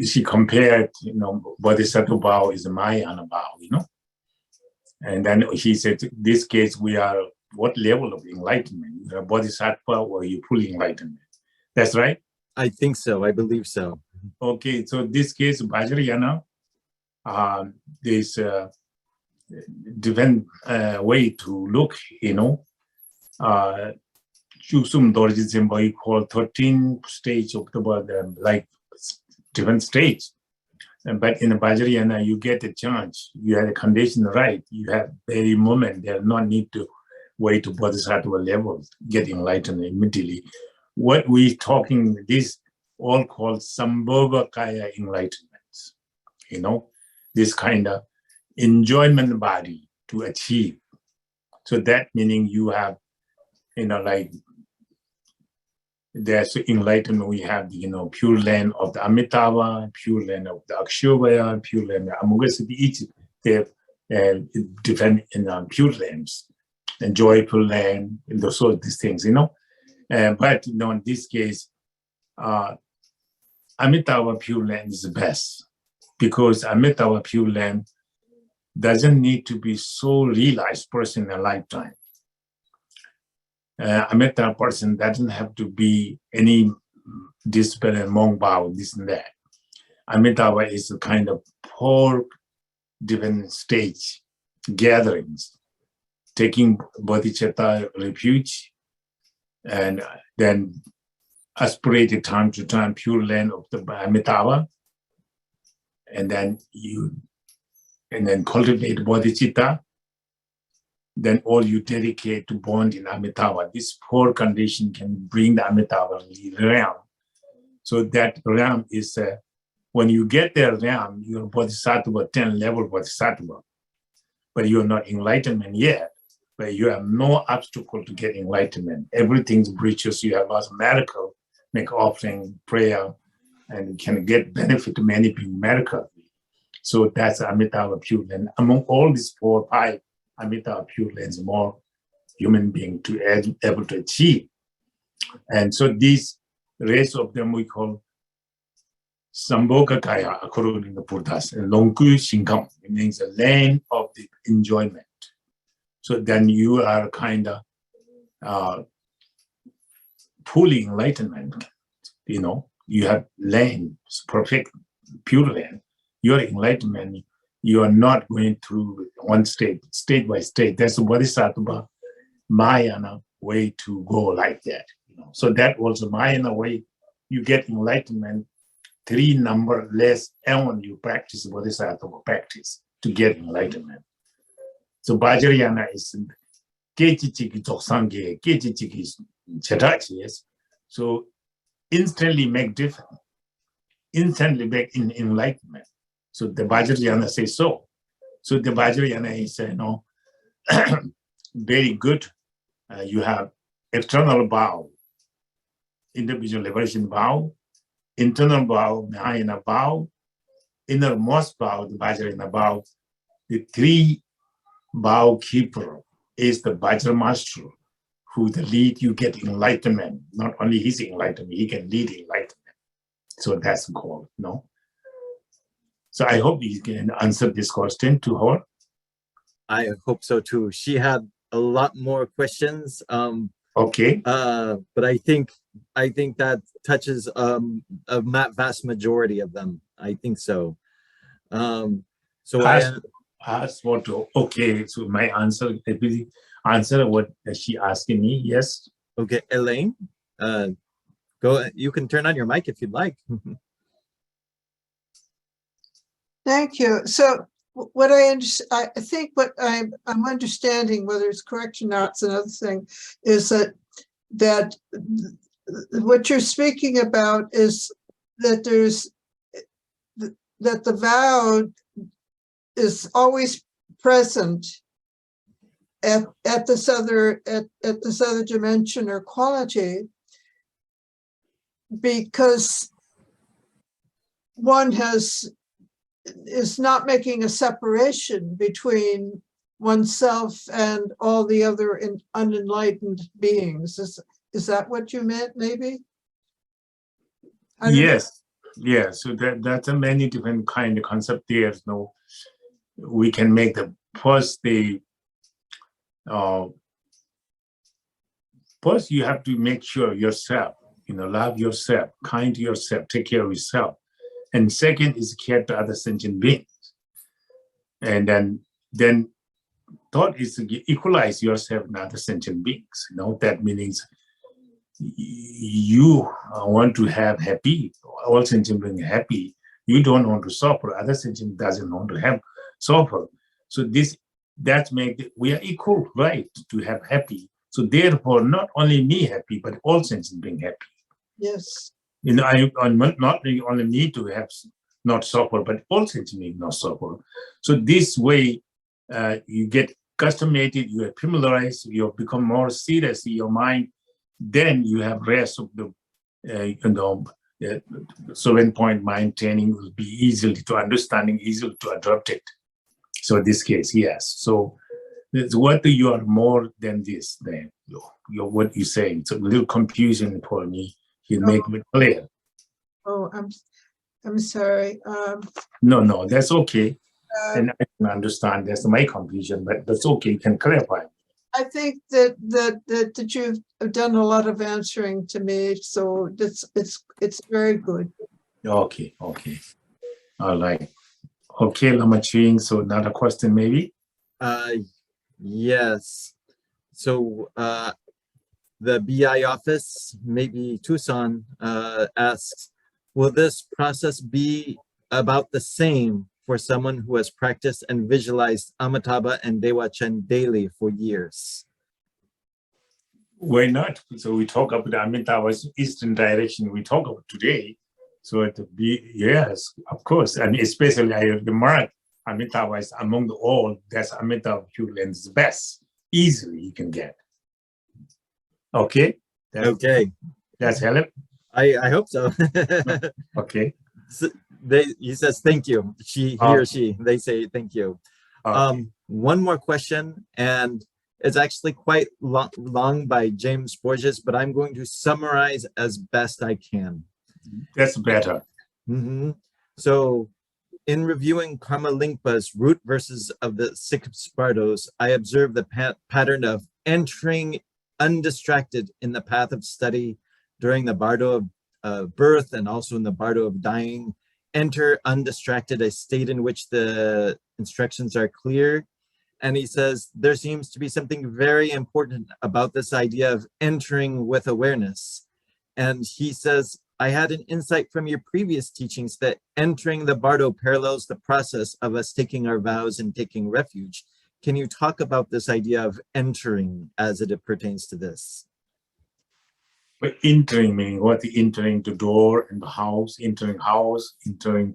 she compared, you know, Bodhisattva vow is a Mahayana vow, you know. And then he said, in this case, we are what level of enlightenment? You are Bodhisattva or you fully enlightenment? That's right? I think so. I believe so. Okay, so this case, Vajrayana, there's a different way to look, you know. Chusum Dorji we call 13 stage of the Buddha, like different stage. But in the Vajrayana, you get a chance. You have a condition right. You have very moment. There's no need to wait to Bodhisattva level, get enlightened immediately. What we talking, this all called Sambhava Kaya enlightenment. You know, this kind of enjoyment body to achieve. So that meaning you have, like there's enlightenment, we have the, pure land of the Amitabha, pure land of the Akshobhaya, pure land of Amoghasiddhi, each they have different pure lands and joyful land, and those sort of these things, but in this case, Amitabha Pure Land is the best, because Amitabha Pure Land doesn't need to be so realized person in a lifetime. Amitabha person doesn't have to be any discipline and monk vow, this and that. Amitabha is a kind of 4 different stage gatherings, taking bodhicitta refuge, and then aspirated time to time pure land of the Amitabha, and then cultivate bodhicitta, then all you dedicate to bond in Amitabha. This 4 condition can bring the Amitabha realm. So that realm is, when you get there realm, you're bodhisattva, 10 level bodhisattva, but you're not enlightenment yet. But you have no obstacle to get enlightenment. Everything's breaches. You have lots of miracle, make offering, prayer, and can get benefit to many people miracle. So that's Amitabha Pure Land. Among all these 4 or 5 Amitabha Pure Lands, more human being to able to achieve. And so these rest of them we call Sambhogakaya, according to Buddhas, and Longku Shinkam. It means the land of the enjoyment. So then you are kind of fully enlightenment. You have land, perfect, pure land. Your enlightenment, you are not going through one state by state. That's the Bodhisattva Mahayana way to go like that. So that was the Mahayana way. You get enlightenment 3 number less, and when you practice Bodhisattva practice to get enlightenment. So Vajrayana is Kechichiki Toksange, Kechichiki Chetachi. So instantly make difference, instantly make in enlightenment. So the Vajrayana says so. So the Vajrayana is, very good. You have external vow, individual liberation vow, internal vow, Mahayana vow, innermost vow, the Vajrayana vow. The 3 vow keeper is the Vajra master, who the lead you get enlightenment. Not only his enlightenment, he can lead enlightenment. So that's the goal, So I hope you can answer this question to her. I hope so too. She had a lot more questions. Okay. But I think that touches a vast majority of them. I think so. So ask what to, okay, so my answer, answer what she asking me, yes. Okay, Elaine, go, you can turn on your mic if you'd like. Thank you. So what I think what I'm understanding, whether it's correct or not, it's another thing, is that what you're speaking about is that that the vow is always present at this other dimension or quality, because one is not making a separation between oneself and all the other unenlightened beings. Is that what you meant, maybe? Yes. Yeah, so that's a many different kind of concept there. We can make the first first you have to make sure yourself, love yourself, kind to yourself, take care of yourself. And second is care to other sentient beings. And then third is to equalize yourself and other sentient beings. That means you want to have happy, all sentient beings happy. You don't want to suffer. Other sentient doesn't want to have suffer. So that makes we are equal right to have happy. So therefore, not only me happy, but all sentient beings happy. Yes. I not only need to have not suffer, but also to make not suffer. So this way, you get customated, you are familiarized, you become more serious in your mind. Then you have rest of the, 7-point mind training will be easily to understanding, easily to adopt it. So in this case, yes. So what you are more than this, then what you say. It's a little confusion for me. You make it clear. Oh, I'm sorry. No, that's okay. And I can understand that's my confusion, but that's okay. You can clarify. I think that you've done a lot of answering to me, so it's very good. Okay. All right. Okay, Lama Ching. So another question, maybe? Yes. So the BI office, maybe Tucson, asks, will this process be about the same for someone who has practiced and visualized Amitabha and Dewa Chen daily for years? Why not? So we talk about Amitabha's eastern direction. We talk about today. So it would be, yes, of course. And especially I remark Amitabha is among the all, that's Amitabha pure and the best. Easily you can get. Okay? Okay. That's help? I hope so. Okay. So he says thank you. He or she, they say thank you. Okay. One more question, and it's actually quite long by James Borges, but I'm going to summarize as best I can. That's better. Mm-hmm. So in reviewing Karma Lingpa's root verses of the 6 Bardos, I observed the pattern of entering undistracted in the path of study during the Bardo of birth and also in the Bardo of dying. Enter undistracted, a state in which the instructions are clear. And he says there seems to be something very important about this idea of entering with awareness. And he says, I had an insight from your previous teachings that entering the Bardo parallels the process of us taking our vows and taking refuge. Can you talk about this idea of entering as it pertains to this? But entering meaning what? Entering the door and the house, entering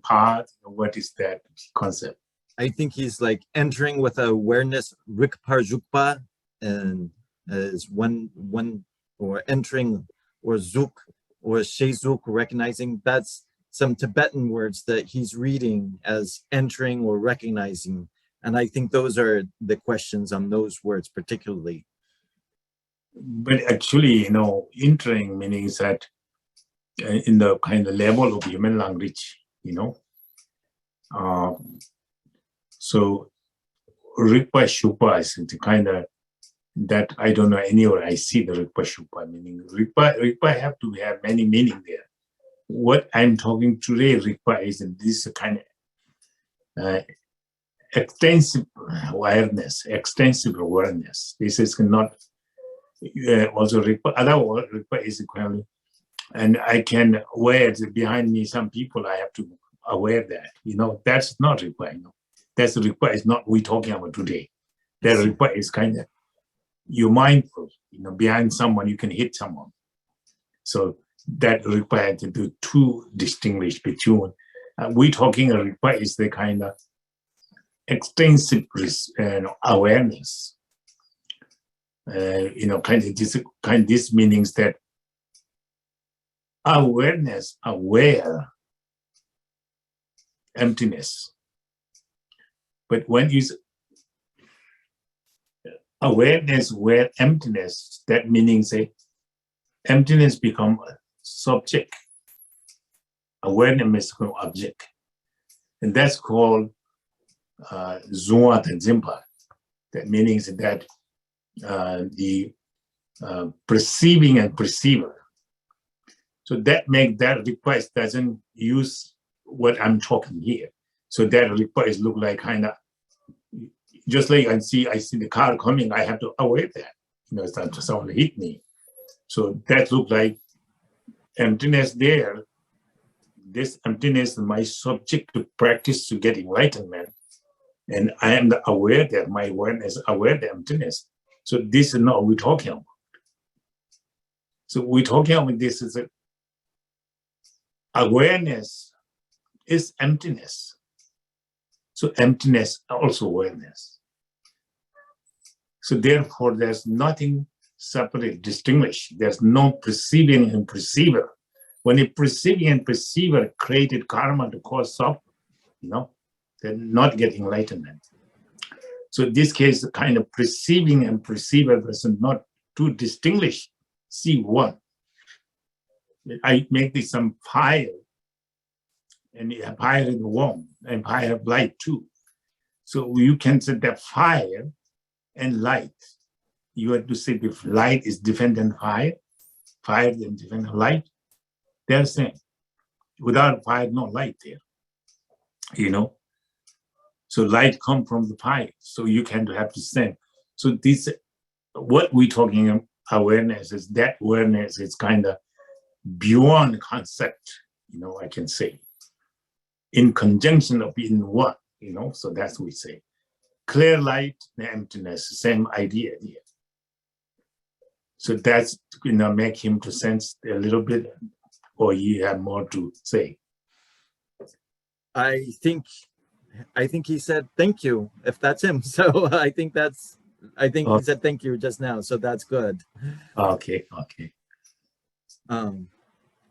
path. What is that concept? I think he's like entering with awareness, rikpar and as one or entering or zuk or shezuk, recognizing. That's some Tibetan words that he's reading as entering or recognizing. And I think those are the questions on those words particularly. But actually, entering meaning that in the kind of level of human language, so Rigpa Shupa is the kind of that I don't know anywhere I see the Rigpa Shupa meaning. Rigpa have to have many meaning there. What I'm talking today, Rigpa, is this kind of extensive awareness. This is not also Rigpa. Other word, Rigpa is equally, and I can wear behind me some people. I have to aware that that's not Rigpa. That's Rigpa is not we talking about today. That Rigpa is kind of you're mindful. Behind someone you can hit someone. So that Rigpa to do two distinguish between. We talking Rigpa is the kind of extensive awareness. This meanings that awareness, aware emptiness. But when you awareness, where emptiness, that meaning say emptiness become a subject, awareness become object, and that's called Zua Tenzimpa. That means that the perceiving and perceiver. So that make that request doesn't use what I'm talking here. So that request look like kind of just like I see the car coming, I have to aware that. It's not someone hit me. So that look like emptiness there. This emptiness is my subject to practice to get enlightenment. And I am aware that my awareness aware the emptiness. So this is not what we're talking about. So we're talking about this is a awareness is emptiness. So emptiness also awareness. So therefore, there's nothing separate, distinguished. There's no perceiving and perceiver. When a perceiving and perceiver created karma to cause suffering, they're not getting enlightenment. So in this case, the kind of perceiving and perceiver is not to distinguish. See one. I make this some fire, and fire is warm, and fire have light too. So you can say that fire and light. You have to say if light is different than fire, fire is different than light. They're the same. Without fire, no light there. So light comes from the fire. So you can have the same. So this, what we're talking about awareness is that awareness is kind of beyond concept, I can say. In conjunction of in one, so that's what we say. Clear light and emptiness, same idea here. So that's make him to sense a little bit, or you have more to say. I think he said thank you, if that's him. So I think he said thank you just now, so that's good. Okay.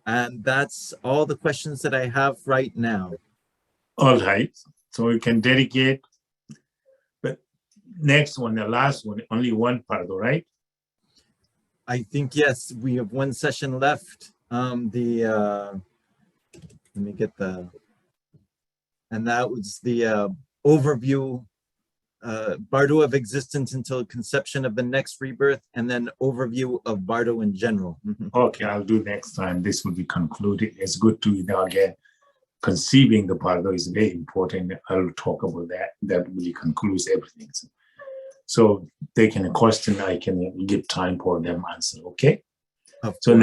And that's all the questions that I have right now. All right, so we can dedicate, but next one, the last one, only one part, all right? I think, yes, we have one session left. Let me get and that was the overview, Bardo of Existence until conception of the next rebirth, and then overview of Bardo in general. Okay, I'll do next time. This will be concluded. It's good to, again, conceiving the Bardo is very important. I'll talk about that. That really concludes everything. So they can question, I can give time for them answer, okay? So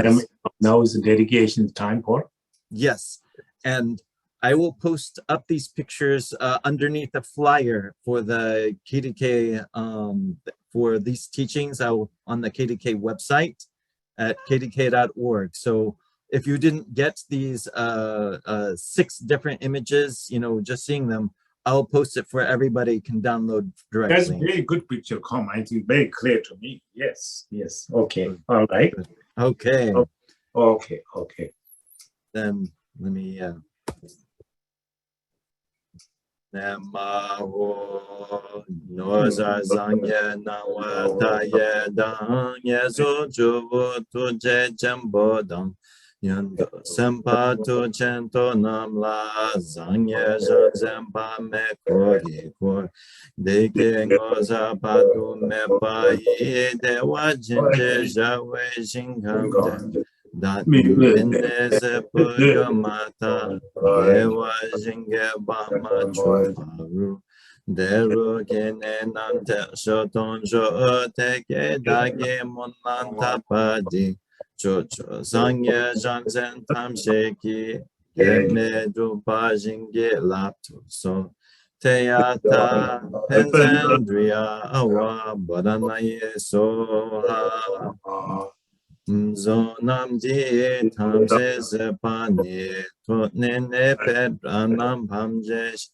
now is the dedication time for? Yes, and I will post up these pictures underneath the flyer for the KDK, for these teachings on the KDK website at kdk.org. So if you didn't get these 6 different images, just seeing them, I'll post it for everybody can download directly. That's a very good picture, I think very clear to me. Yes. Okay. All right. Okay. Okay. Then let me Namaho Noza Zangye Nawa Taye Dang Yezo Juvu Tuje Jembo Dang Yando Sempa Tu Chento Namla Zangye Zhan Zempa Me Kori Kor Deke Ngoza Padu Me Pa Yi Dewa Jinje Jawe Jingam Dat Mineze Puyo Mata Yewa Jinge Bama Choparu Deru Gene Nante Shoton Jo Teke Dage Monanta Padi Chocho Zangye Janzen Tam Sheki Geme Drupa Jinge Laptu So Teata Penzendria Awa Badanaye Soha Zonam di tamse zepani totnene pedranam pamjesh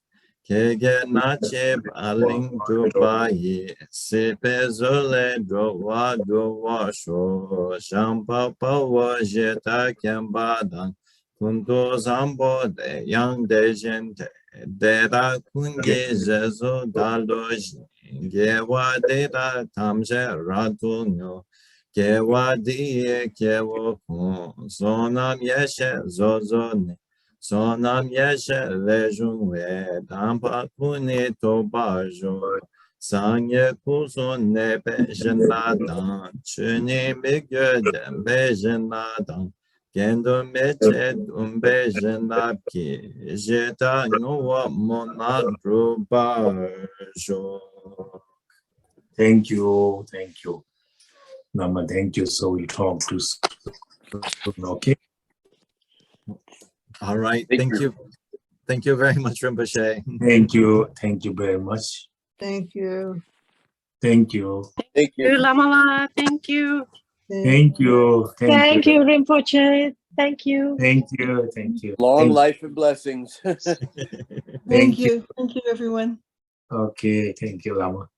kege nache baling drupayi sepe zole drowa sho shampa pawa jeta kembadan kunto zambo de yang de gente de da kunge zezo daloji gewa de da tamse ratunyo Kewa diye kewo kun sonam yeshe zozone sonam yeshe lejunwe dampa kuni tobajo sanye kuson nepe jenadan chuni migye dembe jenadan kendo meche dumbe jenapki jeta nuwa monadru bajo. Thank you. Nama, thank you. So we'll talk to okay. All right. Thank you. Thank you very much, Rinpoche. Thank you. Thank you very much. Thank you. Thank you. Lama. Thank you. Thank you. Thank you, Rinpoche. Thank you. Thank you. Thank you. Long Thank- life and blessings. Thank you. Thank you, everyone. Okay. Thank you, Lama.